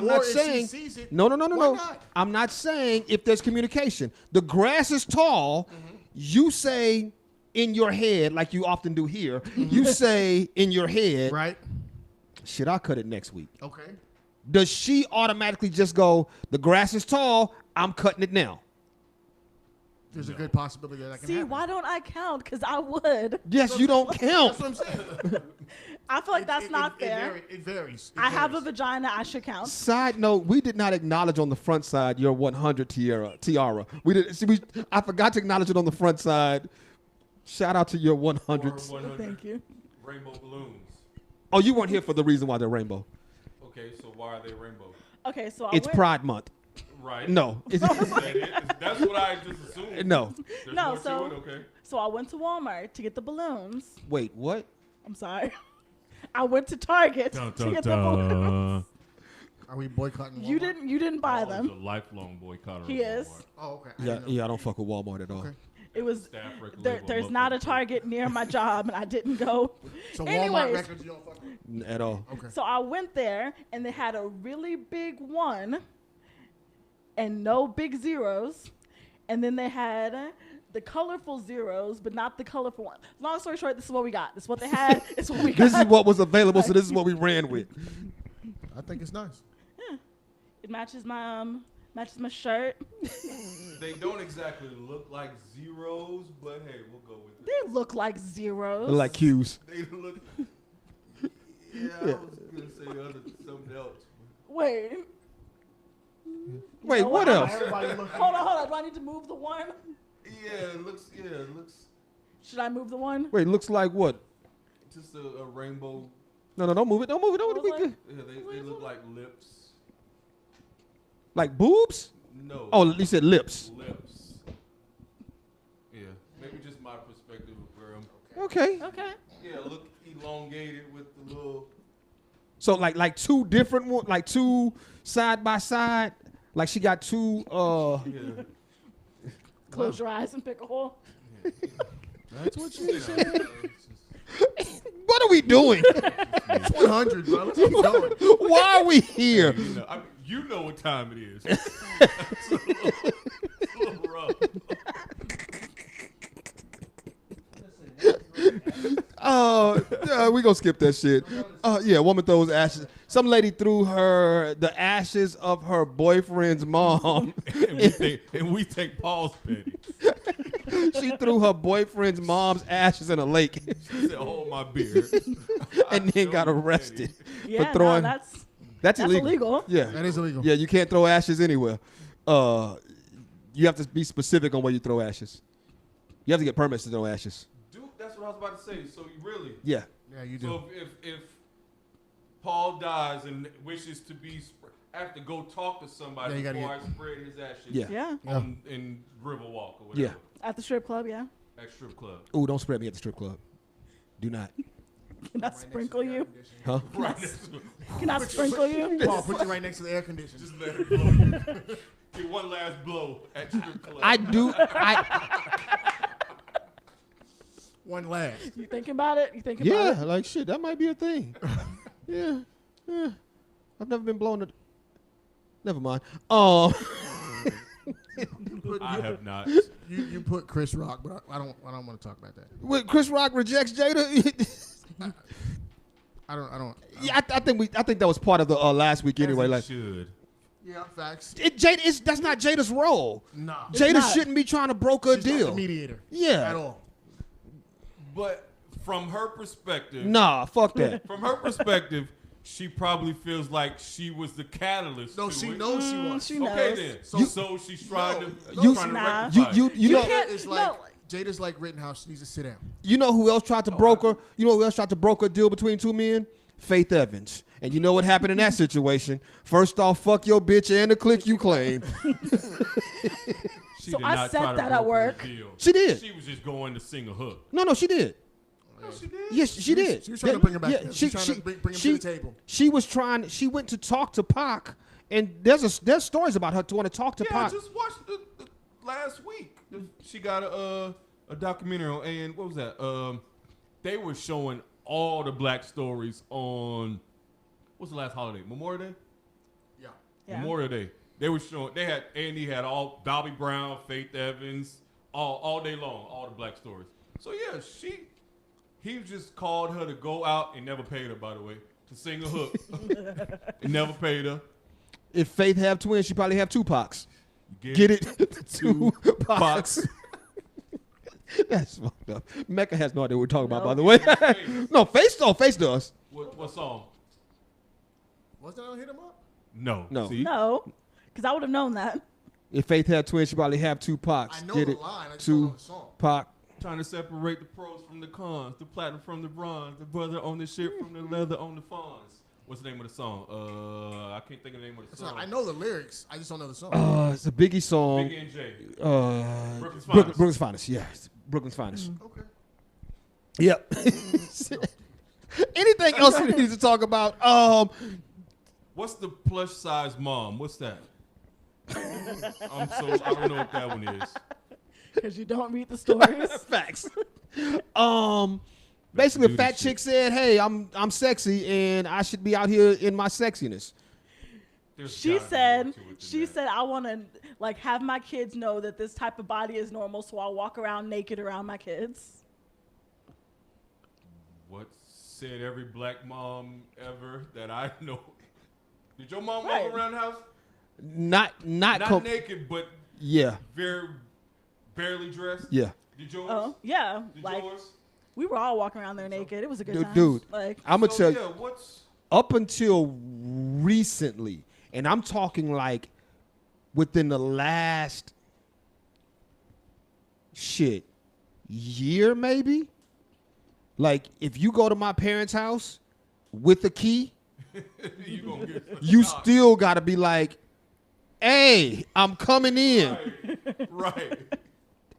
not if she saying. sees it, No. why not? I'm not saying if there's communication. The grass is tall. Mm-hmm. You say in your head, like you often do here. You say in your head, Right. shit, I'll cut it next week. Okay. Does she automatically just go, the grass is tall, I'm cutting it now? There's a good possibility that can See, happen. why don't I count? Because I would. Yes, you don't count. That's what I'm saying. I feel like that's not fair. It varies. It I have a varies. vagina. I should count. Side note, we did not acknowledge on the front side your 100 tiara. We did. See, I forgot to acknowledge it on the front side. Shout out to your 100s. 100 Thank you. rainbow balloons. Oh, you weren't here for the reason why they're rainbow. Okay, so why are they rainbow? Okay, so I It's went. Pride Month. Right. No. Is that it? That's what I just assumed. No. There's No, more so- to it? Okay. So I went to Walmart to get the balloons. Wait, what? I'm sorry. I went to Target to get the balloons. Are we boycotting? You Walmart? didn't buy Paul is them. a lifelong boycotter. He of is. Walmart. Oh, okay. Yeah, I don't fuck with Walmart at all. Okay. It was Staff record there, label, there's not a motherfucker. Target near my job, and I didn't go. So Walmart Anyways, records you don't fuck with. At all. Okay. so I went there, and they had a really big one, and no big zeros, and then they had the colorful zeros, but not the colorful one. Long story short, this is what we got. This is what they had. It's what we got. This is what was available, so this is what we ran with. I think it's nice. It matches my shirt. They don't exactly look like zeros, but hey, we'll go with it. They look like zeros. Like cues. They look. Yeah, I was gonna say something else. Wait, Wait, know what what? else? Everybody look. hold on. Do I need to move the one? Yeah, it looks. Should I move the one? Wait, looks like what? Just a rainbow. No, don't move it. Don't move it. Don't move What it. was Yeah, they look like lips. Like boobs? No. Oh, you said lips. Lips. Yeah, maybe just my perspective of where I'm. Okay. Okay. Yeah, look elongated with the little. So like two different one, like two side by side. Like she got two. Yeah. Close your eyes and pick a hole. That's what she said. What are we doing? It's 100, bro. Let's keep going. Why are we here? You know what time it is. It's a little rough. We gonna skip that shit. Yeah, woman throws ashes. Some lady threw the ashes of her boyfriend's mom. and we think Paul's petty. She threw her boyfriend's mom's ashes in a lake She said, "Hold my beer," and then got arrested Yeah, for throwing. no, That's that's illegal. illegal. Yeah, That is illegal. yeah. You can't throw ashes anywhere. You have to be specific on where you throw ashes. You have to get permits to throw ashes. Dude, that's what I was about to say. So you really, Yeah. Yeah, you do. so if Paul dies and wishes to be, I have to go talk to somebody Yeah, you gotta before get- I spread his ashes. Yeah. Yeah. In Riverwalk or whatever. Yeah. At the strip club, yeah. At strip club. Ooh, don't spread me at the strip club. Do not. Can I sprinkle you? Huh? Right next to Can I sprinkle you? Paul, put you right next to the air conditioner. Just let it blow. Get one last blow at strip club. I do. One last. You thinking about it? You thinking about Yeah, it? like shit. That might be a thing. Yeah. I've never been blown. Never mind. I have not. You put Chris Rock, but I don't want to talk about that. When Chris Rock rejects Jada. I don't. Yeah, I think that was part of the last week anyway. As it Like, should. Yeah, facts. That's not Jada's role. Nah. Jada not. shouldn't be trying to broker a She's not deal. the mediator. Yeah. At all. But from her perspective, Nah, fuck that. from her perspective, she probably feels like she was the catalyst. No, to she it. knows she was. She Okay knows. then. You- So she's trying to you- trying to Nah. rectify. You know can't- It's no. like Jada's like Rittenhouse. She needs to sit down. you know who else tried to broker? You know who else tried to broker a deal between two men? Faith Evans. And you know what happened in that situation? First off, fuck your bitch and the clique you claim. She So did I not said try to that at broker a work. deal. She did. She was just going to sing a hook. No, she did. No, she did. Yes, she did. She was trying to bring her back. Yeah, She was trying to bring him to the table. She was trying. She went to talk to Pac, and there's stories about her to want to talk to Yeah, I Pac. just watched the last week. She got a documentary on, and what was that? They were showing all the black stories on, what's the last holiday? Memorial Day? Yeah. Yeah. Memorial Day. They were showing, A&E had all, Bobby Brown, Faith Evans, all day long, all the black stories. So yeah, he just called her to go out and never paid her, by the way, to sing a hook. And never paid her. If Faith have twins, she probably have two Pacs. You Get it? Two Pacs. Box. That's fucked up. Mecca has no idea what we're talking about, No. by the way. Faith. No, Face does. What song? Was that on Hit 'Em Up? No. No. See? No, because I would have known that. If Faith had twins, she probably have two Pacs. I know Get the it? line. I just don't Two know the song. Pac. Trying to separate the pros from the cons, the platinum from the bronze, the brother on the ship from the leather on the fawns. What's the name of the song? I can't think of the name of the It's song. not, I know the lyrics. I just don't know the song. It's a Biggie song. Biggie and Jay. Brooklyn's Finest. Brooklyn's Finest. Yes, Brooklyn's Finest. Okay. Yep. Anything else we need to talk about? What's the plush size mom? What's that? I don't know what that one is. Because you don't read the stories. Facts. Basically, a Duty fat shit. chick said, "Hey, I'm sexy, and I should be out here in my sexiness." There's She gotta be more said, to it than she that. said, I want to like have my kids know that this type of body is normal, so I'll walk around naked around my kids. What said every black mom ever that I know? Did your mom Right. walk around the house? Not Not naked, but Yeah, very barely dressed? yeah. Did yours? Oh, yeah. Did Like, yours? we were all walking around there naked. It was a good Dude, time. dude. Like, I'm gonna tell you. Yeah, what's Up until recently, and I'm talking like within the last year maybe. Like if you go to my parents' house with a key, you gonna get you still gotta be like, "Hey, I'm coming in." right.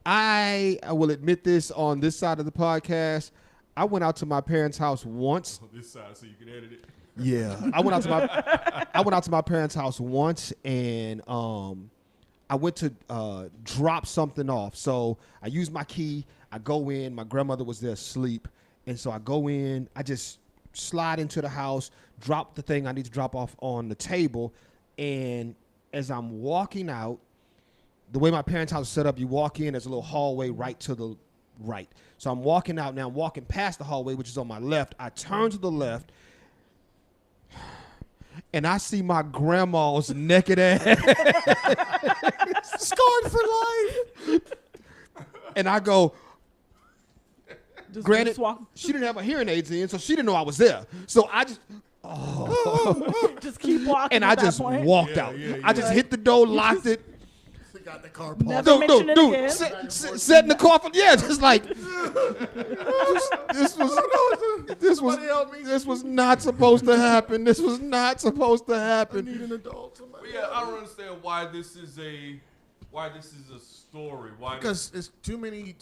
I will admit this on this side of the podcast. I went out to my parents' house once. On this side so you can edit it. Yeah, I went out to my parents' house once, and I went to drop something off. So I used my key. I go in. My grandmother was there asleep, and so I go in. I just slide into the house, drop the thing I need to drop off on the table, and as I'm walking out, the way my parents' house is set up, you walk in. There's a little hallway right to the right. So I'm walking out now. I'm walking past the hallway, which is on my left. I turn to the left. And I see my grandma's naked ass. Scarred for life. And I go, Just granted, walk, she didn't have her hearing aids in, so she didn't know I was there. So I just, just keep walking. and at I that just point. walked out. I just hit the door, locked it. Got the car Never parked. mention it again. Set in the car. Yeah, just like, this was not supposed to happen. This was not supposed to happen. Need an adult. But yeah, I don't understand why this is a story. Why? Because it's too many,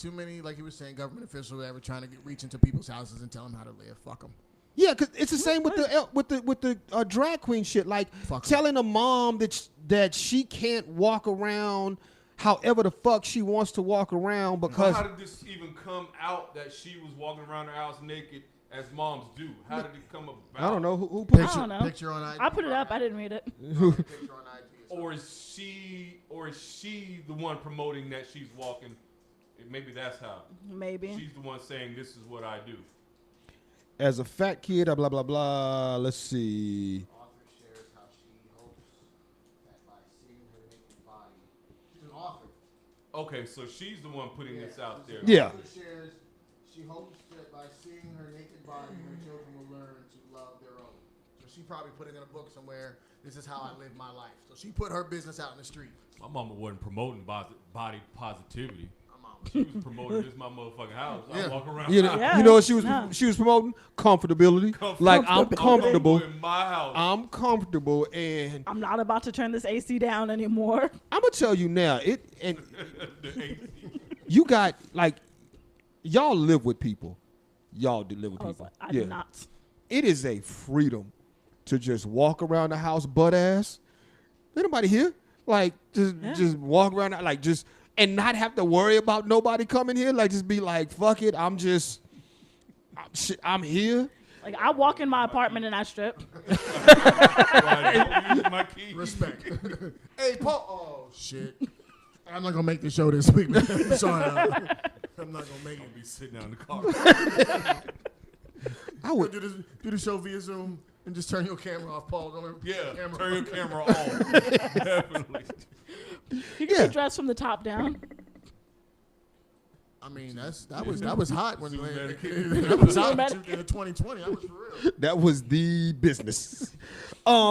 like he was saying, government officials ever trying to reach into people's houses and tell them how to live. Fuck them. Yeah, because it's the same with the drag queen shit. Like telling a mom that she can't walk around however the fuck she wants to walk around because. How did this even come out that she was walking around her house naked as moms do? How did it come about? I don't know who put I don't know. Picture on IG. I put it up. I didn't read it. Picture on IG. Or is she the one promoting that she's walking? Maybe that's how. Maybe. She's the one saying this is what I do. As a fat kid, blah blah blah. Let's see. Author shares how she hopes that by seeing her naked body, she's an author. Okay, so she's the one putting this out there. Yeah. Author shares she hopes that by seeing her naked body, her children will learn to love their own. So she probably put it in a book somewhere. This is how I live my life. So she put her business out in the street. My mama wasn't promoting body positivity. She was promoting this my motherfucking house. I walk around. You know what she was promoting? Comfortability. Like I'm comfortable in my house. I'm comfortable, and I'm not about to turn this AC down anymore. I'm gonna tell you now. You got like y'all live with people. Y'all do live with I was people. like, I do not. It is a freedom to just walk around the house butt ass. Ain't nobody here. Like just walk around like just. And not have to worry about nobody coming here. Like, just be like, fuck it. I'm here. Like, I walk in my apartment and I strip. Don't use my key. Respect. Hey, Paul. Oh, shit. I'm not going to make the show this week, man. Sorry. I'm not going to make it. Be sitting down in the car. I would do the show via Zoom and just turn your camera off, Paul. Don't Turn your camera on. Definitely. You can be dressed from the top down. I mean, that was hot when Zoom-matic. that was hot in 2020. That was for real. That was the business.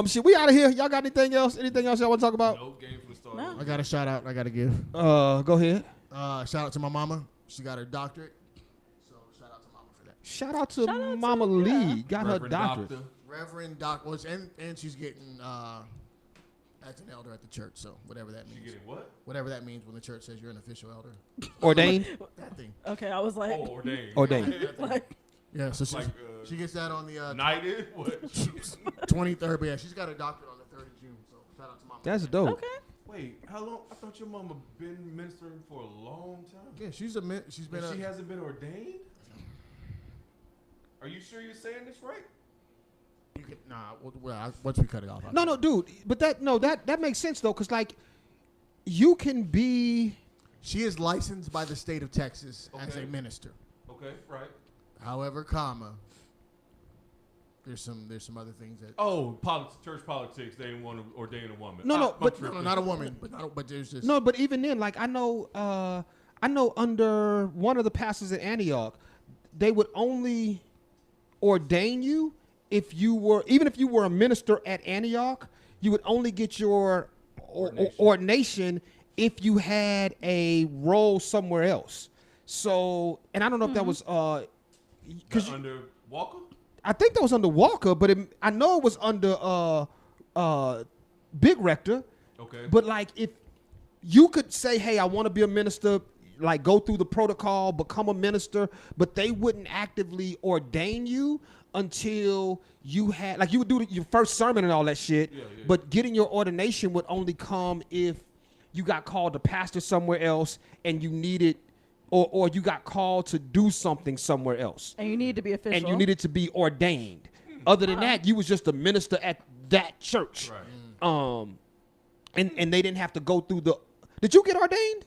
Shit, we out of here. Y'all got anything else? Anything else y'all want to talk about? No game from the start. No. I got a shout out I got to give. Go ahead. Shout out to my mama. She got her doctorate. So shout out to mama for that. Shout out to Mama Lee. Got Reverend her doctorate. Doctor. Reverend Doc was and she's getting as an elder at the church. So whatever that means. You getting what? Whatever that means when the church says you're an official elder. Ordained? That thing. Okay, I was like, Oh, ordained. Ordained. like Yeah, so Like, she gets that on the Knighted? What? 23rd. But yeah, she's got her doctorate on the 3rd of June. So shout out to mama. That's dope. okay. Wait, how long? I thought your mama been ministering for a long time. Yeah, she's been She hasn't been ordained? Are you sure you're saying this right? You can, once we cut it off. No, dude. But that makes sense though, because like you can be. She is licensed by the state of Texas as Okay. a minister. Okay, right. However, there's some other things that. Oh, church politics. They didn't want to ordain a woman. No, but No, not a woman, but there's just. No, but even then, like I know under one of the pastors at Antioch, they would only ordain you if you were a minister at Antioch, you would only get your ordination if you had a role somewhere else. So, and I don't know if that was because under Walker. I think that was under Walker, but I know it was under Big Rector. Okay. But like if you could say, hey, I want to be a minister, like go through the protocol, become a minister, but they wouldn't actively ordain you until you had, like, you would do your first sermon and all that shit, but getting your ordination would only come if you got called to pastor somewhere else and you needed, or you got called to do something somewhere else. And you need to be official. And you needed to be ordained. Other than that, you was just a minister at that church. Right. And they didn't have to go through the, did you get ordained?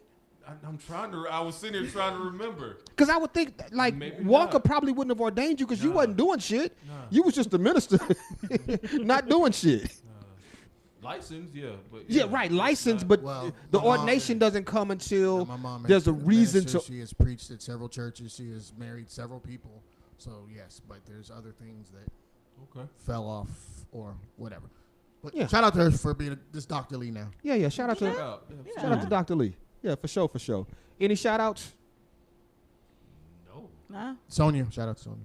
I was sitting here trying to remember. Because I would think, like, Maybe Walker not. probably wouldn't have ordained you because you wasn't doing shit. Nah. You was just a minister, not doing shit. License, yeah. But Yeah, right, license, but Well, the my mom ordination is- doesn't come until My mom there's a is reason minister. to. She has preached at several churches. She has married several people. So yes, but there's other things that fell off or whatever. But Yeah. shout out to her for being this Dr. Lee now. Yeah, shout out to shout out to Dr. Lee. Yeah, for sure. Any shout outs? No. Nah. Sonia, shout out to Sonia.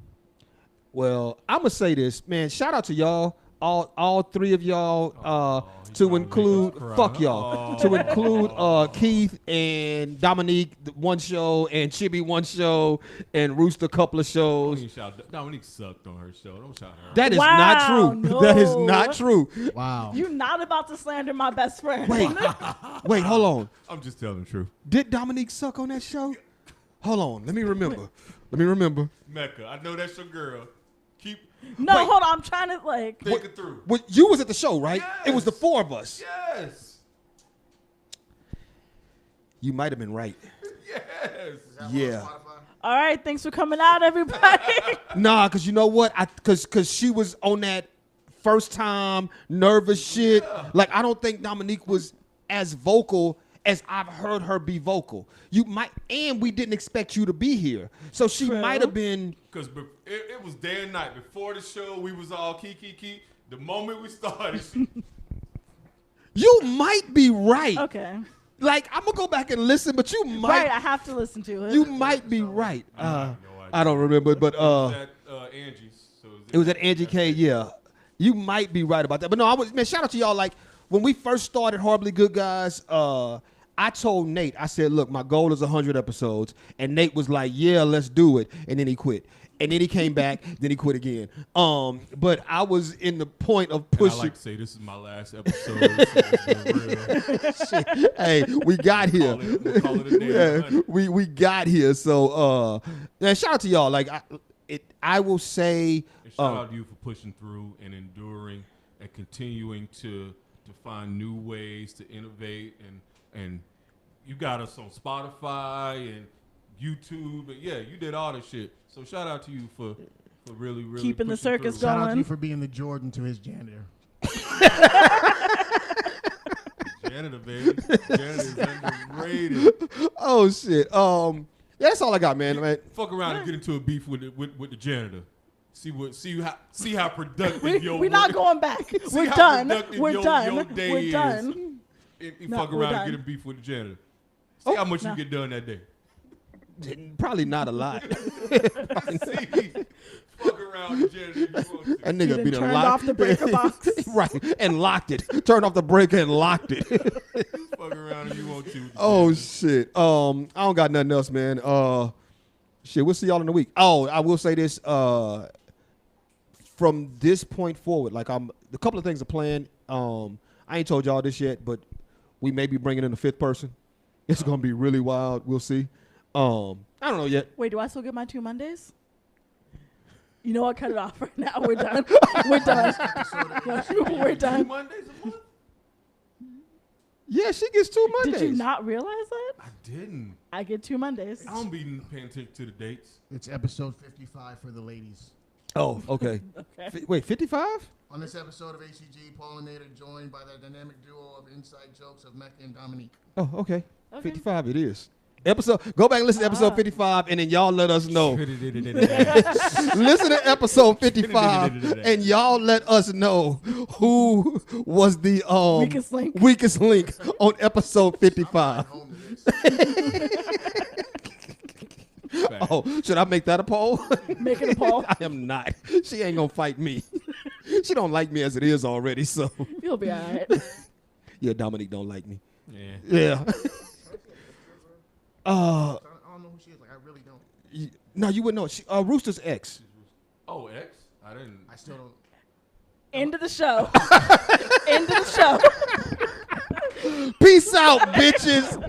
Well, I'm gonna say this, man. Shout out to y'all, all three of y'all, to trying to include make us cry. fuck y'all, to include Keith and Dominique one show and Chibi one show and Rooster couple of shows. Dominique sucked on her show. Don't shout her. That is Wow, not true. no. That is not true. Wow. You're not about to slander my best friend. Wait, hold on. I'm just telling the truth. Did Dominique suck on that show? Hold on. Let me remember. Mecca, I know that's your girl. Keep No, Wait. hold on. I'm trying to like. thinking through. Well, you was at the show, right? It was the Yes. four of us. Yes. You might have been right. Yes. Yeah. All right, thanks for coming out, everybody. Nah, cause you know what? Cause she was on that first time nervous shit. Like, I don't think Dominique was as vocal as I've heard her be vocal. You might, and we didn't expect you to be here, so she True. might have been. Because it was day and night. Before the show, we was all key. The moment we started, You might be right. Okay. Like, I'm gonna go back and listen, but you Right, might. I have to listen to it. You might be right. I have no idea. I don't remember, but It was at Angie's. So it was at Angie K. Yeah, you might be right about that. But no, I was, man. Shout out to y'all. Like, when we first started Horribly Good Guys, I told Nate, I said, look, my goal is 100 episodes, and Nate was like, yeah, let's do it, and then he quit. And then he came back, then he quit again. But I was in the point of And I pushing. like to say this is my last episode. So it's been real. Hey, we got here. We'll call it a day. Yeah, we got here. So, man, shout out to y'all. Like, I will say, And shout out to you for pushing through and enduring and continuing to find new ways to innovate and you got us on Spotify and YouTube and yeah, you did all this shit. So shout out to you for really Keeping the pushing circus through. Shout out to going. you for being the Jordan to his janitor. Janitor, baby. Janitor is underrated. oh shit. Yeah, that's all I got, man. Fuck around and get into a beef with the janitor. See how productive your We're not going back. See We're how done. productive We're your done. day We're is. done. If you No, fuck we're around done. and get in beef with the janitor. See how much No. you get done that day. Probably not a lot. See, fuck around with the janitor if you want to. That nigga done be done turned locked off the breaker box. right, and locked it. Turned off the breaker and locked it. Fuck around if you want to. with the Oh janitor. shit. I don't got nothing else, man. Shit, we'll see y'all in a week. Oh, I will say this. From this point forward, like a couple of things are planned. I ain't told y'all this yet, but we may be bringing in a fifth person. It's gonna be really wild. We'll see. I don't know yet. Wait, do I still get my 2 Mondays? You know what? Cut it off right now. We're done. We're done. We're 2 done. Mondays a month? Yeah, she gets 2 Mondays. Did you not realize that? I didn't. I get 2 Mondays. I don't be paying attention to the dates. It's episode 55 for the ladies. Oh, okay. Okay. Wait, 55? On this episode of ACG, Paul and Nate are joined by the dynamic duo of inside jokes of Mecca and Dominique. Oh, okay. Okay. 55 it is. Go back and listen to episode 55, and then y'all let us know. Listen to episode 55, and y'all let us know who was the Weakest link. on episode 55. Home to this. Oh, should I make that a poll? Make it a poll. I am not. She ain't gonna fight me. She don't like me as it is already. So You'll be all right. yeah, Dominique don't like me. Yeah. Yeah. I don't know who she is. Like, I really don't. No, you wouldn't know. She, Rooster's ex. Oh, X? I didn't. I still don't. End of the show. End of the show. Peace out, bitches.